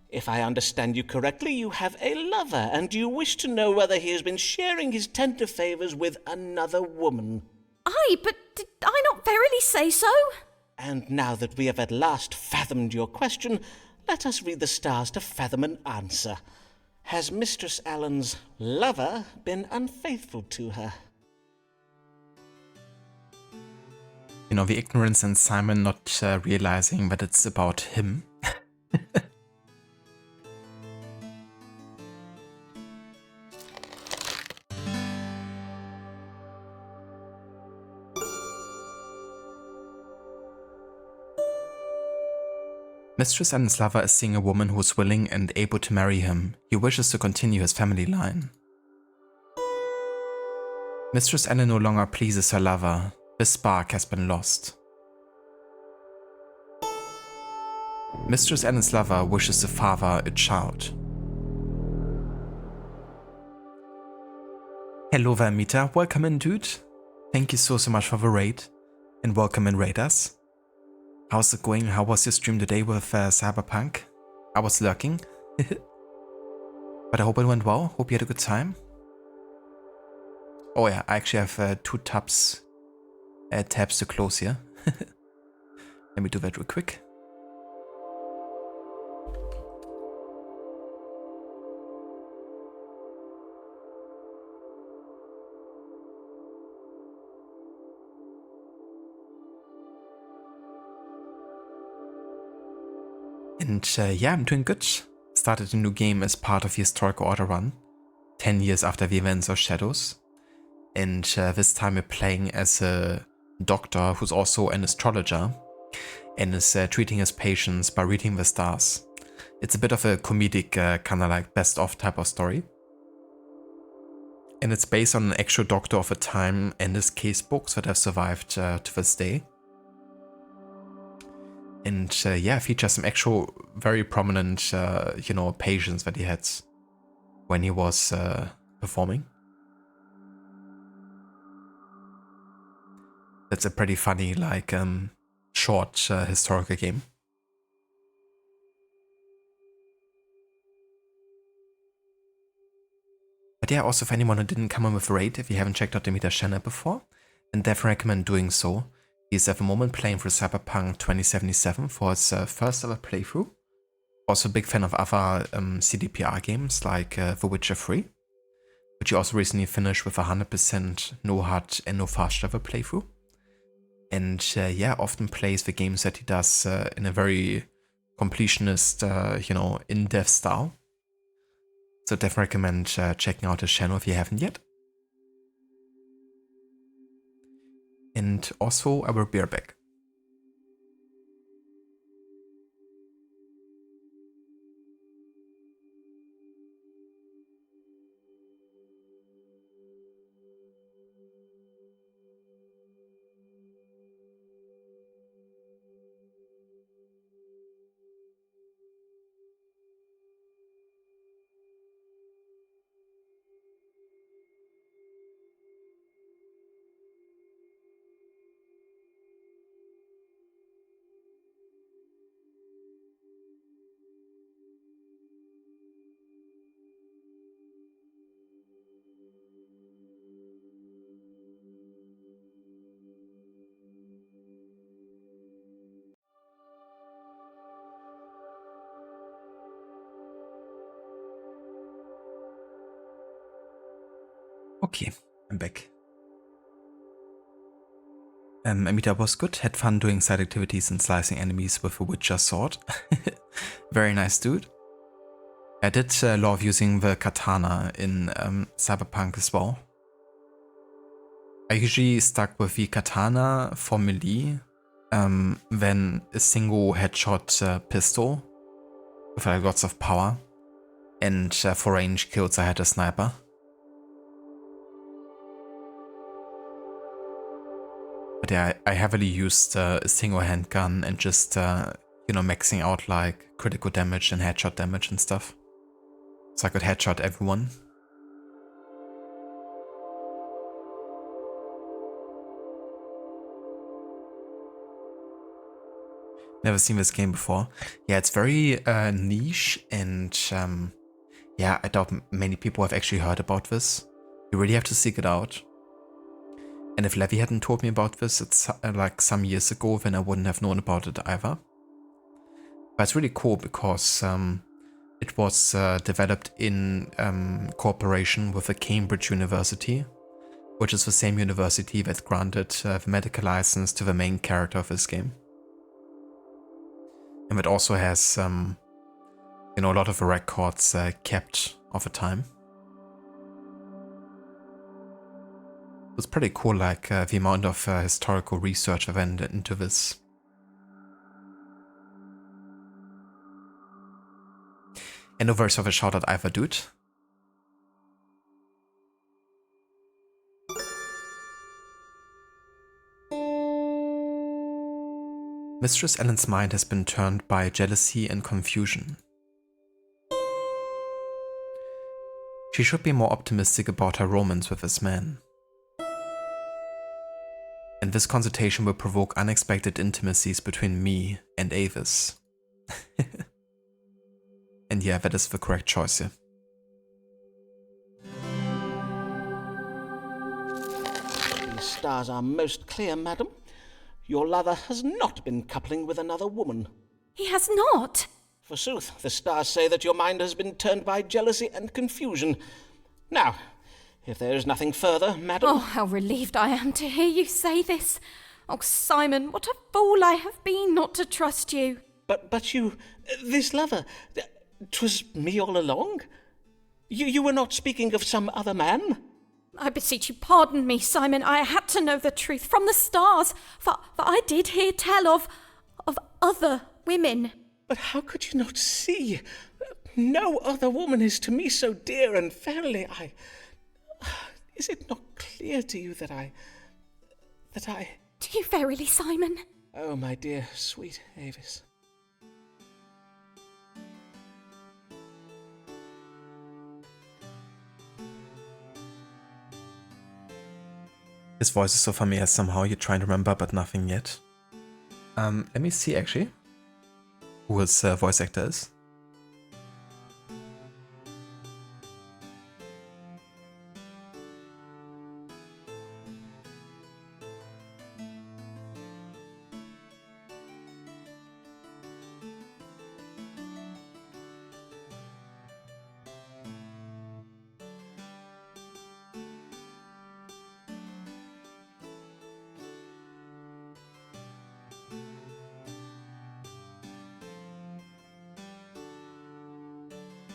if I understand you correctly, you have a lover, and you wish to know whether he has been sharing his tender favours with another woman. Aye, but did I not verily say so? And now that we have at last fathomed your question, let us read the stars to fathom an answer. Has Mistress Allen's lover been unfaithful to her? You know, the ignorance in Simon not realizing that it's about him. Mistress Allen's lover is seeing a woman who is willing and able to marry him. He wishes to continue his family line. Mistress Allen no longer pleases her lover. The spark has been lost. Mistress Allen's lover wishes to father a child. Hello Vermita, welcome in dude. Thank you so much for the raid. And welcome in raiders. How's it going? How was your stream today with Cyberpunk? I was lurking. But I hope it went well. Hope you had a good time. Oh yeah, I actually have 2 tabs to close here. Let me do that real quick. And yeah, I'm doing good. Started a new game as part of the Historical Order run, 10 years after the events of Shadows. And this time we're playing as a doctor who's also an astrologer and is treating his patients by reading the stars. It's a bit of a comedic, kind of like best of type of story. And it's based on an actual doctor of a time and his case books that have survived to this day. And yeah, features some actual very prominent, patients that he had when he was performing. That's a pretty funny, like, short historical game. But yeah, also for anyone who didn't come in with a raid, if you haven't checked out Demeter's channel before, then definitely recommend doing so. He's at the moment playing through Cyberpunk 2077 for his first ever playthrough. Also a big fan of other CDPR games like The Witcher 3. which he also recently finished with 100% no hard and no fast travel playthrough. And yeah, often plays the games that he does in a very completionist, in-depth style. So definitely recommend checking out his channel if you haven't yet. And also, I will be right back. Okay, I'm back. Amita was good, had fun doing side activities and slicing enemies with a Witcher sword. Very nice dude. I did love using the katana in Cyberpunk as well. I usually stuck with the katana for melee, then a single headshot pistol with lots of power, and for range kills I had a sniper. But yeah, I heavily used a single handgun and just, maxing out like critical damage and headshot damage and stuff. So I could headshot everyone. Never seen this game before. Yeah, it's very niche and yeah, I doubt many people have actually heard about this. You really have to seek it out. And if Levi hadn't told me about this, it's like some years ago, then I wouldn't have known about it either. But it's really cool because it was developed in cooperation with the Cambridge University, which is the same university that granted the medical license to the main character of this game. And it also has, a lot of the records kept of the time. It's pretty cool, like the amount of historical research I went into this. And no worries of a shout out either, dude. Mistress Ellen's mind has been turned by jealousy and confusion. She should be more optimistic about her romance with this man. And this consultation will provoke unexpected intimacies between me and Avis. And yeah, that is the correct choice here. The stars are most clear, madam. Your lover has not been coupling with another woman. He has not. Forsooth, the stars say that your mind has been turned by jealousy and confusion. Now, if there is nothing further, madam... Oh, how relieved I am to hear you say this. Oh, Simon, what a fool I have been not to trust you. But you... this lover... 'twas me all along? You were not speaking of some other man? I beseech you, pardon me, Simon. I had to know the truth from the stars, for I did hear tell of other women. But how could you not see? No other woman is to me so dear, and verily is it not clear to you that I... Do you verily, Simon? Oh, my dear, sweet Avis. His voice is so familiar somehow, you're trying to remember, but nothing yet. Let me see actually who his voice actor is.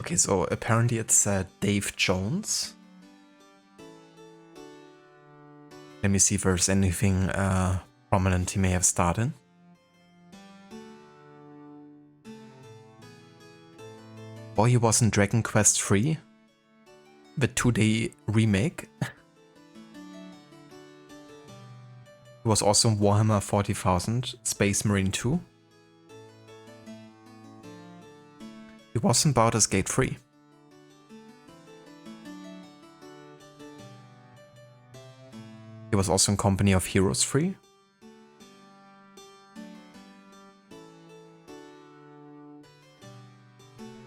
Okay, so apparently it's Dave Jones. Let me see if there's anything prominent he may have starred in. Oh, he was in Dragon Quest III, the 2D remake. He was also in Warhammer 40,000, Space Marine 2. He was in Baldur's Gate 3. He was also in Company of Heroes 3.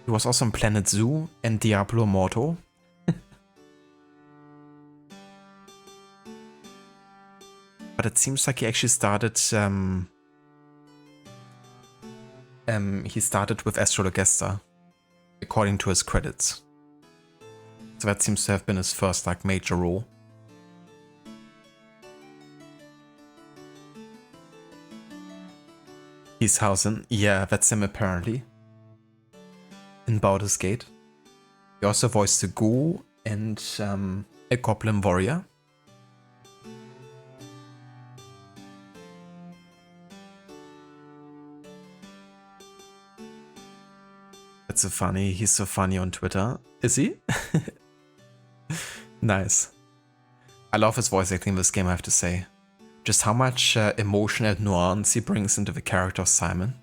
He was also in Planet Zoo and Diablo Immortal. But it seems like he actually started he started with Astrologaster, according to his credits. So that seems to have been his first like major role. Gieshausen, yeah, that's him apparently. In Baldur's Gate. He also voiced a ghoul and a goblin warrior. That's so funny. He's so funny on Twitter. Is he? Nice. I love his voice acting in this game, I have to say. Just how much emotion and nuance he brings into the character of Simon.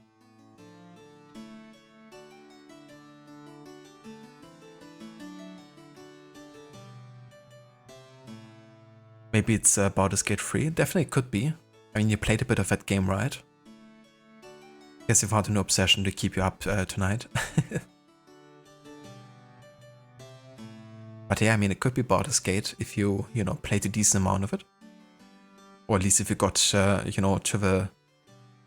Maybe it's Baldur's Gate 3? Definitely could be. I mean, you played a bit of that game, right? Guess you found an obsession to keep you up tonight. But yeah, I mean, it could be Baldur's Gate if you, played a decent amount of it. Or at least if you got, to the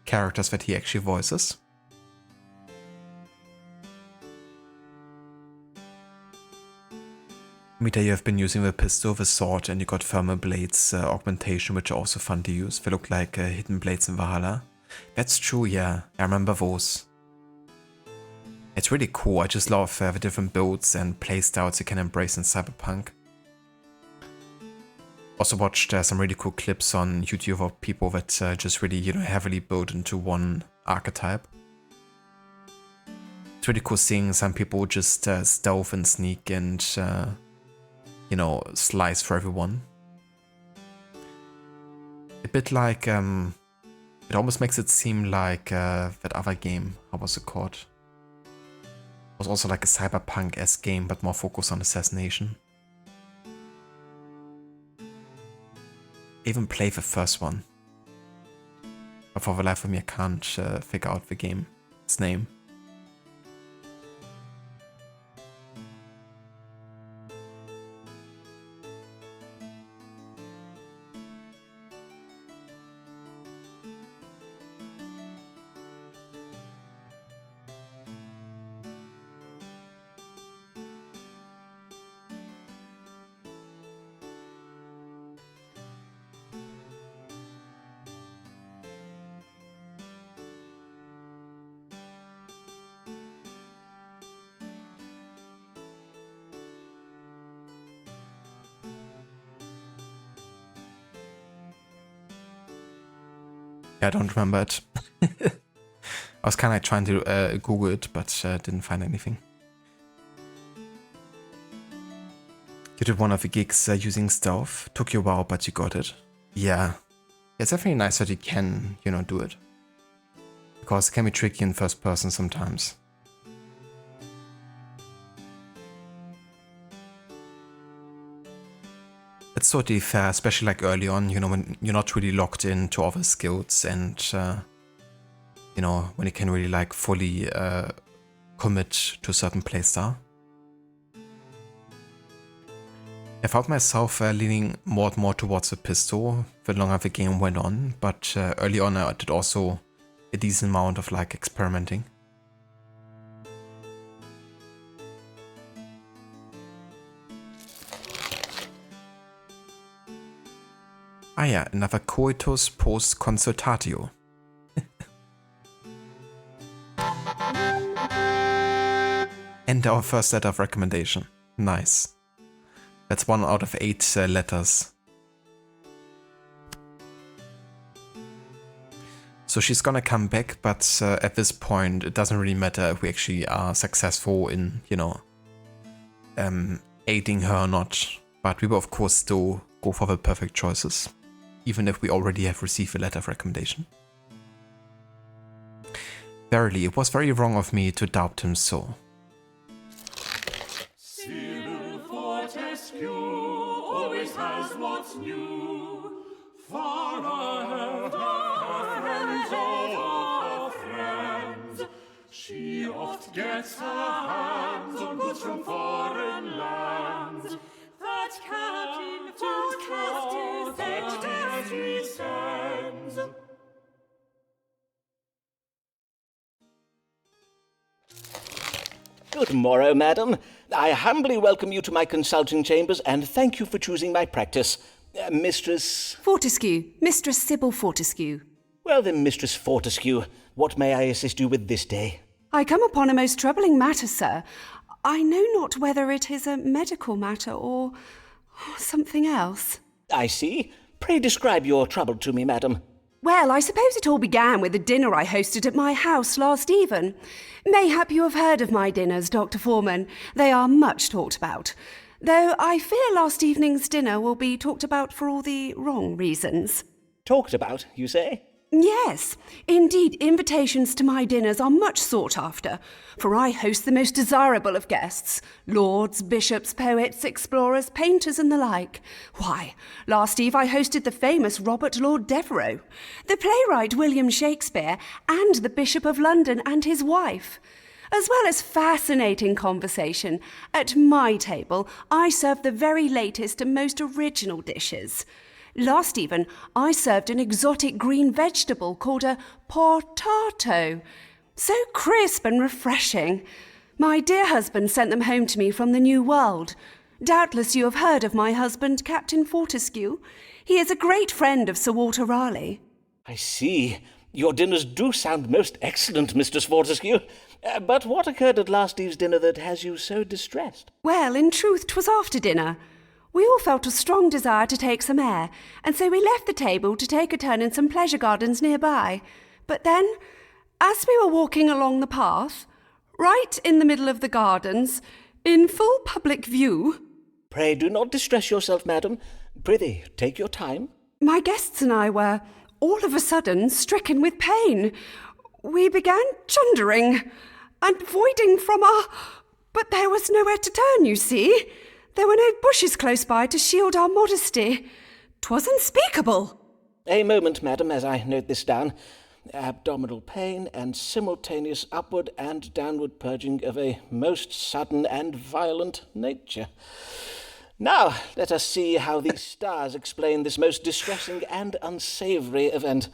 characters that he actually voices. Mita, you have been using the pistol, the sword, and you got thermal blades augmentation, which are also fun to use. They look like hidden blades in Valhalla. That's true, yeah. I remember those. It's really cool. I just love the different builds and playstyles you can embrace in Cyberpunk. Also watched some really cool clips on YouTube of people that just really, heavily build into one archetype. It's really cool seeing some people just stealth and sneak and, slice for everyone. A bit like, it almost makes it seem like that other game. How was it called? It was also like a Cyberpunk-esque game, but more focused on assassination. I even played the first one. But for the life of me, I can't figure out the game's name. Yeah, I don't remember it. I was kind of trying to Google it, but didn't find anything. You did one of the gigs using stealth. Took you a while, but you got it. Yeah. It's definitely nice that you can, do it. Because it can be tricky in first person sometimes. It's totally fair, especially like early on, when you're not really locked into all the skills and, when you can really like fully commit to a certain playstyle. I found myself leaning more and more towards the pistol the longer the game went on, but early on I did also a decent amount of like experimenting. Ah yeah, another coitus post consultatio. And And our first letter of recommendation. Nice. That's 1 out of 8 letters. So she's gonna come back, but at this point it doesn't really matter if we actually are successful in, aiding her or not. But we will of course still go for the perfect choices, even if we already have received a letter of recommendation. Verily, it was very wrong of me to doubt him so. Cyril Fortescue always has what's new. Far ahead of her friends. She oft gets her hands on goods from foreign lands. That Captain Fortescue sends. Good morrow, madam. I humbly welcome you to my consulting chambers, and thank you for choosing my practice. Mistress... Fortescue. Mistress Sybil Fortescue. Well then, Mistress Fortescue, what may I assist you with this day? I come upon a most troubling matter, sir. I know not whether it is a medical matter or something else. I see. Pray describe your trouble to me, madam. Well, I suppose it all began with a dinner I hosted at my house last even. Mayhap you have heard of my dinners, Dr. Foreman. They are much talked about. Though I fear last evening's dinner will be talked about for all the wrong reasons. Talked about, you say? Yes, indeed, invitations to my dinners are much sought after, for I host the most desirable of guests, lords, bishops, poets, explorers, painters, and the like. Why, last eve I hosted the famous Robert Lord Devereux, the playwright William Shakespeare, and the Bishop of London and his wife. As well as fascinating conversation, at my table I serve the very latest and most original dishes. Last even, I served an exotic green vegetable called a potato. So crisp and refreshing. My dear husband sent them home to me from the New World. Doubtless you have heard of my husband, Captain Fortescue. He is a great friend of Sir Walter Raleigh. I see. Your dinners do sound most excellent, Mistress Fortescue. But what occurred at last eve's dinner that has you so distressed? Well, in truth, 'twas after dinner. We all felt a strong desire to take some air, and so we left the table to take a turn in some pleasure gardens nearby. But then, as we were walking along the path, right in the middle of the gardens, in full public view... Pray do not distress yourself, madam. Prithee, take your time. My guests and I were, all of a sudden, stricken with pain. We began chundering and voiding from our... But there was nowhere to turn, you see. There were no bushes close by to shield our modesty. 'Twas unspeakable. A moment, madam, as I note this down. Abdominal pain and simultaneous upward and downward purging of a most sudden and violent nature. Now, let us see how these stars explain this most distressing and unsavoury event.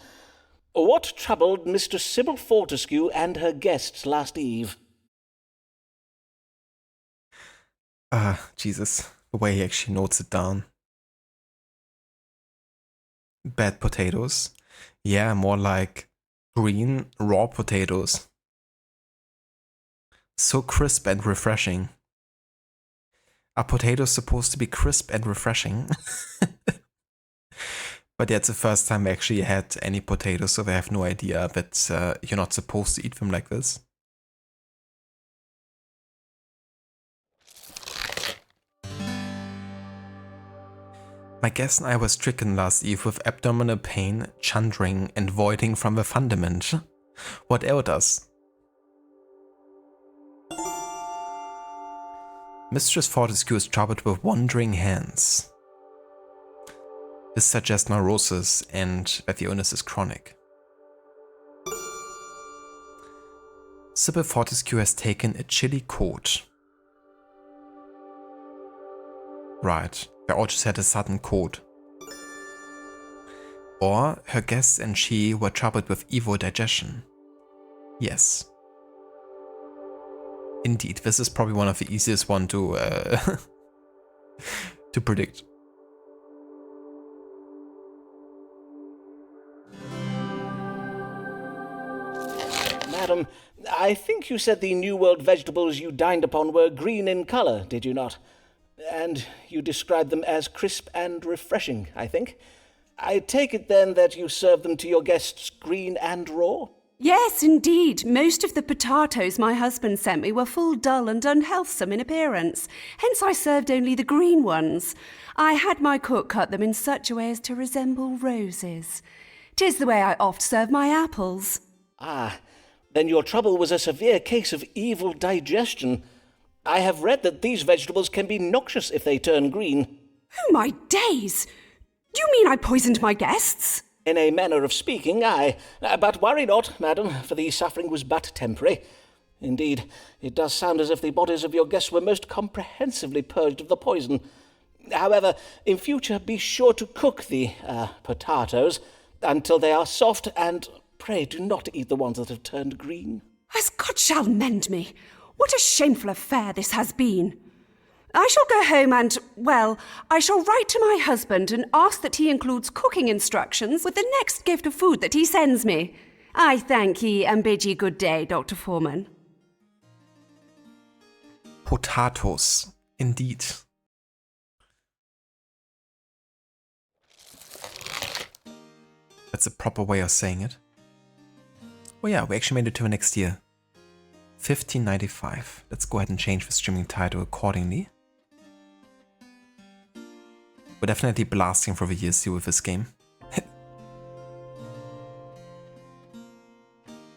What troubled Mistress Sybil Fortescue and her guests last eve? Jesus, the way he actually notes it down. Bad potatoes. Yeah, more like green, raw potatoes. So crisp and refreshing. Are potatoes supposed to be crisp and refreshing? But yeah, it's the first time I actually had any potatoes, so I have no idea that you're not supposed to eat them like this. My guest and I were stricken last eve with abdominal pain, chundering, and voiding from the fundament. What ailed us? Mistress Fortescue is troubled with wandering hands. This suggests neurosis and that the illness is chronic. Sybil Fortescue has taken a chilly cold. Right. They all just had a sudden cold. Or her guests and she were troubled with evil digestion. Yes. Indeed, this is probably one of the easiest one to to predict. Madam, I think you said the New World vegetables you dined upon were green in colour, did you not? And you described them as crisp and refreshing, I think. I take it then that you served them to your guests green and raw? Yes, indeed. Most of the potatoes my husband sent me were full, dull, and unhealthsome in appearance. Hence I served only the green ones. I had my cook cut them in such a way as to resemble roses. 'Tis the way I oft serve my apples. Ah, then your trouble was a severe case of evil digestion. I have read that these vegetables can be noxious if they turn green. Oh, my days! Do you mean I poisoned my guests? In a manner of speaking, aye. But worry not, madam, for the suffering was but temporary. Indeed, it does sound as if the bodies of your guests were most comprehensively purged of the poison. However, in future be sure to cook the potatoes until they are soft, and pray do not eat the ones that have turned green. As God shall mend me! What a shameful affair this has been! I shall go home and, well, I shall write to my husband and ask that he includes cooking instructions with the next gift of food that he sends me. I thank ye and bid ye good day, Dr. Foreman. Potatoes, indeed. That's a proper way of saying it. Oh yeah, we actually made it to the next year. 1595. Let's go ahead and change the streaming title accordingly. We're definitely blasting for the years here with this game.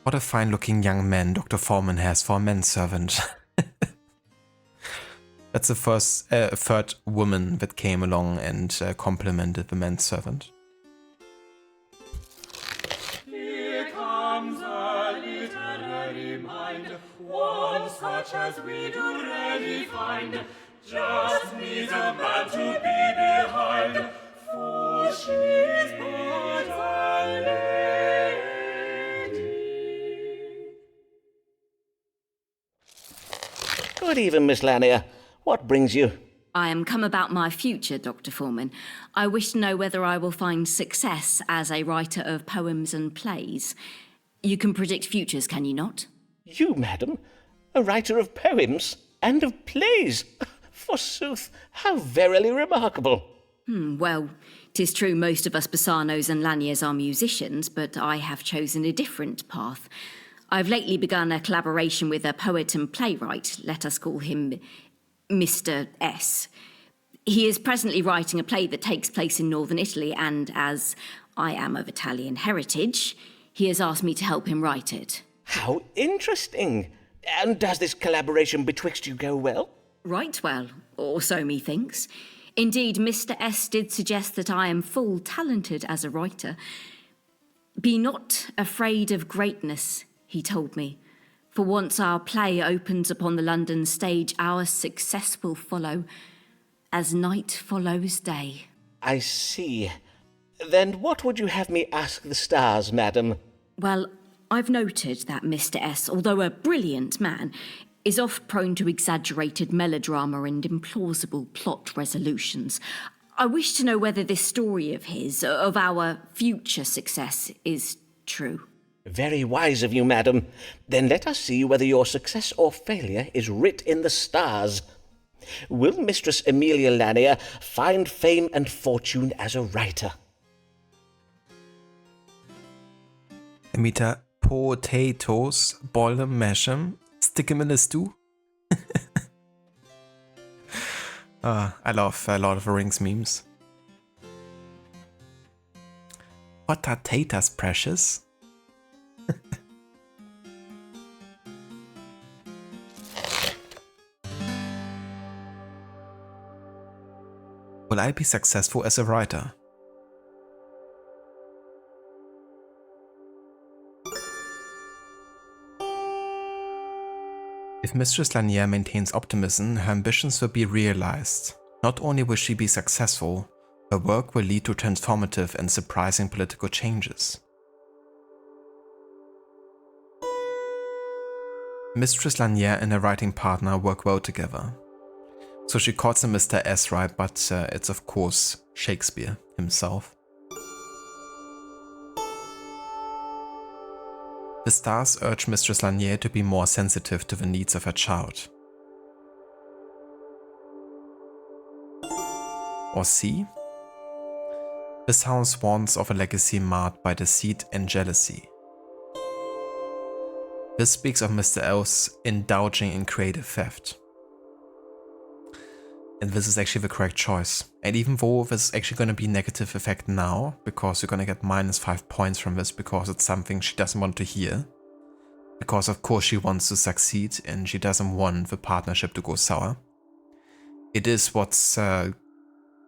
What a fine looking young man Dr. Foreman has for a manservant. That's the third woman that came along and complimented the manservant. Here comes a literary mind, one such as we do rarely find. Just needs a man to be behind, for she's but a lady. Good evening, Miss Lanier. What brings you? I am come about my future, Dr. Foreman. I wish to know whether I will find success as a writer of poems and plays. You can predict futures, can you not? You, madam? A writer of poems and of plays? Forsooth, how verily remarkable. Well, 'tis true most of us Bassanos and Laniers are musicians, but I have chosen a different path. I've lately begun a collaboration with a poet and playwright. Let us call him Mr. S. He is presently writing a play that takes place in northern Italy, and as I am of Italian heritage, he has asked me to help him write it. How interesting. And does this collaboration betwixt you go well? Right well, or so methinks. Indeed, Mr. S. did suggest that I am full talented as a writer. Be not afraid of greatness, he told me. For once our play opens upon the London stage, our success will follow, as night follows day. I see. Then what would you have me ask the stars, madam? Well, I've noted that Mr. S., although a brilliant man, is oft prone to exaggerated melodrama and implausible plot resolutions. I wish to know whether this story of his, of our future success, is true. Very wise of you, madam. Then let us see whether your success or failure is writ in the stars. Will Mistress Amelia Lanier find fame and fortune as a writer? Amita, potatoes, boil them, mash them, stick them in a stew. I love a lot of the Rings memes. Potatoes, precious. Will I be successful as a writer? If Mistress Lanier maintains optimism, her ambitions will be realized. Not only will she be successful, her work will lead to transformative and surprising political changes. Mistress Lanier and her writing partner work well together. So she calls him Mr. S, right, but it's of course Shakespeare himself. The stars urge Mistress Lanier to be more sensitive to the needs of her child. Or C. This house warns of a legacy marred by deceit and jealousy. This speaks of Mr. L's indulging in creative theft. And this is actually the correct choice. And even though this is actually going to be negative effect now, because you're going to get -5 points from this because it's something she doesn't want to hear. Because of course she wants to succeed and she doesn't want the partnership to go sour. It is what's, I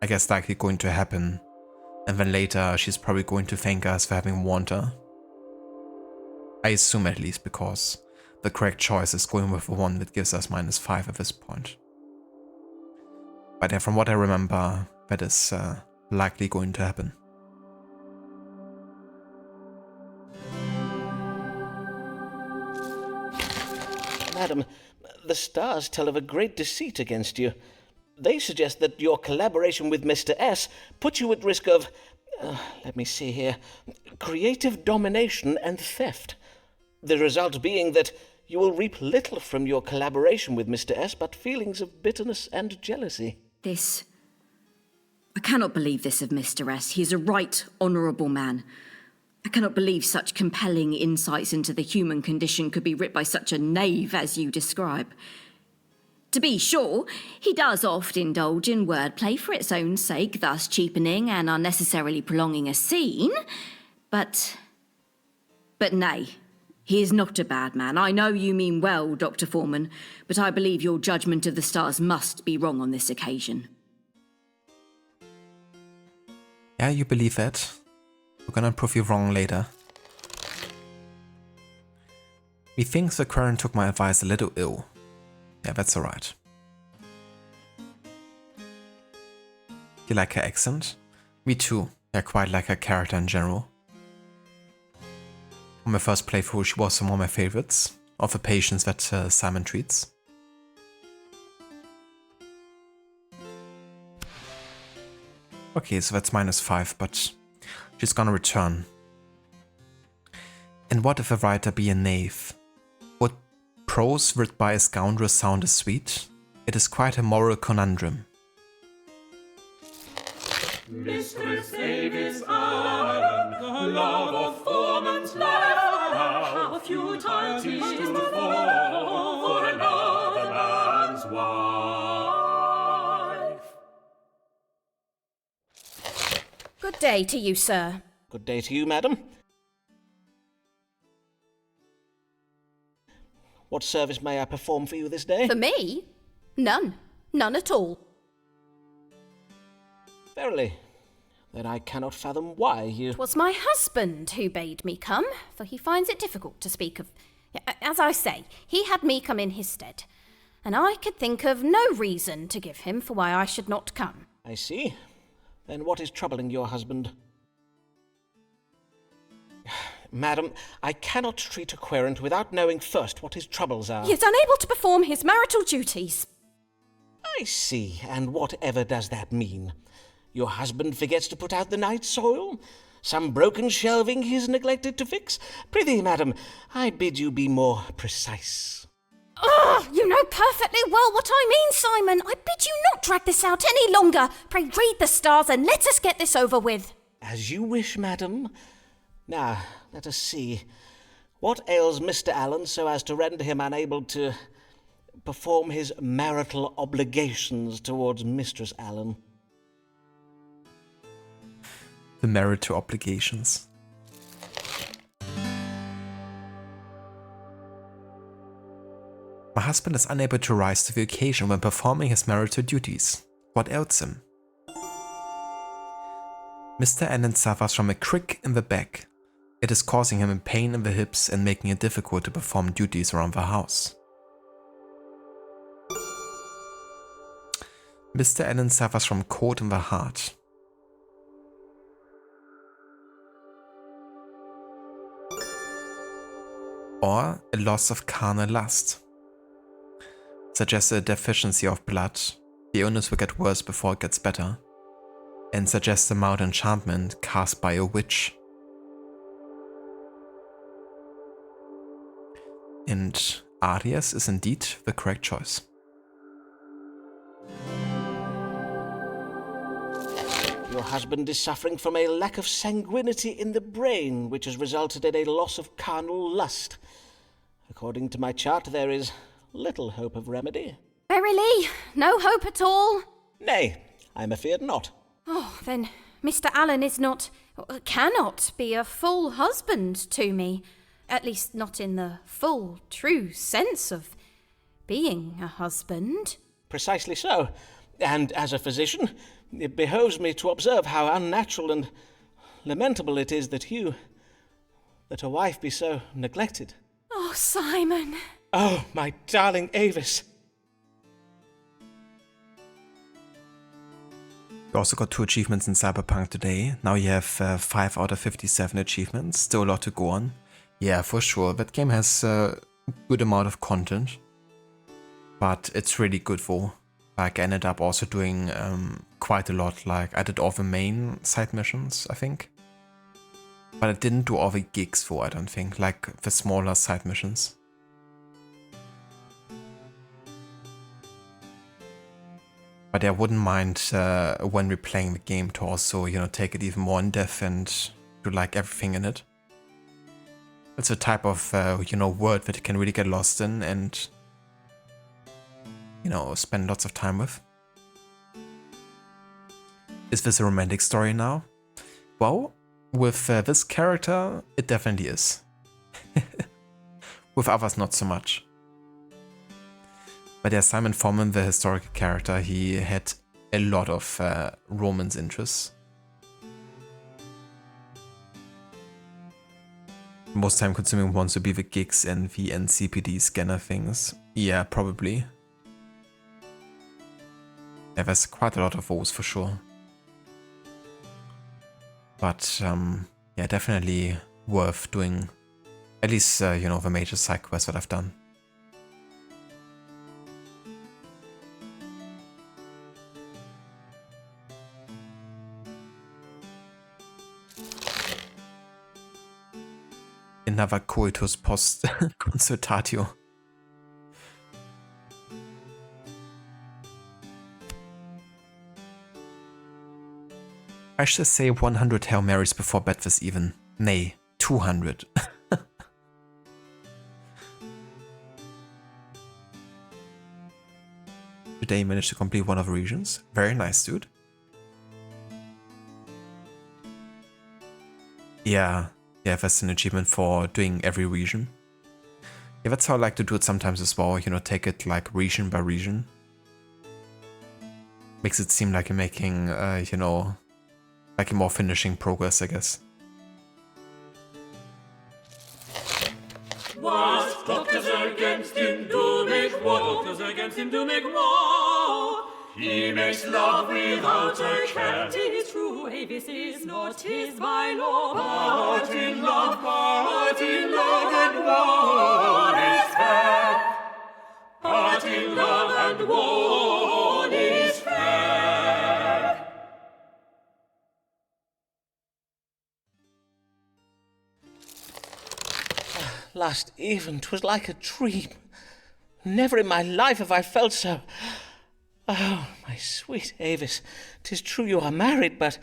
guess, likely going to happen. And then later she's probably going to thank us for having warned her. I assume at least, because the correct choice is going with the one that gives us -5 at this point. But from what I remember, that is likely going to happen. Madam, the stars tell of a great deceit against you. They suggest that your collaboration with Mr. S puts you at risk of, let me see here, creative domination and theft. The result being that you will reap little from your collaboration with Mr. S, but feelings of bitterness and jealousy. I cannot believe this of Mr. S. He is a right honourable man. I cannot believe such compelling insights into the human condition could be writ by such a knave as you describe. To be sure, he does oft indulge in wordplay for its own sake, thus cheapening and unnecessarily prolonging a scene, but nay, he is not a bad man. I know you mean well, Dr. Foreman, but I believe your judgment of the stars must be wrong on this occasion. Yeah, you believe that? We're gonna prove you wrong later. Methinks the Querent took my advice a little ill. Yeah, that's alright. You like her accent? Me too. I quite like her character in general. On my first playthrough, she was one of my favorites, of the patients that Simon treats. Okay, so that's -5, but she's gonna return. And what if a writer be a knave? Would prose writ by a scoundrel sound as sweet? It is quite a moral conundrum. Mistress Davis Allen, the love of Foreman's life, how futile 'tis to fall for another man's wife. Good day to you, sir. Good day to you, madam. What service may I perform for you this day? For me? None. None at all. Verily. Then I cannot fathom why you... 'Twas my husband who bade me come, for he finds it difficult to speak of... As I say, he had me come in his stead, and I could think of no reason to give him for why I should not come. I see. Then what is troubling your husband? Madam, I cannot treat a querent without knowing first what his troubles are. He is unable to perform his marital duties. I see, and whatever does that mean? Your husband forgets to put out the night soil? Some broken shelving he has neglected to fix? Prithee, madam, I bid you be more precise. You know perfectly well what I mean, Simon. I bid you not drag this out any longer. Pray read the stars and let us get this over with. As you wish, madam. Now, let us see. What ails Mr. Allen so as to render him unable to perform his marital obligations towards Mistress Allen? The marital obligations. My husband is unable to rise to the occasion when performing his marital duties. What ails him? Mr. Allen suffers from a crick in the back. It is causing him pain in the hips and making it difficult to perform duties around the house. Mr. Allen suffers from cold in the heart. Or a loss of carnal lust. Suggests a deficiency of blood. The illness will get worse before it gets better. And suggests a mild enchantment cast by a witch. And Aries is indeed the correct choice. Your husband is suffering from a lack of sanguinity in the brain, which has resulted in a loss of carnal lust. According to my chart, there is little hope of remedy. Verily, no hope at all? Nay, I'm afeard not. Oh, then Mr. Allen is not, cannot be a full husband to me. At least not in the full, true sense of being a husband. Precisely so. And as a physician, it behoves me to observe how unnatural and lamentable it is that a wife be so neglected. Oh, Simon. Oh, my darling Avis. You also got 2 achievements in Cyberpunk today. Now you have 5 out of 57 achievements. Still a lot to go on. Yeah, for sure. That game has a good amount of content. But it's really good though. Like, I ended up also doing quite a lot. Like, I did all the main side missions, I think. But I didn't do all the gigs though, I don't think. Like, the smaller side missions. But I wouldn't mind when we're playing the game to also, take it even more in depth and do like everything in it. It's a type of, world that you can really get lost in and, spend lots of time with. Is this a romantic story now? Well, with this character, it definitely is. With others, not so much. But yeah, Simon Foreman, the historical character, he had a lot of romance interests. Most time consuming ones would be the gigs and the NCPD scanner things. Yeah, probably. Yeah, there's quite a lot of those for sure. But yeah, definitely worth doing at least, the major side quests that I've done. Another coitus post consultatio. I should say 100 Hail Marys before bed this even. Nay, 200. Today you managed to complete one of the regions. Very nice, dude. Yeah, that's an achievement for doing every region. Yeah, that's how I like to do it sometimes as well, take it like region by region. Makes it seem like you're making, like you're more finishing progress, I guess. What doctors against him do make war? Doctors against him do make war. He makes love without a care. 'Tis true, Avis is not his my lord. But in love and war is fair. But in love and war is fair. Last even, 'twas like a dream. Never in my life have I felt so. Oh, my sweet Avis, 'tis true you are married, but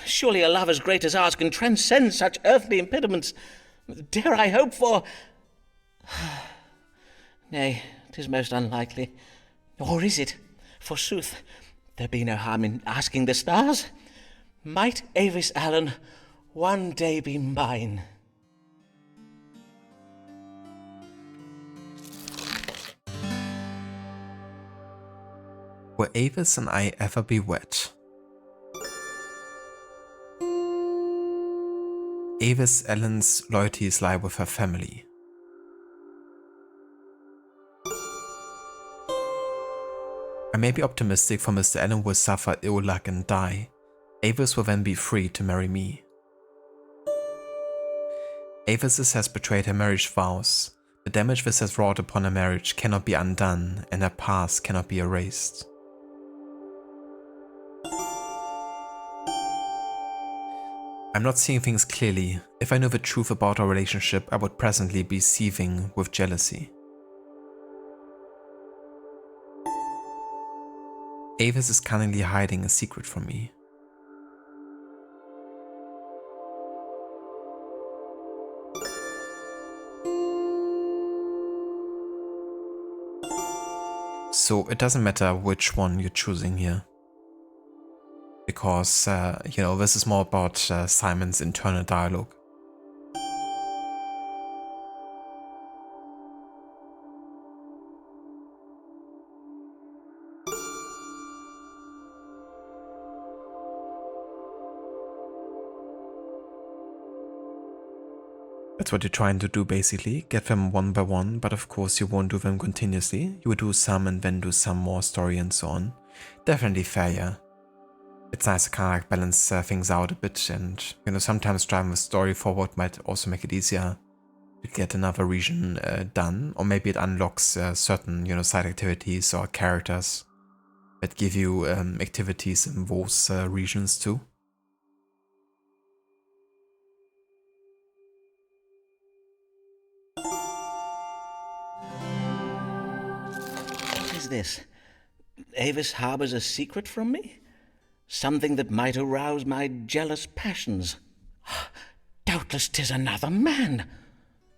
surely a love as great as ours can transcend such earthly impediments. Dare I hope for... Nay, 'tis most unlikely. Or is it? Forsooth, there be no harm in asking the stars. Might Avis Allen one day be mine? Will Avis and I ever be wed? Avis Allen's loyalties lie with her family. I may be optimistic, for Mr. Allen will suffer ill luck and die. Avis will then be free to marry me. Avis has betrayed her marriage vows. The damage this has wrought upon her marriage cannot be undone, and her past cannot be erased. I'm not seeing things clearly. If I knew the truth about our relationship, I would presently be seething with jealousy. Avis is cunningly hiding a secret from me. So it doesn't matter which one you're choosing here. Because, this is more about Simon's internal dialogue. That's what you're trying to do basically, get them one by one, but of course you won't do them continuously. You would do some and then do some more story and so on. Definitely fair, yeah. It's nice to kind of like balance things out a bit, and sometimes driving the story forward might also make it easier to get another region done, or maybe it unlocks certain side activities or characters that give you activities in those regions too. What is this? Avis harbors a secret from me? Something that might arouse my jealous passions. Doubtless 'tis another man.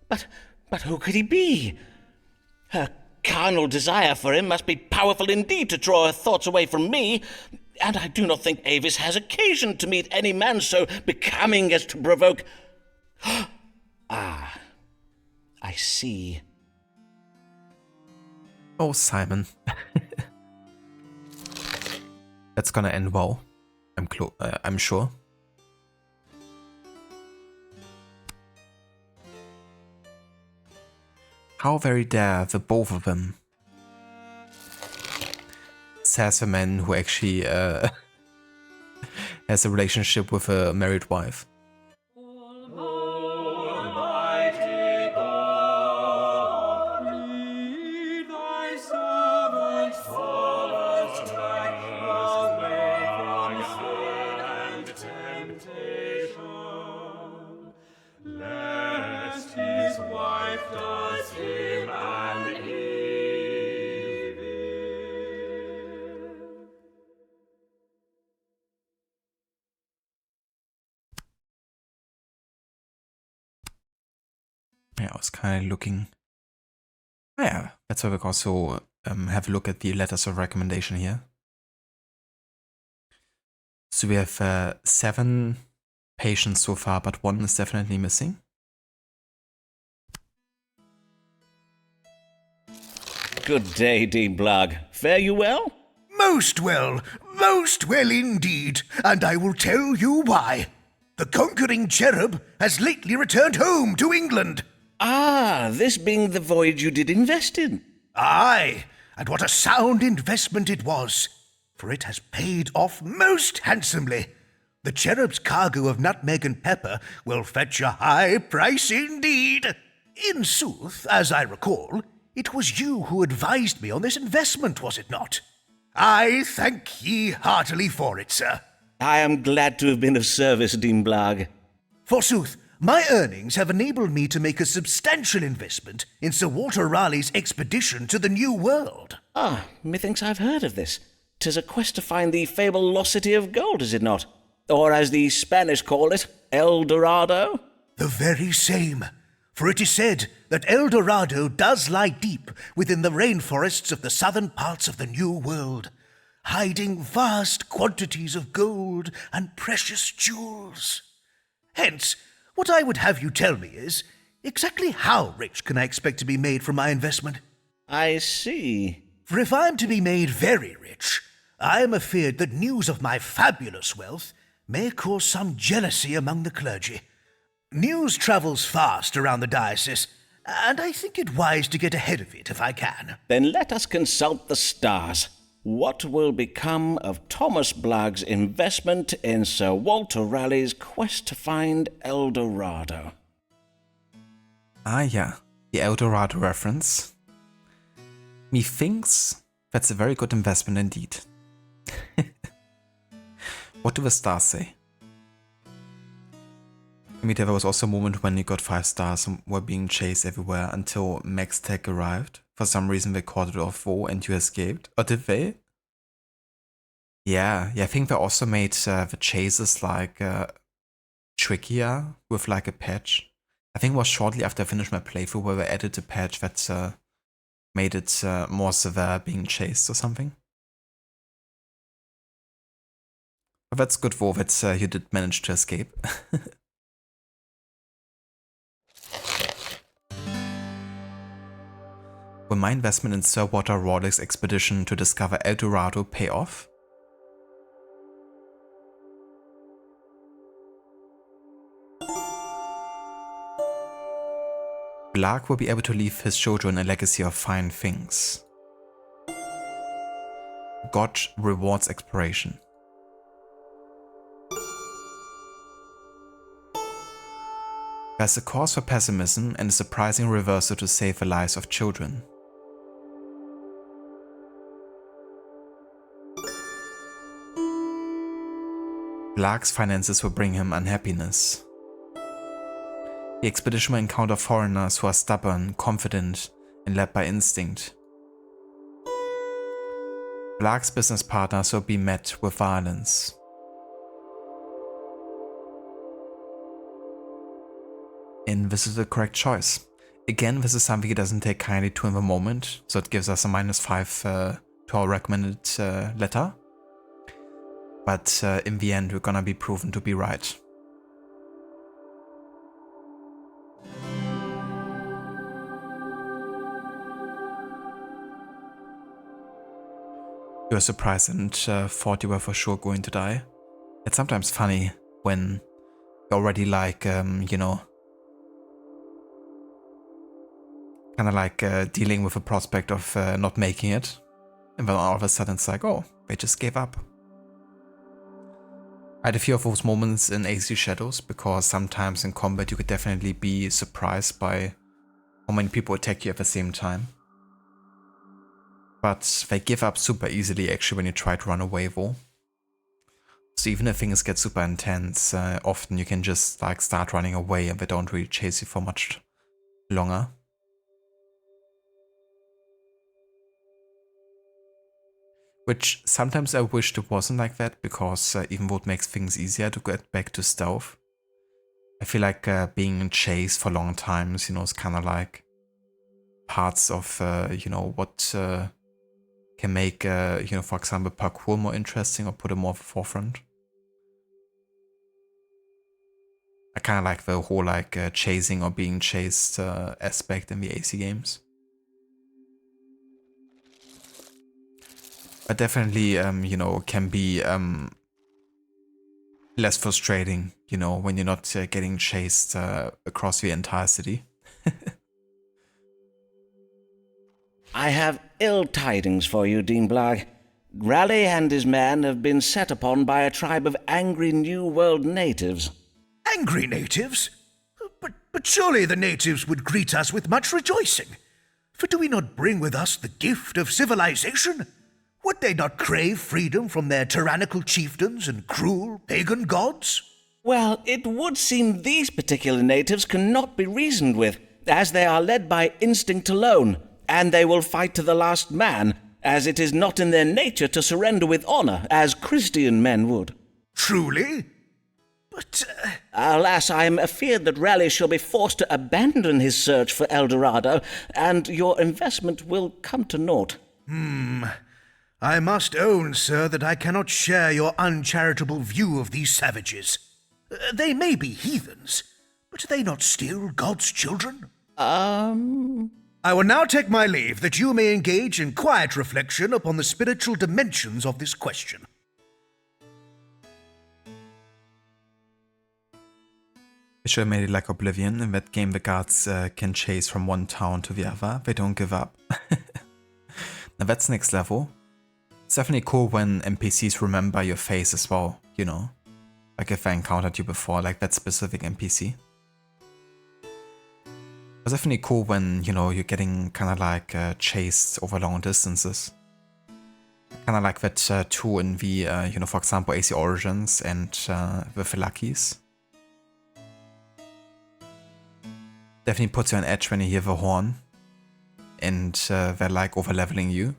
But who could he be? Her carnal desire for him must be powerful indeed to draw her thoughts away from me, and I do not think Avis has occasion to meet any man so becoming as to provoke... Ah, I see. Oh, Simon. That's gonna end well. I'm sure. How very dare the both of them, says a man who actually has a relationship with a married wife. Almighty God, lead thy servants back away from sin and temptation, lest his wife does him an evil. Yeah, I was kind of looking. Yeah, that's why we can also have a look at the letters of recommendation here. So we have 7 patients so far, but 1 is definitely missing. Good day, Dean Blogg. Fare you well? Most well indeed, and I will tell you why. The conquering cherub has lately returned home to England. Ah, this being the voyage you did invest in. Aye, and what a sound investment it was, for it has paid off most handsomely. The cherub's cargo of nutmeg and pepper will fetch a high price indeed. In sooth, as I recall, it was you who advised me on this investment, was it not? I thank ye heartily for it, sir. I am glad to have been of service, Dean Blogg. Forsooth, my earnings have enabled me to make a substantial investment in Sir Walter Raleigh's expedition to the New World. Ah, methinks I've heard of this. 'Tis a quest to find the fabled lost city of gold, is it not? Or as the Spanish call it, El Dorado? The very same. For it is said that El Dorado does lie deep within the rainforests of the southern parts of the New World, hiding vast quantities of gold and precious jewels. Hence, what I would have you tell me is, exactly how rich can I expect to be made from my investment? I see. For if I am to be made very rich, I am afeard that news of my fabulous wealth may cause some jealousy among the clergy. News travels fast around the diocese, and I think it wise to get ahead of it if I can. Then let us consult the stars. What will become of Thomas Blogg's investment in Sir Walter Raleigh's quest to find El Dorado? Ah yeah, the El Dorado reference. Methinks that's a very good investment indeed. What do the stars say? I mean, there was also a moment when you got 5 stars and were being chased everywhere until Max Tech arrived. For some reason they called it off Wo and you escaped. Or did they? Yeah, I think they also made the chases like trickier with like a patch. I think it was shortly after I finished my playthrough where they added a patch that made it more severe being chased or something. But that's good, Wo, that you did manage to escape. Will my investment in Sir Walter Rawleigh's expedition to discover El Dorado pay off? Blarg will be able to leave his children a legacy of fine things. God rewards exploration. There's a cause for pessimism and a surprising reversal to save the lives of children. Blarg's finances will bring him unhappiness. The expedition will encounter foreigners who are stubborn, confident, and led by instinct. Blarg's business partners will be met with violence. And this is the correct choice. Again, this is something he doesn't take kindly to in the moment, so it gives us a -5 to our recommended letter. But in the end, we're gonna be proven to be right. You were surprised and thought you were for sure going to die. It's sometimes funny when you're already like, you know, kind of like dealing with the prospect of not making it. And then all of a sudden it's like, oh, they just gave up. I had a few of those moments in AC Shadows because sometimes in combat you could definitely be surprised by how many people attack you at the same time. But they give up super easily actually when you try to run away though. So even if things get super intense, often you can just like start running away and they don't really chase you for much longer. Which sometimes I wished it wasn't like that, because even though it makes things easier to get back to stealth, I feel like being chased for long times, you know, is kind of like parts of, you know, what can make, you know, for example, parkour more interesting or put it more at the forefront. I kind of like the whole like chasing or being chased aspect in the AC games. But definitely, you know, can be less frustrating, you know, when you're not getting chased across the entire city. I have ill tidings for you, Dean Blarg. Raleigh and his men have been set upon by a tribe of angry New World natives. Angry natives? But surely the natives would greet us with much rejoicing. For do we not bring with us the gift of civilization? Would they not crave freedom from their tyrannical chieftains and cruel pagan gods? Well, it would seem these particular natives cannot be reasoned with, as they are led by instinct alone, and they will fight to the last man, as it is not in their nature to surrender with honor, as Christian men would. Truly? But... Alas, I am afeard that Raleigh shall be forced to abandon his search for El Dorado, and your investment will come to naught. I must own, sir, that I cannot share your uncharitable view of these savages. They may be heathens, but are they not still God's children? I will now take my leave, that you may engage in quiet reflection upon the spiritual dimensions of this question. They should have made it like Oblivion. In that game, the guards can chase from one town to the other. They don't give up. Now that's next level. It's definitely cool when NPCs remember your face as well, you know. Like if I encountered you before, like that specific NPC. It's definitely cool when, you know, you're getting kind of like chased over long distances. Kind of like that too in the, you know, for example, AC Origins and with the Luckies. Definitely puts you on edge when you hear the horn and they're like over-leveling you.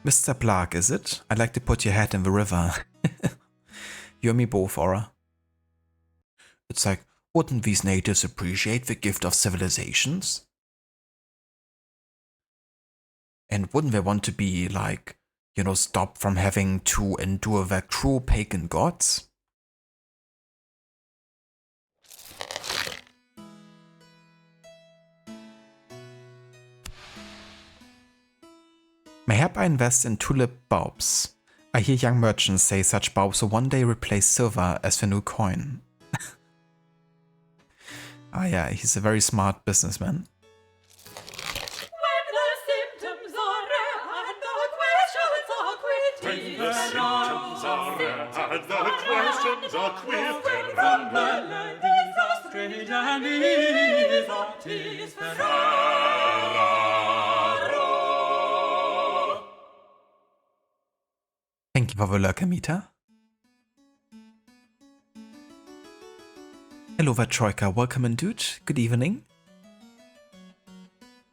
Mr. Blark, is it? I'd like to put your head in the river. You and me both, Aura. It's like, wouldn't these natives appreciate the gift of civilizations? And wouldn't they want to be, like, you know, stopped from having to endure their cruel pagan gods? Mayhap I invest in tulip bulbs. I hear young merchants say such bulbs will one day replace silver as the new coin. Ah yeah, he's a very smart businessman. When the symptoms are rare and the questions are quitting, When the symptoms are rare and the questions are quitting, when the melodies are strange and ease Thank you for the lurk, Amita. Hello there, Troika. Welcome in, dude. Good evening.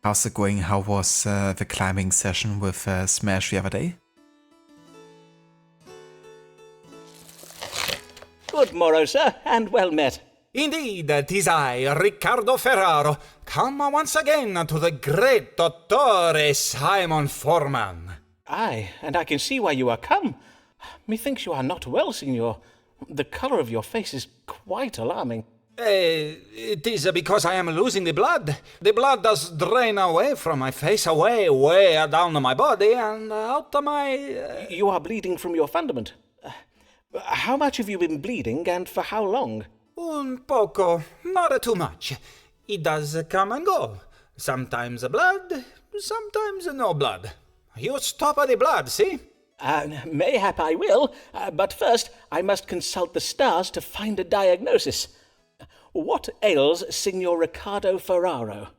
How's it going? How was the climbing session with Smash the other day? Good morrow, sir, and well met. Indeed, 'tis I, Riccardo Ferraro, come once again to the great Dottore Simon Foreman. Aye, and I can see why you are come. Methinks you are not well, signor. The colour of your face is quite alarming. It is because I am losing the blood. The blood does drain away from my face, way down my body, and out of my... You are bleeding from your fundament. How much have you been bleeding, and for how long? Un poco, not too much. It does come and go. Sometimes blood, sometimes no blood. You stop the blood, see? Mayhap I will, but first I must consult the stars to find a diagnosis. What ails Signor Riccardo Ferraro?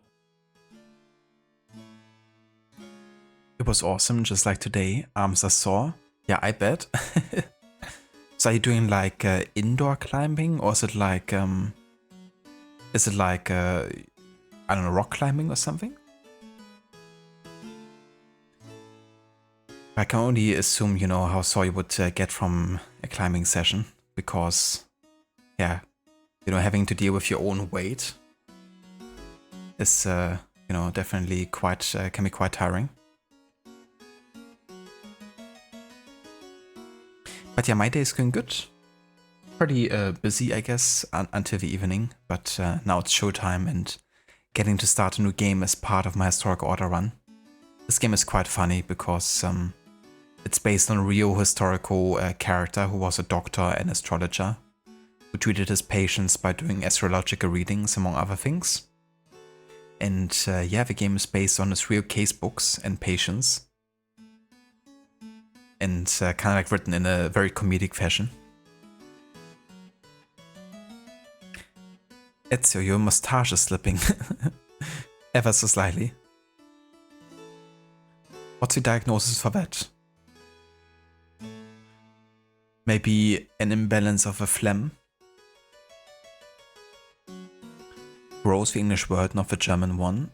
It was awesome, just like today. Arms are sore. Yeah, I bet. So are you doing like indoor climbing, or is it like I don't know, rock climbing or something? I can only assume, you know, how sore you would get from a climbing session, because, yeah, you know, having to deal with your own weight is, you know, definitely quite, can be quite tiring. But yeah, my day is going good. Pretty busy, I guess, until the evening, but now it's showtime and getting to start a new game as part of my historical order run. This game is quite funny because it's based on a real historical character who was a doctor and astrologer, who treated his patients by doing astrological readings, among other things. And yeah, the game is based on his real case books and patients, and kind of like written in a very comedic fashion. Ezio, your mustache is slipping ever so slightly. What's the diagnosis for that? Maybe an imbalance of a phlegm? Gross, the English word, not the German one.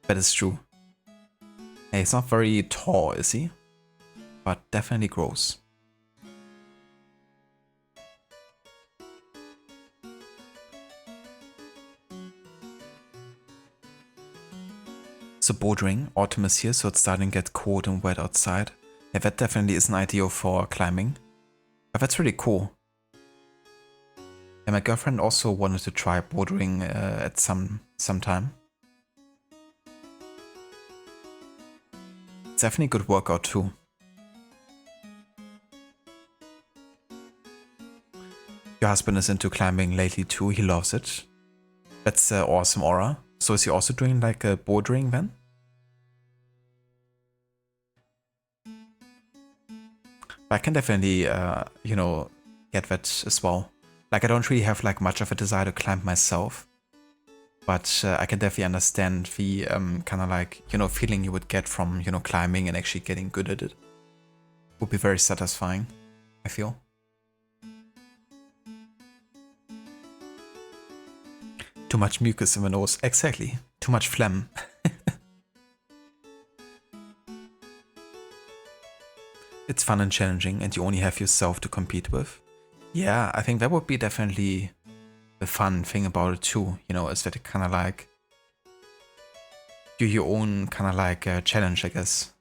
That is true. Hey, he's not very tall, is he? But definitely gross. So bouldering, autumn is here, so it's starting to get cold and wet outside. Yeah, that definitely is an ideal for climbing. But that's really cool. And my girlfriend also wanted to try bouldering at some time. It's definitely a good workout too. Your husband is into climbing lately too, he loves it. That's awesome, Aura. So is he also doing like bouldering then? I can definitely, you know, get that as well. Like, I don't really have like much of a desire to climb myself, but I can definitely understand the kind of like, you know, feeling you would get from, you know, climbing and actually getting good at it. Would be very satisfying, I feel. Too much mucus in the nose. Exactly. Too much phlegm. It's fun and challenging, and you only have yourself to compete with. Yeah, I think that would be definitely the fun thing about it too, you know, is that it kind of like do your own kind of like challenge, I guess.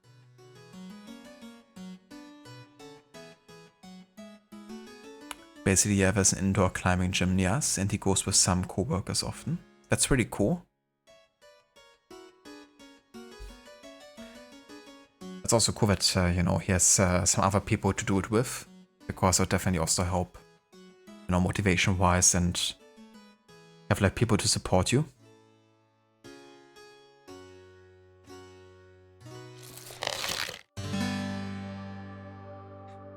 Basically, yeah, there's an indoor climbing gym, yes, and he goes with some co-workers often. That's really cool. It's also cool that, you know, he has some other people to do it with, because it'll definitely also help, you know, motivation-wise, and have like people to support you.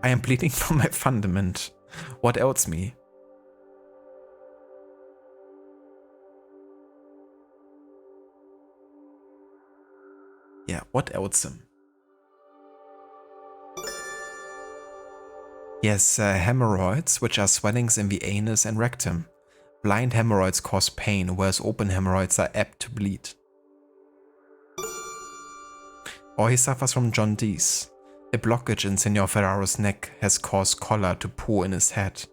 I am bleeding from my fundament. What else me? Yeah, what else him? Yes, hemorrhoids, which are swellings in the anus and rectum. Blind hemorrhoids cause pain, whereas open hemorrhoids are apt to bleed. Or he suffers from jaundice. A blockage in Senor Ferraro's neck has caused choler to pour in his head,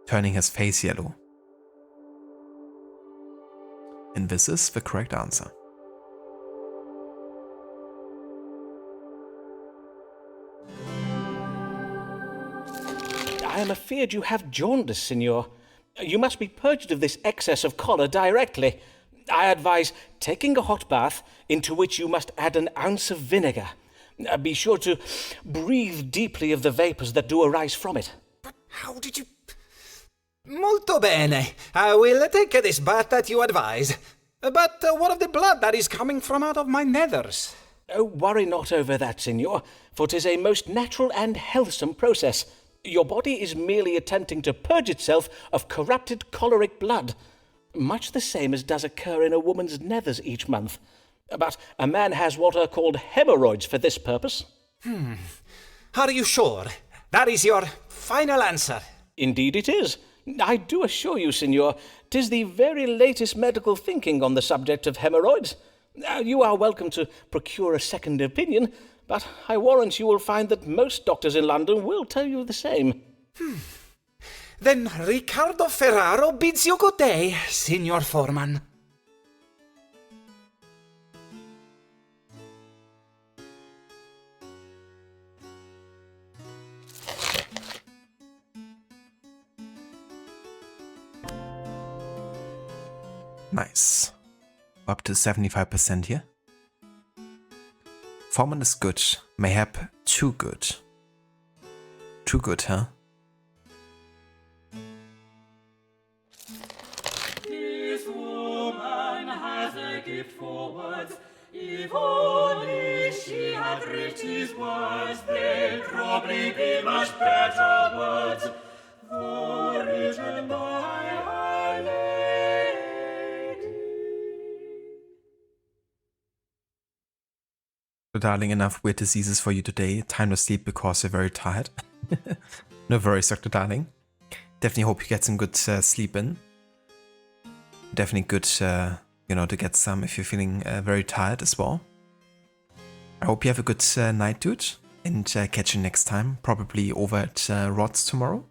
turning his face yellow. And this is the correct answer. I am afeard you have jaundice, Signor. You must be purged of this excess of choler directly. I advise taking a hot bath, into which you must add an ounce of vinegar. Be sure to breathe deeply of the vapours that do arise from it. But how did you... Molto bene. I will take this bath that you advise. But what of the blood that is coming from out of my nethers? Oh, worry not over that, Signor, for 'tis a most natural and healthsome process. Your body is merely attempting to purge itself of corrupted choleric blood, much the same as does occur in a woman's nethers each month. But a man has what are called hemorrhoids for this purpose. Are you sure? That is your final answer? Indeed it is. I do assure you, Signor, 'tis the very latest medical thinking on the subject of hemorrhoids. You are welcome to procure a second opinion, but I warrant you will find that most doctors in London will tell you the same. Then Riccardo Ferraro bids you good day, Signor Foreman. Nice. Up to 75% here. Foreman is good. Mayhap too good. Too good, huh? This woman has a gift for words. If only she had writ his words, they'd probably be much better words. Though written by a lady. So darling, enough weird diseases for you today. Time to sleep because you're very tired. No worries, Dr. Darling. Definitely hope you get some good sleep in. Definitely good, you know, to get some if you're feeling very tired as well. I hope you have a good night, dude. And catch you next time, probably over at Rod's tomorrow.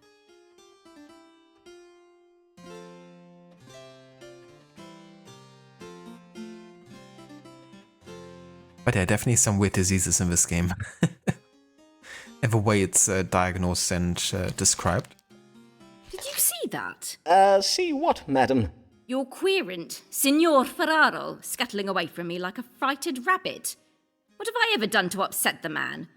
But yeah, definitely some weird diseases in this game. And the way it's diagnosed and described. Did you see that? See what, madam? Your querent, Signor Ferraro, scuttling away from me like a frighted rabbit. What have I ever done to upset the man?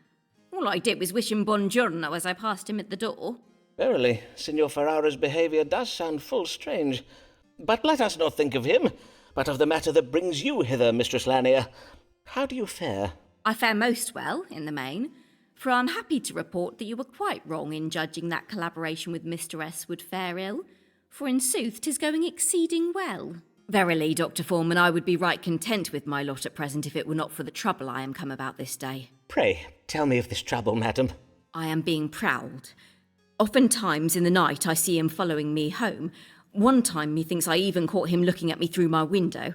All I did was wish him buongiorno as I passed him at the door. Verily, Signor Ferraro's behaviour does sound full strange. But let us not think of him, but of the matter that brings you hither, Mistress Lanier. How do you fare? I fare most well, in the main, for I'm happy to report that you were quite wrong in judging that collaboration with Mr. S would fare ill, for in sooth 'tis going exceeding well. Verily, Dr. Foreman, I would be right content with my lot at present if it were not for the trouble I am come about this day. Pray, tell me of this trouble, madam. I am being prowled. Oftentimes in the night I see him following me home, One time, methinks I even caught him looking at me through my window.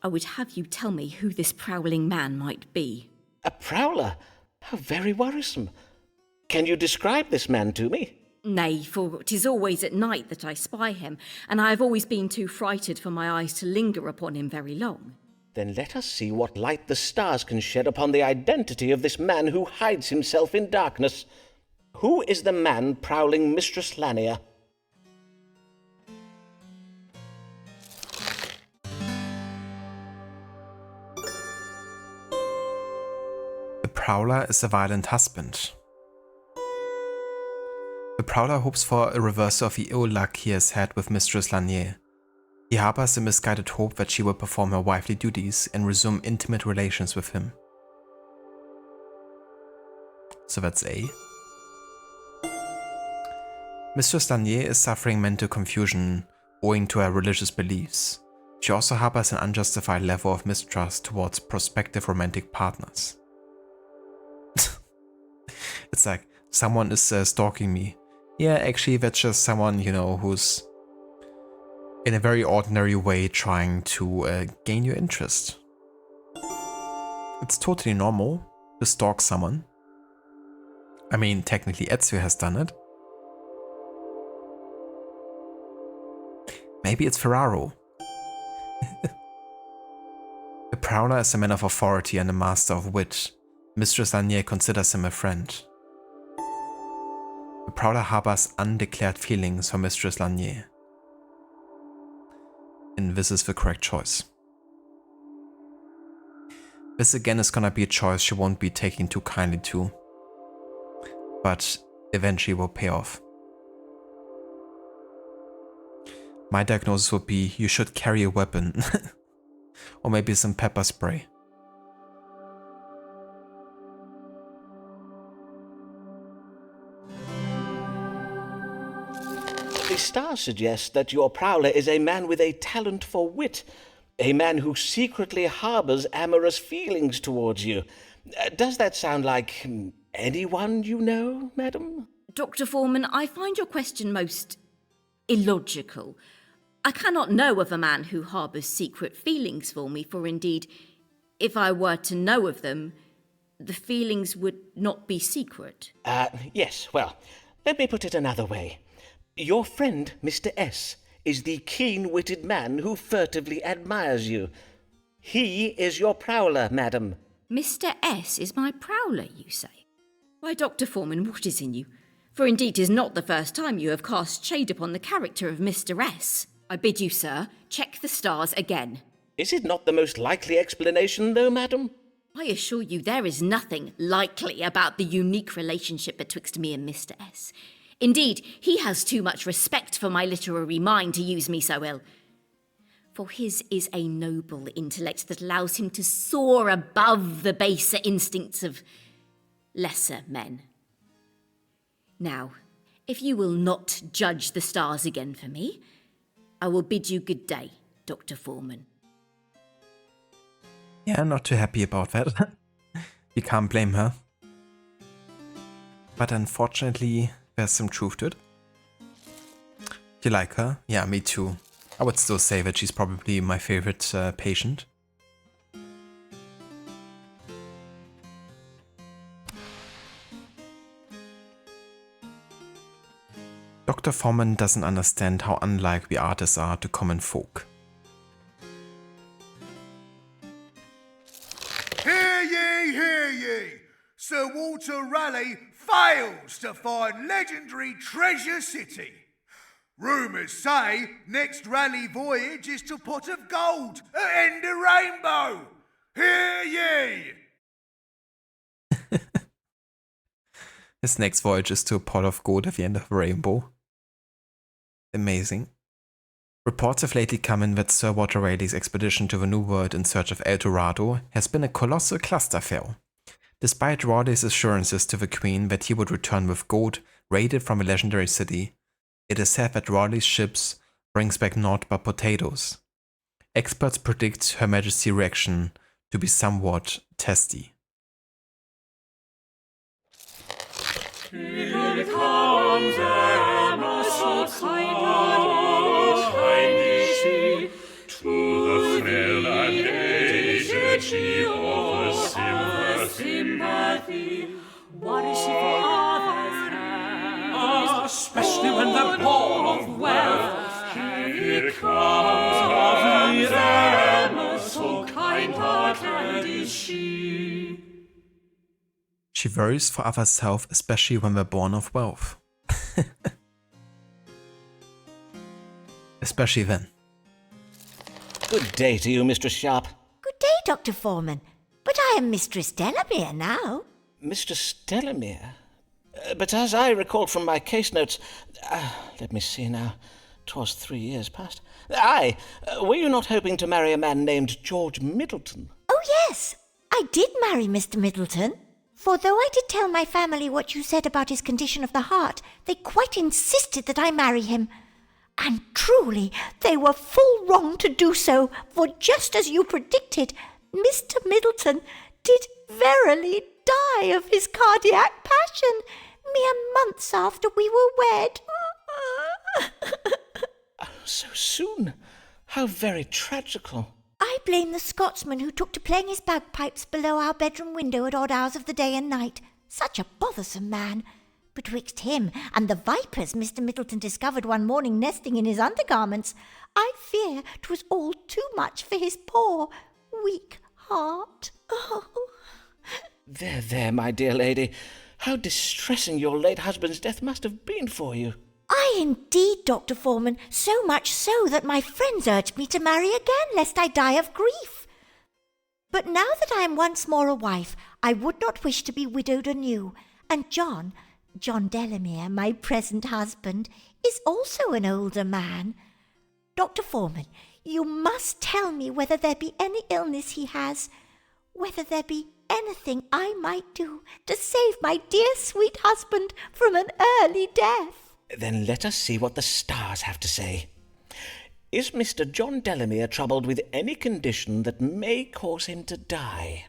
I would have you tell me who this prowling man might be. A prowler? How very worrisome. Can you describe this man to me? Nay, for 'tis always at night that I spy him, and I have always been too frighted for my eyes to linger upon him very long. Then let us see what light the stars can shed upon the identity of this man who hides himself in darkness. Who is the man prowling Mistress Lanier? The prowler is a violent husband. The prowler hopes for a reversal of the ill luck he has had with Mistress Lanier. He harbors a misguided hope that she will perform her wifely duties and resume intimate relations with him. So that's A. Mistress Lanier is suffering mental confusion owing to her religious beliefs. She also harbors an unjustified level of mistrust towards prospective romantic partners. It's like, someone is stalking me. Yeah, actually that's just someone, who's in a very ordinary way trying to gain your interest. It's totally normal to stalk someone. I mean, technically Ezio has done it. Maybe it's Ferraro. The prowler is a man of authority and a master of wit. Mistress Lanier considers him a friend. The prowler harbors undeclared feelings for Mistress Lanier. And this is the correct choice. This again is gonna be a choice she won't be taking too kindly to, but eventually will pay off. My diagnosis would be you should carry a weapon, or maybe some pepper spray. The stars suggest that your prowler is a man with a talent for wit, a man who secretly harbors amorous feelings towards you. Does that sound like anyone you know, madam? Dr. Foreman, I find your question most illogical. I cannot know of a man who harbours secret feelings for me, for indeed, if I were to know of them, the feelings would not be secret. Yes, well, let me put it another way. Your friend, Mr. S., is the keen-witted man who furtively admires you. He is your prowler, madam. Mr. S. is my prowler, you say? Why, Dr. Foreman, what is in you? For indeed 'tis not the first time you have cast shade upon the character of Mr. S. I bid you, sir, check the stars again. Is it not the most likely explanation, though, madam? I assure you there is nothing likely about the unique relationship betwixt me and Mr. S. Indeed, he has too much respect for my literary mind to use me so ill. For his is a noble intellect that allows him to soar above the baser instincts of lesser men. Now, if you will not judge the stars again for me, I will bid you good day, Dr. Foreman. Yeah, I'm not too happy about that. You can't blame her. But unfortunately, there's some truth to it. You like her? Yeah, me too. I would still say that she's probably my favorite patient. Dr. Foreman doesn't understand how unlike we artists are to common folk. Hear ye, hear ye! Sir Walter Raleigh fails to find legendary Treasure City. Rumours say next Raleigh voyage is to Pot of Gold at End of Rainbow. Hear ye! His next voyage is to a pot of gold at the end of the rainbow. Amazing. Reports have lately come in that Sir Walter Raleigh's expedition to the New World in search of El Dorado has been a colossal clusterfuck. Despite Raleigh's assurances to the Queen that he would return with gold raided from a legendary city, it is said that Raleigh's ships brings back naught but potatoes. Experts predict Her Majesty's reaction to be somewhat testy. Here comes Emma, so kind. She offers sympathy. What is she for others has? Especially when they're born of wealth. Here comes Emma, so kind-hearted is she. She worries for others' health, especially when they're born of wealth. Especially then. Good day to you, Mistress Sharp. Good day, Dr. Foreman. But I am Mistress Delamere now. Mistress Delamere? But as I recall from my case notes... let me see now. 'Twas 3 years past. Aye, were you not hoping to marry a man named George Middleton? Oh, yes. I did marry Mr. Middleton. For though I did tell my family what you said about his condition of the heart, they quite insisted that I marry him. And truly, they were full wrong to do so, for just as you predicted, Mr. Middleton did verily die of his cardiac passion, mere months after we were wed. So soon? How very tragical. I blame the Scotsman who took to playing his bagpipes below our bedroom window at odd hours of the day and night. Such a bothersome man. Betwixt him and the vipers Mr. Middleton discovered one morning nesting in his undergarments, I fear 'twas all too much for his poor, weak heart. Oh. There, my dear lady. How distressing your late husband's death must have been for you. Aye, indeed, Dr. Foreman, so much so that my friends urged me to marry again, lest I die of grief. But now that I am once more a wife, I would not wish to be widowed anew, and John Delamere, my present husband, is also an older man. Dr. Foreman, you must tell me whether there be any illness he has, whether there be anything I might do to save my dear sweet husband from an early death. Then let us see what the stars have to say. Is Mr. John Delamere troubled with any condition that may cause him to die?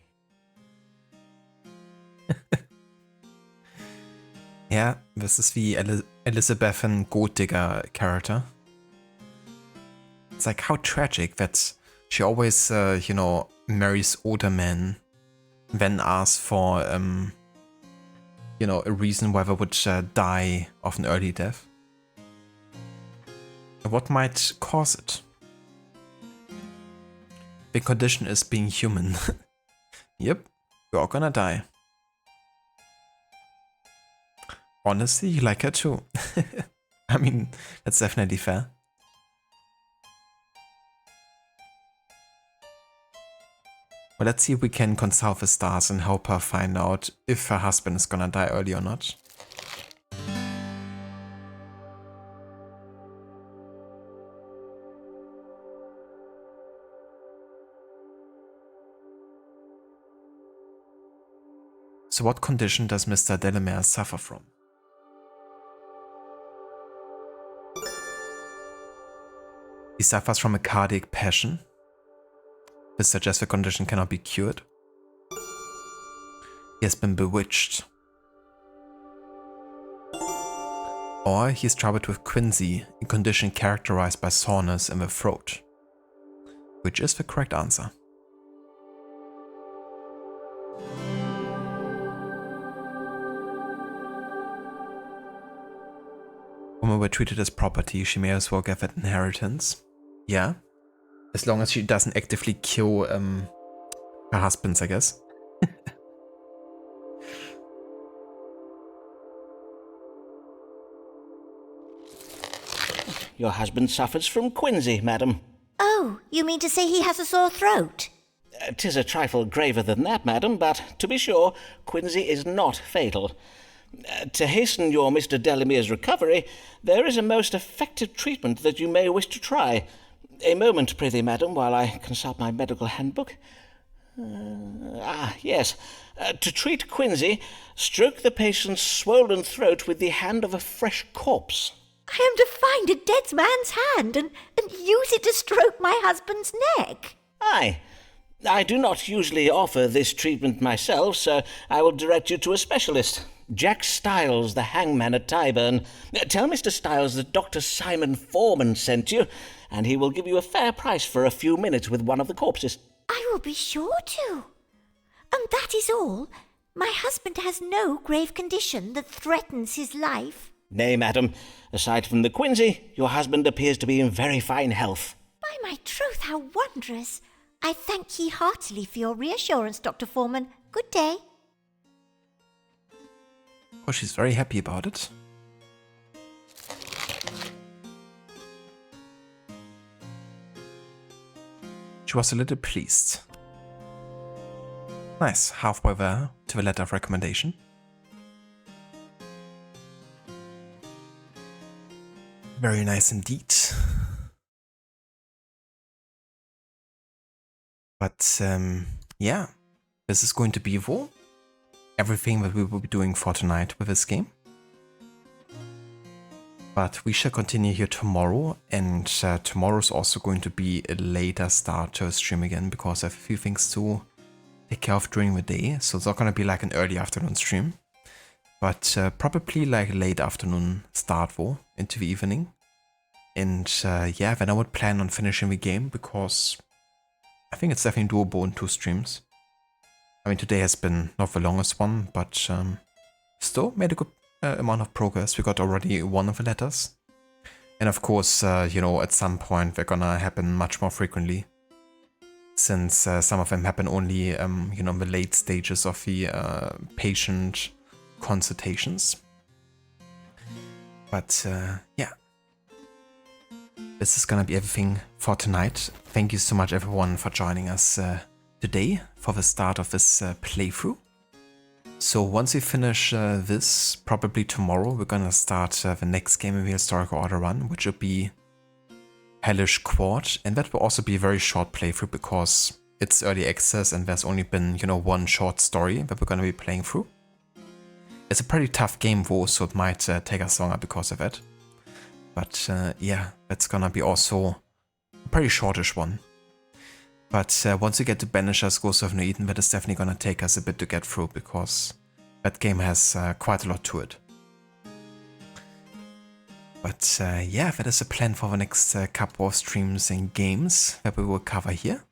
Yeah, this is the Elizabethan gold digger character. It's like how tragic that she always, marries older men, then asks for, a reason why they would die of an early death. What might cause it? The condition is being human. Yep, we're all gonna die. Honestly, you like her too. I mean, that's definitely fair. Well, let's see if we can consult the stars and help her find out if her husband is gonna die early or not. So what condition does Mr. Delamere suffer from? He suffers from a cardiac passion. This suggests the condition cannot be cured. He has been bewitched. Or he is troubled with quinsy, a condition characterized by soreness in the throat. Which is the correct answer. Women were treated as property, she may as well get that inheritance. Yeah. As long as she doesn't actively kill her husbands, I guess. Your husband suffers from quinsy, madam. Oh, you mean to say he has a sore throat? 'Tis a trifle graver than that, madam, but to be sure, quinsy is not fatal. To hasten your Mr. Delamere's recovery, there is a most effective treatment that you may wish to try. A moment, prithee, madam, while I consult my medical handbook. Yes. To treat quinsy, stroke the patient's swollen throat with the hand of a fresh corpse. I am to find a dead man's hand and use it to stroke my husband's neck? Aye. I do not usually offer this treatment myself, so I will direct you to a specialist. Jack Stiles, the hangman at Tyburn. Tell Mr. Stiles that Dr. Simon Foreman sent you, and he will give you a fair price for a few minutes with one of the corpses. I will be sure to. And that is all. My husband has no grave condition that threatens his life. Nay, madam, aside from the quinsy, your husband appears to be in very fine health. By my troth, how wondrous! I thank ye heartily for your reassurance, Dr. Foreman. Good day. Well, she's very happy about it. She was a little pleased. Nice, halfway there to the letter of recommendation. Very nice indeed. But yeah, this is going to be everything that we will be doing for tonight with this game. But we shall continue here tomorrow, and tomorrow is also going to be a later start to a stream again, because I have a few things to take care of during the day, so it's not going to be like an early afternoon stream, but probably like late afternoon start into the evening. And yeah, then I would plan on finishing the game, because I think it's definitely doable in 2 streams. I mean, today has been not the longest one, but still made a good amount of progress. We got already one of the letters. And of course, you know, at some point they're gonna happen much more frequently, since some of them happen only, you know, in the late stages of the patient consultations. But yeah, this is gonna be everything for tonight. Thank you so much everyone for joining us today for the start of this playthrough. So once we finish this, probably tomorrow, we're gonna start the next game in the Historical Order run, which will be Hellish Court, and that will also be a very short playthrough because it's early access and there's only been, you know, one short story that we're gonna be playing through. It's a pretty tough game though, so it might take us longer because of it. But yeah, that's gonna be also a pretty shortish one. But once we get to Banishers Ghost of New Eden, that is definitely gonna take us a bit to get through, because that game has quite a lot to it. But yeah, that is a plan for the next couple of streams and games that we will cover here.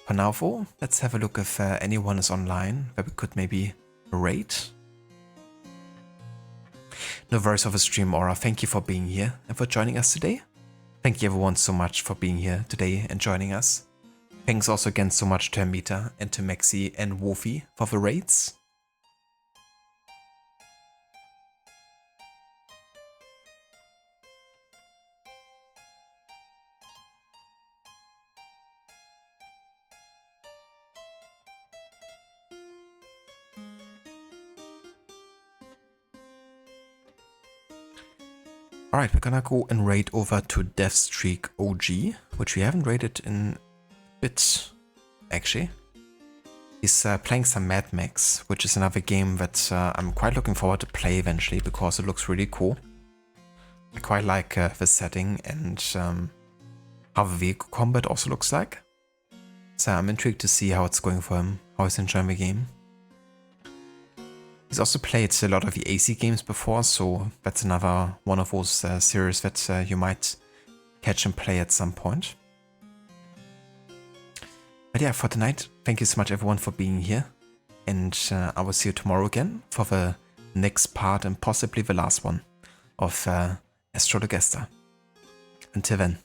For now though, let's have a look if anyone is online that we could maybe raid. No worries of a stream, Aura. Thank you for being here and for joining us today. Thank you everyone so much for being here today and joining us. Thanks also again so much to Amita and to Maxi and Wolfie for the raids. Alright, we're gonna go and raid over to Deathstreak OG, which we haven't raided in a bit, actually. He's playing some Mad Max, which is another game that I'm quite looking forward to play eventually, because it looks really cool. I quite like the setting and how the vehicle combat also looks like. So I'm intrigued to see how it's going for him, how he's enjoying the game. He's also played a lot of the AC games before, so that's another one of those series that you might catch and play at some point. But yeah, for tonight, thank you so much everyone for being here, and I will see you tomorrow again for the next part and possibly the last one of Astrologaster. Until then.